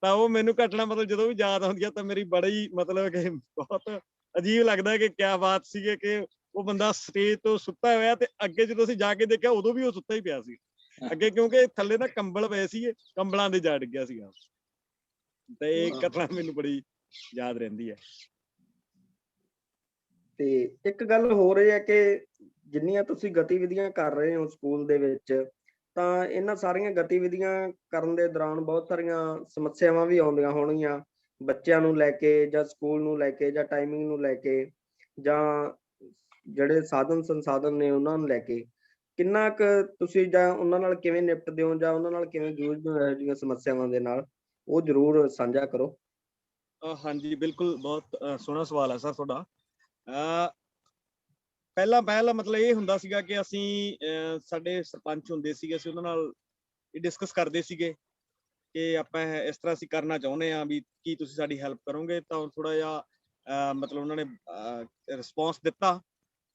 ਤਾਂ ਉਹ ਮੈਨੂੰ ਘਟਨਾ ਮਤਲਬ ਜਦੋਂ ਵੀ ਯਾਦ ਆਉਂਦੀ ਆ ਤਾਂ ਮੇਰੀ ਬੜੀ ਮਤਲਬ ਕਿ ਬਹੁਤ ਅਜੀਬ ਲੱਗਦਾ ਕਿ ਕਿਆ ਬਾਤ ਸੀਗੇ ਕਿ ਉਹ ਬੰਦਾ ਸਟੇਜ ਤੋਂ ਸੁੱਤਾ ਹੋਇਆ, ਤੇ ਅੱਗੇ ਜਦੋਂ ਅਸੀਂ ਜਾ ਕੇ ਦੇਖਿਆ ਉਦੋਂ ਵੀ ਉਹ ਸੁੱਤਾ ਹੀ ਪਿਆ ਸੀ ਅੱਗੇ, ਕਿਉਂਕਿ ਥੱਲੇ ਨਾ ਕੰਬਲ ਪਏ ਸੀਗੇ, ਕੰਬਲਾਂ ਦੇ ਜਾ ਡਿੱਗਿਆ ਸੀਗਾ। ਤੇ ਇਹ ਘਟਨਾ ਮੈਨੂੰ ਬੜੀ ਯਾਦ ਰਹਿੰਦੀ ਹੈ। ਤੇ ਇੱਕ ਗੱਲ ਹੋ ਰਹੀ ਹੈ ਕਿ ਜਿੰਨੀਆਂ ਤੁਸੀਂ ਗਤੀਵਿਧੀਆਂ ਕਰ ਰਹੇ ਹੋ ਸਕੂਲ ਦੇ ਵਿੱਚ, ਤਾਂ ਇਹਨਾਂ ਸਾਰੀਆਂ ਗਤੀਵਿਧੀਆਂ ਕਰਨ ਦੇ ਦੌਰਾਨ ਬਹੁਤ ਸਾਰੀਆਂ ਸਮੱਸਿਆਵਾਂ ਵੀ ਆਉਂਦੀਆਂ ਹੋਣਗੀਆਂ, ਬੱਚਿਆਂ ਨੂੰ ਲੈ ਕੇ ਜਾਂ ਸਕੂਲ ਨੂੰ ਲੈ ਕੇ ਜਾਂ ਟਾਈਮਿੰਗ ਨੂੰ ਲੈ ਕੇ ਜਾਂ ਜਿਹੜੇ ਸਾਧਨ ਸੰਸਾਧਨ ਨੇ ਉਹਨਾਂ ਨੂੰ ਲੈ ਕੇ। ਕਿੰਨਾ ਕੁ ਤੁਸੀਂ ਜਾਂ ਉਹਨਾਂ ਨਾਲ ਕਿਵੇਂ ਨਿਪਟਦੇ ਹੋ ਜਾਂ ਉਹਨਾਂ ਨਾਲ ਕਿਵੇਂ ਜੂਝਦੇ ਹੋ ਇਹੋ ਜਿਹੀਆਂ ਸਮੱਸਿਆਵਾਂ ਦੇ ਨਾਲ, ਉਹ ਜ਼ਰੂਰ ਸਾਂਝਾ ਕਰੋ। ਹਾਂਜੀ ਬਿਲਕੁਲ, ਬਹੁਤ ਸੋਹਣਾ ਸਵਾਲ ਹੈ ਸਰ ਤੁਹਾਡਾ। ਪਹਿਲਾ ਮਤਲਬ ਇਹ ਹੁੰਦਾ ਸੀਗਾ ਕਿ ਅਸੀਂ ਸਾਡੇ ਸਰਪੰਚ ਹੁੰਦੇ ਸੀਗੇ, ਅਸੀਂ ਉਹਨਾਂ ਨਾਲ ਇਹ ਡਿਸਕਸ ਕਰਦੇ ਸੀਗੇ ਕਿ ਆਪਾਂ ਇਸ ਤਰ੍ਹਾਂ ਅਸੀਂ ਕਰਨਾ ਚਾਹੁੰਦੇ ਹਾਂ, ਵੀ ਕੀ ਤੁਸੀਂ ਸਾਡੀ ਹੈਲਪ ਕਰੋਗੇ। ਤਾਂ ਥੋੜਾ ਜਿਹਾ ਮਤਲਬ ਉਹਨਾਂ ਨੇ ਰਿਸਪੌਂਸ ਦਿੱਤਾ।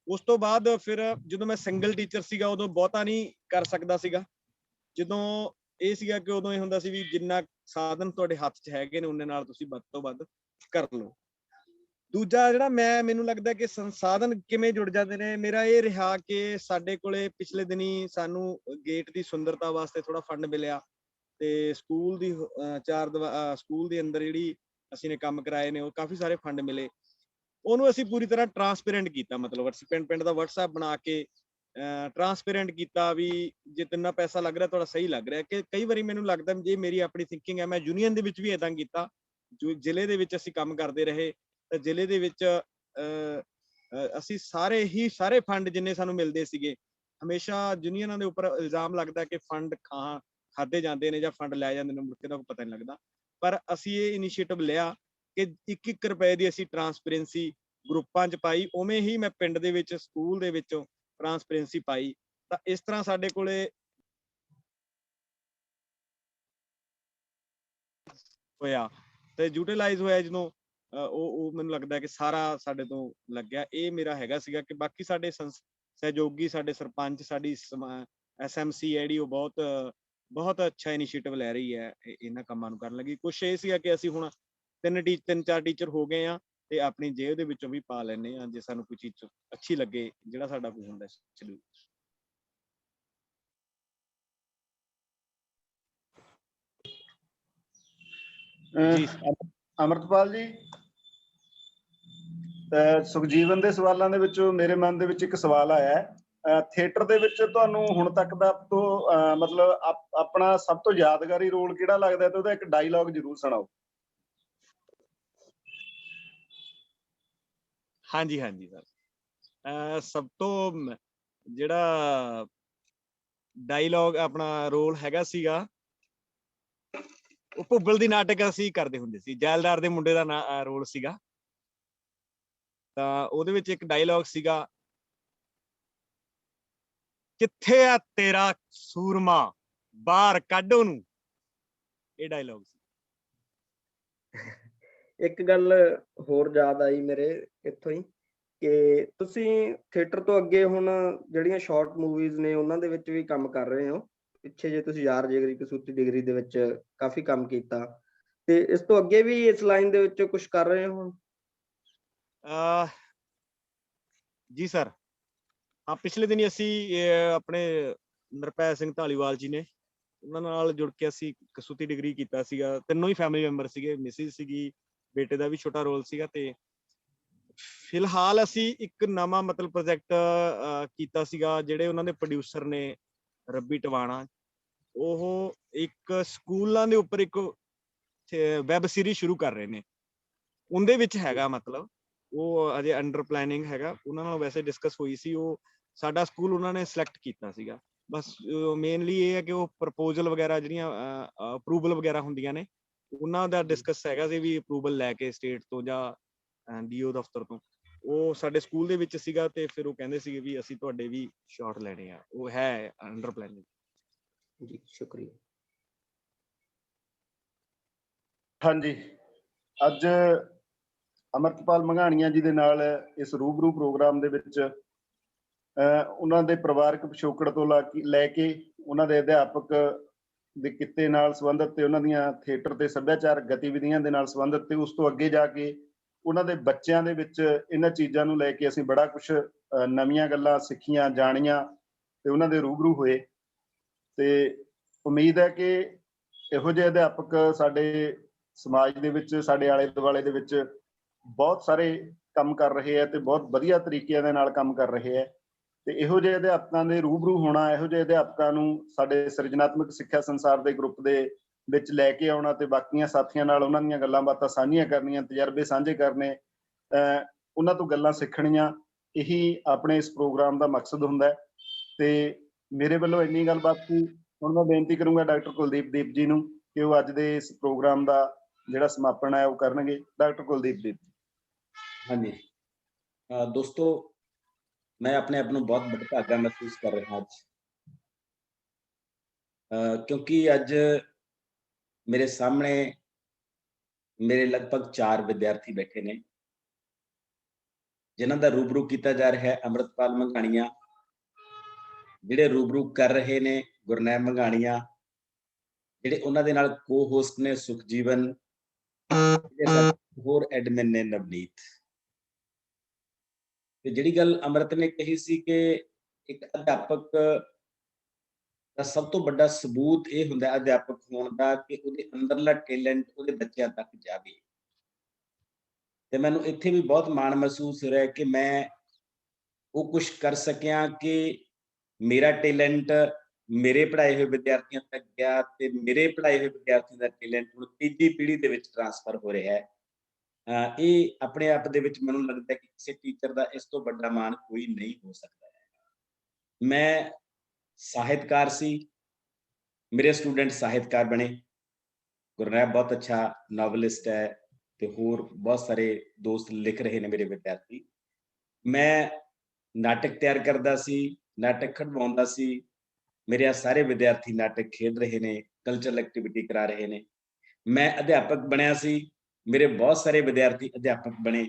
ਉਸ ਤੋਂ ਬਾਅਦ ਫਿਰ ਜਦੋਂ ਮੈਂ ਸਿੰਗਲ ਟੀਚਰ ਸੀਗਾ ਉਦੋਂ ਬਹੁਤਾ ਨਹੀਂ ਕਰ ਸਕਦਾ ਸੀਗਾ। ਜਦੋਂ ਇਹ ਸੀਗਾ ਕਿ ਉਦੋਂ ਇਹ ਹੁੰਦਾ ਸੀ ਵੀ ਜਿੰਨਾ ਸਾਧਨ ਤੁਹਾਡੇ ਹੱਥ 'ਚ ਹੈਗੇ ਨੇ ਉਹਨੇ ਨਾਲ ਤੁਸੀਂ ਵੱਧ ਤੋਂ ਵੱਧ ਕਰ ਲਓ। ਦੂਜਾ ਜਿਹੜਾ ਮੈਨੂੰ ਲੱਗਦਾ ਕਿ ਸੰਸਾਧਨ ਕਿਵੇਂ ਜੁੜ ਜਾਂਦੇ ਨੇ, ਮੇਰਾ ਇਹ ਰਿਹਾ ਕਿ ਸਾਡੇ ਕੋਲੇ ਪਿਛਲੇ ਦਿਨੀ ਸਾਨੂੰ ਗੇਟ ਦੀ ਸੁੰਦਰਤਾ ਵਾਸਤੇ ਥੋੜਾ ਫੰਡ ਮਿਲਿਆ ਤੇ ਸਕੂਲ ਦੀ ਸਕੂਲ ਦੇ ਅੰਦਰ ਜਿਹੜੀ ਅਸੀਂ ਨੇ ਕੰਮ ਕਰਾਏ ਨੇ ਉਹ ਕਾਫੀ ਸਾਰੇ ਫੰਡ ਮਿਲੇ। ਉਹਨੂੰ ਅਸੀਂ ਪੂਰੀ ਤਰ੍ਹਾਂ ਟਰਾਂਸਪੇਰੈਂਟ ਕੀਤਾ, ਮਤਲਬ ਪਿੰਡ ਦਾ WhatsApp ਬਣਾ ਕੇ ਟਰਾਂਸਪੇਰੈਂਟ ਕੀਤਾ ਵੀ ਜੇ ਤਿੰਨਾ ਪੈਸਾ ਲੱਗ ਰਿਹਾ ਤੁਹਾਡਾ ਸਹੀ ਲੱਗ ਰਿਹਾ। ਕਿ ਕਈ ਵਾਰੀ ਮੈਨੂੰ ਲੱਗਦਾ ਜੇ ਮੇਰੀ ਆਪਣੀ ਥਿੰਕਿੰਗ ਹੈ, ਮੈਂ ਯੂਨੀਅਨ ਦੇ ਵਿੱਚ ਵੀ ਏਦਾਂ ਕੀਤਾ, ਜੋ ਜ਼ਿਲ੍ਹੇ ਦੇ ਵਿੱਚ ਅਸੀਂ ਕੰਮ ਕਰਦੇ ਰਹੇ ਤਾਂ ਜ਼ਿਲ੍ਹੇ ਦੇ ਵਿੱਚ ਅਸੀਂ ਸਾਰੇ ਫੰਡ ਜਿੰਨੇ ਸਾਨੂੰ ਮਿਲਦੇ ਸੀਗੇ, ਹਮੇਸ਼ਾ ਯੂਨੀਅਨਾਂ ਦੇ ਉੱਪਰ ਇਲਜ਼ਾਮ ਲੱਗਦਾ ਕਿ ਫੰਡ ਖਾਦੇ ਜਾਂਦੇ ਨੇ ਜਾਂ ਫੰਡ ਲੈ ਜਾਂਦੇ ਨੇ, ਮੁੜ ਕੇ ਦਾ ਪਤਾ ਨਹੀਂ ਲੱਗਦਾ। ਪਰ ਅਸੀਂ ਇਹ ਇਨੀਸ਼ੀਏਟਿਵ ਲਿਆ ਕਿ 1-1 ਰੁਪਏ ਦੀ ਅਸੀਂ ਟਰਾਂਸਪੇਰੈਂਸੀ ਗਰੁੱਪਾਂ 'ਚ ਪਾਈ। ਉਵੇਂ ਹੀ ਮੈਂ ਪਿੰਡ ਦੇ ਵਿੱਚ ਸਕੂਲ ਦੇ ਵਿੱਚੋਂ ਟਰਾਂਸਪੇਰੈਂਸੀ ਪਾਈ। ਤਾਂ ਇਸ ਤਰ੍ਹਾਂ ਸਾਡੇ ਕੋਲੇ ਹੋਇਆ ਤੇ ਯੂਟੀਲਾਈਜ਼ ਹੋਇਆ ਜਦੋਂ ਉਹ ਮੈਨੂੰ ਲੱਗਦਾ ਕਿ ਸਾਰਾ ਸਾਡੇ ਤੋਂ ਲੱਗਿਆ। ਇਹ ਮੇਰਾ ਹੈਗਾ ਸੀਗਾ ਕਿ ਬਾਕੀ ਸਾਡੇ ਸਹਿਯੋਗੀ, ਸਾਡੇ ਸਰਪੰਚ, ਸਾਡੀ SMC ਹੈ ਜਿਹੜੀ ਉਹ ਬਹੁਤ ਅੱਛਾ ਇਨੀਸ਼ੀਏਟਿਵ ਲੈ ਰਹੀ ਹੈ ਇਹਨਾਂ ਕੰਮਾਂ ਨੂੰ ਕਰਨ ਲੱਗੀ। ਕੁਛ ਇਹ ਸੀਗਾ ਕਿ ਅਸੀਂ ਹੁਣ 3-4 ਟੀਚਰ ਹੋ ਗਏ ਆ ਤੇ ਆਪਣੀ ਜੇਬ ਦੇ ਵਿੱਚੋਂ ਵੀ ਪਾ ਲੈਂਦੇ ਆ ਜੇ ਸਾਨੂੰ ਕੋਈ ਚੀਜ਼ ਅੱਛੀ ਲੱਗੇ, ਜਿਹੜਾ ਸਾਡਾ ਕੋਈ ਹੁੰਦਾ ਸ਼ਡਿਊਲ। ਜੀ ਅਮਰਤਪਾਲ ਜੀ, ਸੁਖਜੀਵਨ ਦੇ ਸਵਾਲਾਂ ਦੇ ਵਿੱਚੋਂ ਮੇਰੇ ਮਨ ਦੇ ਵਿੱਚ ਇੱਕ ਸਵਾਲ ਆਇਆ ਹੈ। ਥੀਏਟਰ ਦੇ ਵਿੱਚ ਤੁਹਾਨੂੰ ਹੁਣ ਤੱਕ ਦਾ ਮਤਲਬ ਆਪਣਾ ਸਭ ਤੋਂ ਯਾਦਗਾਰੀ ਰੋਲ ਕਿਹੜਾ ਲੱਗਦਾ ਤੇ ਉਹਦਾ ਇੱਕ ਡਾਇਲੌਗ ਜ਼ਰੂਰ ਸੁਣਾਓ। ਹਾਂਜੀ ਸਰ, ਸਭ ਤੋਂ ਜਿਹੜਾ ਡਾਇਲੌਗ ਆਪਣਾ ਰੋਲ ਹੈਗਾ ਸੀਗਾ, ਉਹ ਭੁੱਬਲ ਦੀ ਨਾਟਕ ਅਸੀਂ ਕਰਦੇ ਹੁੰਦੇ ਸੀ, ਜੈਲਦਾਰ ਦੇ ਮੁੰਡੇ ਦਾ ਰੋਲ ਸੀਗਾ। ਤਾਂ ਉਹਦੇ ਵਿੱਚ ਇੱਕ ਡਾਇਲੌਗ ਸੀਗਾ, ਕਿੱਥੇ ਆ ਤੇਰਾ ਸੂਰਮਾ, ਬਾਹਰ ਕੱਢ ਉਹਨੂੰ। ਇਹ ਡਾਇਲੌਗ ਸੀ। ਇੱਕ ਗੱਲ ਹੋਰ ਯਾਦ ਆਈ ਮੇਰੇ ਇੱਥੋਂ ਹੀ ਕਿ ਤੁਸੀਂ ਥੀਏਟਰ ਤੋਂ ਅੱਗੇ ਹੁਣ ਜਿਹੜੀਆਂ ਸ਼ਾਰਟ ਮੂਵੀਜ਼ ਨੇ ਉਹਨਾਂ ਦੇ ਵਿੱਚ ਵੀ ਕੰਮ ਕਰ ਰਹੇ ਹੋ। ਪਿੱਛੇ ਜੇ ਤੁਸੀਂ ਯਾਰ ਜਿਗਰੀ ਕਸੂਤੀ ਡਿਗਰੀ ਦੇ ਵਿੱਚ ਕਾਫੀ ਕੰਮ ਕੀਤਾ ਤੇ ਇਸ ਤੋਂ ਅੱਗੇ ਵੀ ਇਸ ਲਾਈਨ ਦੇ ਵਿੱਚ ਕੁਝ ਕਰ ਰਹੇ ਹੋ? ਜੀ ਸਰ, ਹਾਂ, ਪਿਛਲੇ ਦਿਨੀ ਅਸੀਂ ਆਪਣੇ ਨਿਰਭੈ ਸਿੰਘ ਢਾਲੀਵਾਲ ਜੀ ਨੇ, ਉਹਨਾਂ ਨਾਲ ਜੁੜ ਕੇ ਅਸੀਂ ਕਸੂਤੀ ਡਿਗਰੀ ਕੀਤਾ ਸੀਗਾ। ਤਿੰਨੋਂ ਹੀ ਫੈਮਿਲੀ ਮੈਂਬਰ ਸੀਗੇ, ਮਿਸਿਸ ਸੀਗੀ, ਬੇਟੇ ਦਾ ਵੀ ਛੋਟਾ ਰੋਲ ਸੀਗਾ। ਤੇ ਫਿਲਹਾਲ ਅਸੀਂ ਇੱਕ ਨਵਾਂ ਮਤਲਬ ਪ੍ਰੋਜੈਕਟ ਕੀਤਾ ਸੀਗਾ, ਜਿਹੜੇ ਉਹਨਾਂ ਦੇ ਪ੍ਰੋਡਿਊਸਰ ਨੇ ਰੱਬੀ ਟਵਾਣਾ, ਉਹ ਇੱਕ ਸਕੂਲਾਂ ਦੇ ਉੱਪਰ ਇੱਕ ਵੈਬ ਸੀਰੀਜ਼ ਸ਼ੁਰੂ ਕਰ ਰਹੇ ਨੇ। ਉਹਦੇ ਵਿੱਚ ਹੈਗਾ, ਮਤਲਬ ਉਹ ਅਜੇ ਅੰਡਰ ਪਲੈਨਿੰਗ ਹੈਗਾ। ਉਹਨਾਂ ਨਾਲ ਵੈਸੇ ਡਿਸਕਸ ਹੋਈ ਸੀ, ਉਹ ਸਾਡਾ ਸਕੂਲ ਉਹਨਾਂ ਨੇ ਸਿਲੈਕਟ ਕੀਤਾ ਸੀਗਾ। ਬਸ ਮੇਨਲੀ ਇਹ ਹੈ ਕਿ ਉਹ ਪ੍ਰਪੋਜ਼ਲ ਵਗੈਰਾ ਜਿਹੜੀਆਂ ਅਪਰੂਵਲ ਵਗੈਰਾ ਹੁੰਦੀਆਂ ਨੇ, ਉਹਨਾਂ ਦਾ ਡਿਸਕਸ ਹੈਗਾ ਸੀ ਵੀ ਅਪਰੂਵਲ ਲੈ ਕੇ ਸਟੇਟ ਤੋਂ ਜਾਂ DO ਦਫ਼ਤਰ ਤੋਂ। ਉਹ ਸਾਡੇ ਸਕੂਲ ਦੇ ਵਿੱਚ ਸੀਗਾ ਤੇ ਫਿਰ ਉਹ ਕਹਿੰਦੇ ਸੀਗੇ ਵੀ ਅਸੀਂ ਤੁਹਾਡੇ ਵੀ ਸ਼ਾਟ ਲੈਣੇ ਆ। ਉਹ ਹੈ ਅੰਡਰ ਪਲੈਨਿੰਗ। ਜੀ ਸ਼ੁਕਰੀਆ। ਹਾਂਜੀ, ਅੱਜ ਅਮਰਤਪਾਲ ਮੰਘਾਣੀਆਂ ਜੀ ਦੇ ਨਾਲ ਇਸ ਰੂਬਰੂ ਪ੍ਰੋਗਰਾਮ ਦੇ ਵਿੱਚ ਉਹਨਾਂ ਦੇ ਪਰਿਵਾਰਕ ਪਿਛੋਕੜ ਤੋਂ ਲੈ ਕੇ ਉਹਨਾਂ ਦੇ ਅਧਿਆਪਕ ਦੇ ਕਿੱਤੇ ਨਾਲ ਸੰਬੰਧਿਤ ਤੇ ਉਹਨਾਂ ਦੀਆਂ ਥੀਏਟਰ ਤੇ ਸੱਭਿਆਚਾਰਕ ਗਤੀਵਿਧੀਆਂ ਦੇ ਨਾਲ ਸੰਬੰਧਿਤ ਤੇ ਉਸ ਤੋਂ ਅੱਗੇ ਜਾ ਕੇ ਉਹਨਾਂ ਦੇ ਬੱਚਿਆਂ ਦੇ ਵਿੱਚ ਇਹਨਾਂ ਚੀਜ਼ਾਂ ਨੂੰ ਲੈ ਕੇ ਅਸੀਂ ਬੜਾ ਕੁਛ ਨਵੀਆਂ ਗੱਲਾਂ ਸਿੱਖੀਆਂ, ਜਾਣੀਆਂ ਤੇ ਉਹਨਾਂ ਦੇ ਰੂਬਰੂ ਹੋਏ। ਤੇ ਉਮੀਦ ਹੈ ਕਿ ਇਹੋ ਜਿਹੇ ਅਧਿਆਪਕ ਸਾਡੇ ਸਮਾਜ ਦੇ ਵਿੱਚ, ਸਾਡੇ ਆਲੇ ਦੁਆਲੇ ਦੇ ਵਿੱਚ ਬਹੁਤ ਸਾਰੇ ਕੰਮ ਕਰ ਰਹੇ ਹੈ ਤੇ ਬਹੁਤ ਵਧੀਆ ਤਰੀਕਿਆਂ ਦੇ ਨਾਲ ਕੰਮ ਕਰ ਰਹੇ ਹੈ। ਤੇ ਇਹੋ ਜਿਹੇ ਅਧਿਆਪਕਾਂ ਦੇ ਰੂਬਰੂ ਹੋਣਾ, ਇਹੋ ਜਿਹੇ ਅਧਿਆਪਕਾਂ ਨੂੰ ਸਾਡੇ ਸਿਰਜਣਾਤਮਕ ਸਿੱਖਿਆ ਸੰਸਾਰ ਦੇ ਗਰੁੱਪ ਦੇ ਵਿੱਚ ਲੈ ਕੇ ਆਉਣਾ ਤੇ ਬਾਕੀਆਂ ਸਾਥੀਆਂ ਨਾਲ ਉਹਨਾਂ ਦੀਆਂ ਗੱਲਾਂ ਬਾਤਾਂ ਸਾਂਝੀਆਂ ਕਰਨੀਆਂ, ਤਜਰਬੇ ਸਾਂਝੇ ਕਰਨੇ, ਉਹਨਾਂ ਤੋਂ ਗੱਲਾਂ ਸਿੱਖਣੀਆਂ, ਇਹੀ ਆਪਣੇ ਇਸ ਪ੍ਰੋਗਰਾਮ ਦਾ ਮਕਸਦ ਹੁੰਦਾ ਹੈ। ਤੇ ਮੇਰੇ ਵੱਲੋਂ ਇੰਨੀ ਗੱਲਬਾਤ ਸੀ। ਹੁਣ ਮੈਂ ਬੇਨਤੀ ਕਰੂੰਗਾ ਡਾਕਟਰ ਕੁਲਦੀਪ ਦੀਪ ਜੀ ਨੂੰ ਕਿ ਉਹ ਅੱਜ ਦੇ ਇਸ ਪ੍ਰੋਗਰਾਮ ਦਾ ਜਿਹੜਾ ਸਮਾਪਨ ਹੈ ਉਹ ਕਰਨਗੇ। ਡਾਕਟਰ ਕੁਲਦੀਪ ਦੀਪ ਜੀ। ਹਾਂਜੀ ਦੋਸਤੋ, ਮੈਂ ਆਪਣੇ ਆਪ ਨੂੰ ਬਹੁਤ ਬੜਭਾਗਾ ਮਹਿਸੂਸ ਕਰ ਰਿਹਾ ਅੱਜ, ਕਿਉਂਕਿ ਅੱਜ ਮੇਰੇ ਸਾਹਮਣੇ ਮੇਰੇ ਲਗਭਗ 4 ਵਿਦਿਆਰਥੀ ਬੈਠੇ ਨੇ ਜਿਨ੍ਹਾਂ ਦਾ ਰੂਬਰੂ ਕੀਤਾ ਜਾ ਰਿਹਾ ਹੈ ਅੰਮ੍ਰਿਤਪਾਲ ਮੰਘਾਣੀਆਂ, ਜਿਹੜੇ ਰੂਬਰੂ ਕਰ ਰਹੇ ਨੇ ਗੁਰਨੈਬ ਮੰਘਾਣੀਆਂ, ਜਿਹੜੇ ਉਹਨਾਂ ਦੇ ਨਾਲ ਕੋ-ਹੋਸਟ ਨੇ ਸੁਖਜੀਵਨ, ਹੋਰ ਐਡਮਿਨ ਨੇ ਨਵਨੀਤ। ਤੇ ਜਿਹੜੀ ਗੱਲ ਅੰਮ੍ਰਿਤ ਨੇ ਕਹੀ ਸੀ ਕਿ ਇੱਕ ਅਧਿਆਪਕ ਦਾ ਸਭ ਤੋਂ ਵੱਡਾ ਸਬੂਤ ਇਹ ਹੁੰਦਾ ਅਧਿਆਪਕ ਹੋਣ ਦਾ ਕਿ ਉਹਦੇ ਅੰਦਰਲਾ ਟੈਲੈਂਟ ਉਹਦੇ ਬੱਚਿਆਂ ਤੱਕ ਜਾਵੇ। ਤੇ ਮੈਨੂੰ ਇੱਥੇ ਵੀ ਬਹੁਤ ਮਾਣ ਮਹਿਸੂਸ ਹੋ ਰਿਹਾ ਕਿ ਮੈਂ ਉਹ ਕੁਝ ਕਰ ਸਕਿਆ ਕਿ ਮੇਰਾ ਟੈਲੈਂਟ ਮੇਰੇ ਪੜ੍ਹਾਏ ਹੋਏ ਵਿਦਿਆਰਥੀਆਂ ਤੱਕ ਗਿਆ ਤੇ ਮੇਰੇ ਪੜ੍ਹਾਏ ਹੋਏ ਵਿਦਿਆਰਥੀਆਂ ਦਾ ਟੈਲੈਂਟ ਹੁਣ ਤੀਜੀ ਪੀੜ੍ਹੀ ਦੇ ਵਿੱਚ ਟ੍ਰਾਂਸਫਰ ਹੋ ਰਿਹਾ ਹੈ। ਇਹ ਆਪਣੇ ਆਪ ਦੇ ਵਿੱਚ ਮੈਨੂੰ ਲੱਗਦਾ ਕਿ ਕਿਸੇ ਟੀਚਰ ਦਾ ਇਸ ਤੋਂ ਵੱਡਾ ਮਾਣ ਕੋਈ ਨਹੀਂ ਹੋ ਸਕਦਾ ਹੈ। ਮੈਂ ਸਾਹਿਤਕਾਰ ਸੀ, ਮੇਰੇ ਸਟੂਡੈਂਟ ਸਾਹਿਤਕਾਰ ਬਣੇ। ਗੁਰਨੈਬ ਬਹੁਤ ਅੱਛਾ ਨੋਵਲਿਸਟ ਹੈ ਤੇ ਹੋਰ ਬਹੁਤ ਸਾਰੇ ਦੋਸਤ ਲਿਖ ਰਹੇ ਨੇ ਮੇਰੇ ਵਿਦਿਆਰਥੀ। ਮੈਂ ਨਾਟਕ ਤਿਆਰ ਕਰਦਾ ਸੀ, ਨਾਟਕ ਖਿਡਵਾਉਂਦਾ ਸੀ, ਮੇਰੇ ਆ ਸਾਰੇ ਵਿਦਿਆਰਥੀ ਨਾਟਕ ਖੇਡ ਰਹੇ ਨੇ, ਕਲਚਰਲ ਐਕਟੀਵਿਟੀ ਕਰਾ ਰਹੇ ਨੇ। ਮੈਂ ਅਧਿਆਪਕ ਬਣਿਆ ਸੀ, ਮੇਰੇ ਬਹੁਤ ਸਾਰੇ ਵਿਦਿਆਰਥੀ ਅਧਿਆਪਕ ਬਣੇ।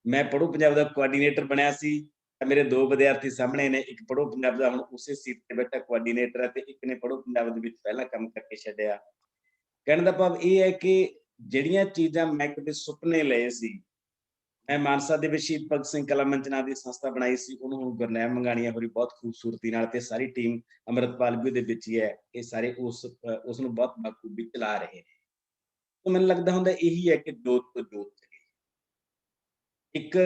ਮੈਂ ਪੜ੍ਹੋ ਪੰਜਾਬ ਦਾ ਕੋਆਰਡੀਨੇਟਰ ਬਣਿਆ ਸੀ, ਮੇਰੇ 2 ਵਿਦਿਆਰਥੀ ਸਾਹਮਣੇ ਨੇ, ਇੱਕ ਪੜ੍ਹੋ ਪੰਜਾਬ ਦਾ ਹੁਣ ਉਸੇ ਸੀਟ ਤੇ ਬੈਠਾ ਕੋਆਰਡੀਨੇਟਰ ਹੈ ਤੇ ਇੱਕ ਨੇ ਪੜ੍ਹੋ ਪੰਜਾਬ ਦੇ ਵਿੱਚ ਪਹਿਲਾਂ ਕੰਮ ਕਰਕੇ ਛੱਡਿਆ। ਕਹਿਣ ਦਾ ਭਾਵ ਇਹ ਹੈ ਕਿ ਜਿਹੜੀਆਂ ਚੀਜ਼ਾਂ ਮੈਂ ਕਦੇ ਸੁਪਨੇ ਲਏ ਸੀ, ਮੈਂ ਮਾਨਸਾ ਦੇ ਵਿੱਚ ਸ਼ਹੀਦ ਭਗਤ ਸਿੰਘ ਕਲਾ ਮੰਚ ਨਾਂ ਦੀ ਸੰਸਥਾ ਬਣਾਈ ਸੀ, ਉਹਨੂੰ ਹੁਣ ਗੁਰਨੈਬ ਮੰਘਾਣੀਆਂ ਹੋਰੀ ਬਹੁਤ ਖੂਬਸੂਰਤੀ ਨਾਲ ਤੇ ਸਾਰੀ ਟੀਮ ਅੰਮ੍ਰਿਤਪਾਲ ਵੀ ਉਹਦੇ ਵਿੱਚ ਹੀ ਹੈ, ਇਹ ਸਾਰੇ ਉਸ ਨੂੰ ਬਹੁਤ ਬਖੂਬੀ ਚਲਾ ਰਹੇ ਨੇ। ਤਾਂ ਮੈਨੂੰ ਲੱਗਦਾ ਹੁੰਦਾ ਇਹੀ ਹੈ ਕਿ ਜੋਤ ਤੋਂ ਜੋਤ ਜਗੇ। ਇੱਕ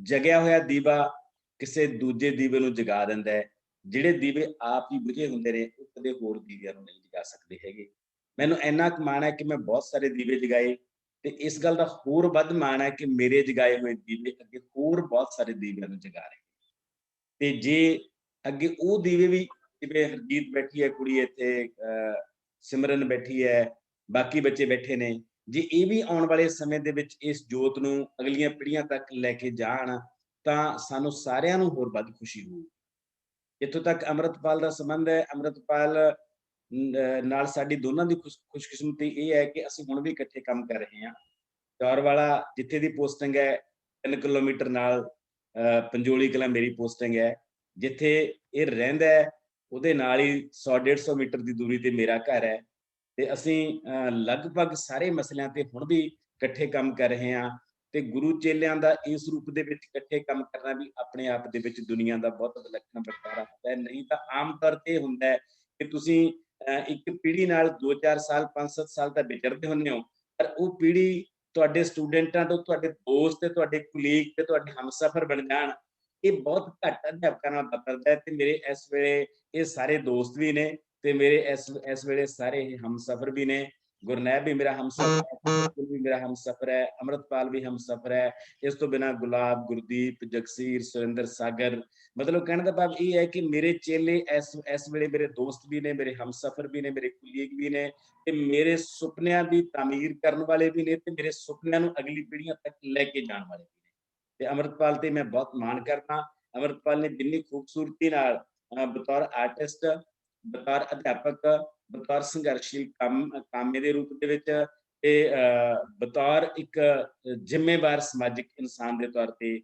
ਜਗਿਆ ਹੋਇਆ ਦੀਵਾ ਕਿਸੇ ਦੂਜੇ ਦੀਵੇ ਨੂੰ ਜਗਾ ਦਿੰਦਾ ਹੈ। ਜਿਹੜੇ ਦੀਵੇ ਆਪ ਹੀ ਬੁਝੇ ਹੁੰਦੇ ਨੇ ਉਹ ਕਦੇ ਹੋਰ ਦੀਵਿਆਂ ਨੂੰ ਨਹੀਂ ਜਗਾ ਸਕਦੇ ਹੈਗੇ। ਮੈਨੂੰ ਇੰਨਾ ਕੁ ਮਾਣ ਹੈ ਕਿ ਮੈਂ ਬਹੁਤ ਸਾਰੇ ਦੀਵੇ ਜਗਾਏ ਤੇ ਇਸ ਗੱਲ ਦਾ ਹੋਰ ਵੱਧ ਮਾਣ ਹੈ ਕਿ ਮੇਰੇ ਜਗਾਏ ਹੋਏ ਦੀਵੇ ਅੱਗੇ ਹੋਰ ਬਹੁਤ ਸਾਰੇ ਦੀਵਿਆਂ ਨੂੰ ਜਗਾ ਰਹੇ। ਤੇ ਜੇ ਅੱਗੇ ਉਹ ਦੀਵੇ ਵੀ, ਜਿਵੇਂ ਹਰਜੀਤ ਬੈਠੀ ਹੈ ਕੁੜੀ ਇੱਥੇ, ਸਿਮਰਨ ਬੈਠੀ ਹੈ, ਬਾਕੀ ਬੱਚੇ ਬੈਠੇ ਨੇ, ਜੇ ਇਹ ਵੀ ਆਉਣ ਵਾਲੇ ਸਮੇਂ ਦੇ ਵਿੱਚ ਇਸ ਜੋਤ ਨੂੰ ਅਗਲੀਆਂ ਪੀੜ੍ਹੀਆਂ ਤੱਕ ਲੈ ਕੇ ਜਾਣ ਤਾਂ ਸਾਨੂੰ ਸਾਰਿਆਂ ਨੂੰ ਹੋਰ ਵੱਧ ਖੁਸ਼ੀ ਹੋਊ। ਇੱਥੋਂ ਤੱਕ ਅੰਮ੍ਰਿਤਪਾਲ ਦਾ ਸੰਬੰਧ ਹੈ, ਅੰਮ੍ਰਿਤਪਾਲ ਨਾਲ ਸਾਡੀ ਦੋਨਾਂ ਦੀ ਖੁਸ਼ਕਿਸਮਤੀ ਇਹ ਹੈ ਕਿ ਅਸੀਂ ਹੁਣ ਵੀ ਇਕੱਠੇ ਕੰਮ ਕਰ ਰਹੇ ਹਾਂ। ਚੌਰ ਵਾਲਾ ਜਿੱਥੇ ਦੀ ਪੋਸਟਿੰਗ ਹੈ 3 ਕਿਲੋਮੀਟਰ ਨਾਲ ਪੰਜੋਲੀ ਕਲਾਂ ਮੇਰੀ ਪੋਸਟਿੰਗ ਹੈ, ਜਿੱਥੇ ਇਹ ਰਹਿੰਦਾ ਹੈ ਉਹਦੇ ਨਾਲ ਹੀ 100-150 ਮੀਟਰ ਦੀ ਦੂਰੀ ਤੇ ਮੇਰਾ ਘਰ ਹੈ ਤੇ ਅਸੀਂ ਲਗਭਗ ਸਾਰੇ ਮਸਲਿਆਂ ਤੇ ਹੁਣ ਵੀ ਇਕੱਠੇ ਕੰਮ ਕਰ ਰਹੇ ਹਾਂ। ਤੇ ਗੁਰੂ ਚੇਲਿਆਂ ਦਾ ਇਸ ਰੂਪ ਦੇ ਵਿੱਚ ਇਕੱਠੇ ਕੰਮ ਕਰਨਾ ਵੀ ਆਪਣੇ ਆਪ ਦੇ ਵਿੱਚ ਦੁਨੀਆ ਦਾ ਬਹੁਤ ਵਿਲੱਖਣ ਵਰਤਾਰਾ ਹੁੰਦਾ ਹੈ। ਨਹੀਂ ਤਾਂ ਆਮ ਤੌਰ ਤੇ ਇਹ ਹੁੰਦਾ ਹੈ ਕਿ ਤੁਸੀਂ ਇੱਕ ਪੀੜ੍ਹੀ ਨਾਲ 2-4 ਸਾਲ 5-7 ਸਾਲ ਤਾਂ ਵਿਚਰਦੇ ਹੁੰਦੇ ਹੋ, ਪਰ ਉਹ ਪੀੜ੍ਹੀ ਤੁਹਾਡੇ ਸਟੂਡੈਂਟਾਂ ਤੋਂ, ਤੁਹਾਡੇ ਦੋਸਤ ਤੇ ਤੁਹਾਡੇ ਕੁਲੀਗ ਤੇ ਤੁਹਾਡੇ ਹਮਸਫਰ ਬਣ ਜਾਣ, ਇਹ ਬਹੁਤ ਘੱਟ ਅਧਿਆਪਕਾਂ ਨਾਲ ਵਾਪਰਦਾ ਹੈ। ਤੇ ਮੇਰੇ ਇਸ ਵੇਲੇ ਇਹ ਸਾਰੇ ਦੋਸਤ ਵੀ ਨੇ ਤੇ ਮੇਰੇ ਇਸ ਵੇਲੇ ਸਾਰੇ ਹਮਸਫਰ ਵੀ ਨੇ। ਗੁਰਨੈਬ ਵੀ ਮੇਰਾ ਹਮਸਫਰ ਹੈ, ਵੀ ਮੇਰਾ ਹਮਸਫਰ ਹੈ, ਅੰਮ੍ਰਿਤਪਾਲ ਵੀ ਹਮਸਫਰ ਹੈ। ਇਸ ਤੋਂ ਬਿਨਾਂ ਗੁਲਾਬ, ਗੁਰਦੀਪ, ਜਗਸੀਰ, ਸੁਰਿੰਦਰ, ਸਾਗਰ, ਮਤਲਬ ਕਹਿਣ ਦਾ ਭਾਵ ਇਹ ਹੈ ਕਿ ਮੇਰੇ ਚੇਲੇ ਇਸ ਵੇਲੇ ਮੇਰੇ ਦੋਸਤ ਵੀ ਨੇ, ਮੇਰੇ ਹਮਸਫਰ ਵੀ ਨੇ, ਮੇਰੇ ਕੁਲੀਗ ਵੀ ਨੇ ਤੇ ਮੇਰੇ ਸੁਪਨਿਆਂ ਦੀ ਤਾਮੀਰ ਕਰਨ ਵਾਲੇ ਵੀ ਨੇ ਤੇ ਮੇਰੇ ਸੁਪਨਿਆਂ ਨੂੰ ਅਗਲੀ ਪੀੜ੍ਹੀਆਂ ਤੱਕ ਲੈ ਕੇ ਜਾਣ ਵਾਲੇ ਵੀ ਨੇ। ਤੇ ਅੰਮ੍ਰਿਤਪਾਲ ਤੇ ਮੈਂ ਬਹੁਤ ਮਾਣ ਕਰਦਾ। ਅੰਮ੍ਰਿਤਪਾਲ ਨੇ ਜਿੰਨੀ ਖੂਬਸੂਰਤੀ ਨਾਲ ਬਤੌਰ ਆਰਟਿਸਟ, ਬਤੌਰ ਅਧਿਆਪਕ, ਬਤੌਰ ਸੰਘਰਸ਼ੀਲ ਕਾਮੇ ਦੇ ਰੂਪ ਦੇ ਵਿੱਚ ਤੇ ਬਤੌਰ ਇੱਕ ਜ਼ਿੰਮੇਵਾਰ ਸਮਾਜਿਕ ਇਨਸਾਨ ਦੇ ਤੌਰ ਤੇ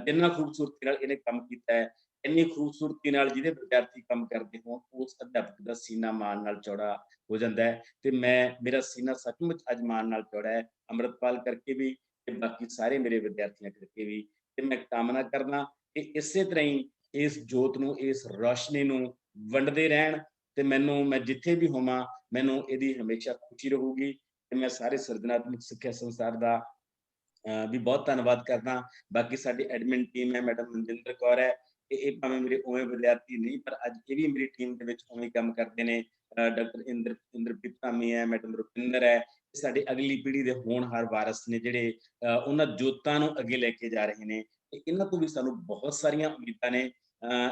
ਜਿੰਨਾ ਖੂਬਸੂਰਤੀ ਨਾਲ ਇਹਨੇ ਕੰਮ ਕੀਤਾ ਹੈ, ਇੰਨੀ ਖੂਬਸੂਰਤੀ ਨਾਲ ਜਿਹਦੇ ਵਿਦਿਆਰਥੀ ਕੰਮ ਕਰਦੇ ਹੋਣ, ਉਸ ਅਧਿਆਪਕ ਦਾ ਸੀਨਾ ਮਾਣ ਨਾਲ ਚੌੜਾ ਹੋ ਜਾਂਦਾ ਹੈ। ਤੇ ਮੇਰਾ ਸੀਨਾ ਸੱਚਮੁੱਚ ਅੱਜ ਮਾਣ ਨਾਲ ਚੌੜਾ ਹੈ, ਅੰਮ੍ਰਿਤਪਾਲ ਕਰਕੇ ਵੀ ਤੇ ਬਾਕੀ ਸਾਰੇ ਮੇਰੇ ਵਿਦਿਆਰਥੀਆਂ ਕਰਕੇ ਵੀ। ਤੇ ਮੈਂ ਕਾਮਨਾ ਕਰਨਾ ਕਿ ਇਸੇ ਤਰ੍ਹਾਂ ਹੀ ਇਸ ਜੋਤ ਨੂੰ, ਇਸ ਰੌਸ਼ਨੀ ਨੂੰ ਵੰਡਦੇ ਰਹਿਣ ਤੇ ਮੈਂ ਜਿੱਥੇ ਵੀ ਹੋਵਾਂ ਮੈਨੂੰ ਇਹਦੀ ਹਮੇਸ਼ਾ ਖੁਸ਼ੀ ਰਹੂਗੀ। ਤੇ ਮੈਂ ਸਾਰੇ ਸਿਰਜਣਾਤਮਕ ਸਿੱਖਿਆ ਸੰਸਾਰ ਦਾ ਵੀ ਬਹੁਤ ਧੰਨਵਾਦ ਕਰਦਾ। ਬਾਕੀ ਸਾਡੀ ਐਡਮਿਨ ਟੀਮ ਹੈ, ਮੈਡਮ ਮਨਜਿੰਦਰ ਕੌਰ ਹੈ, ਇਹ ਭਾਵੇਂ ਮੇਰੇ ਉਵੇਂ ਵਿਦਿਆਰਥੀ ਨਹੀਂ ਪਰ ਅੱਜ ਇਹ ਵੀ ਮੇਰੀ ਟੀਮ ਦੇ ਵਿੱਚ ਉਵੇਂ ਕੰਮ ਕਰਦੇ ਨੇ। ਡਾਕਟਰ ਇੰਦਰਪ੍ਰੀਤ ਧਾਮੀ ਹੈ, ਮੈਡਮ ਰੁਪਿੰਦਰ ਹੈ, ਸਾਡੀ ਅਗਲੀ ਪੀੜ੍ਹੀ ਦੇ ਹੋਣਹਾਰ ਵਾਰਸ ਨੇ ਜਿਹੜੇ ਉਹਨਾਂ ਜੋਤਾਂ ਨੂੰ ਅੱਗੇ ਲੈ ਕੇ ਜਾ ਰਹੇ ਨੇ। ਤੇ ਇਹਨਾਂ ਤੋਂ ਵੀ ਸਾਨੂੰ ਬਹੁਤ ਸਾਰੀਆਂ ਉਮੀਦਾਂ ਨੇ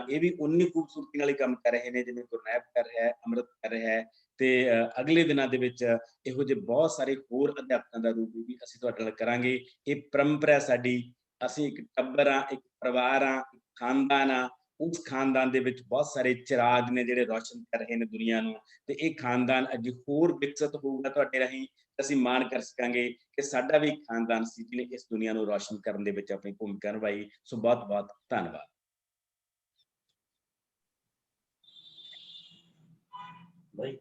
ਇਹ ਵੀ ਉਨੀ ਖੂਬਸੂਰਤੀ ਨਾਲ ਹੀ ਕੰਮ ਕਰ ਰਹੇ ਨੇ ਜਿਵੇਂ ਗੁਰਨੈਬ ਕਰ ਰਿਹਾ ਹੈ, ਅੰਮ੍ਰਿਤ ਕਰ ਰਿਹਾ ਹੈ, ਤੇ ਅਗਲੇ ਦਿਨਾਂ ਦੇ ਵਿੱਚ ਇਹੋ ਜਿਹੇ ਬਹੁਤ ਸਾਰੇ ਹੋਰ ਅਧਿਆਪਕਾਂ ਦਾ ਰੂਪ ਵੀ ਅਸੀਂ ਤੁਹਾਡੇ ਨਾਲ ਕਰਾਂਗੇ। ਇਹ ਪਰੰਪਰਾ ਸਾਡੀ, ਅਸੀਂ ਇੱਕ ਟੱਬਰ ਆ, ਇੱਕ ਪਰਿਵਾਰ ਆ, ਇੱਕ ਖਾਨਦਾਨ ਆ। ਉਸ ਖਾਨਦਾਨ ਦੇ ਵਿੱਚ ਬਹੁਤ ਸਾਰੇ ਚਿਰਾਗ ਨੇ ਜਿਹੜੇ ਰੋਸ਼ਨ ਕਰ ਰਹੇ ਨੇ ਦੁਨੀਆ ਨੂੰ, ਤੇ ਇਹ ਖਾਨਦਾਨ ਅੱਜ ਹੋਰ ਵਿਕਸਿਤ ਹੋਊਗਾ ਤੁਹਾਡੇ ਰਾਹੀਂ। ਅਸੀਂ ਮਾਣ ਕਰ ਸਕਾਂਗੇ ਕਿ ਸਾਡਾ ਵੀ ਇੱਕ ਖਾਨਦਾਨ ਸੀ ਜਿਹਨੇ ਇਸ ਦੁਨੀਆ ਨੂੰ ਰੋਸ਼ਨ ਕਰਨ ਦੇ ਵਿੱਚ ਆਪਣੀ ਭੂਮਿਕਾ ਨਿਭਾਈ। ਸੋ ਬਹੁਤ ਬਹੁਤ ਧੰਨਵਾਦ। ਬਾਈ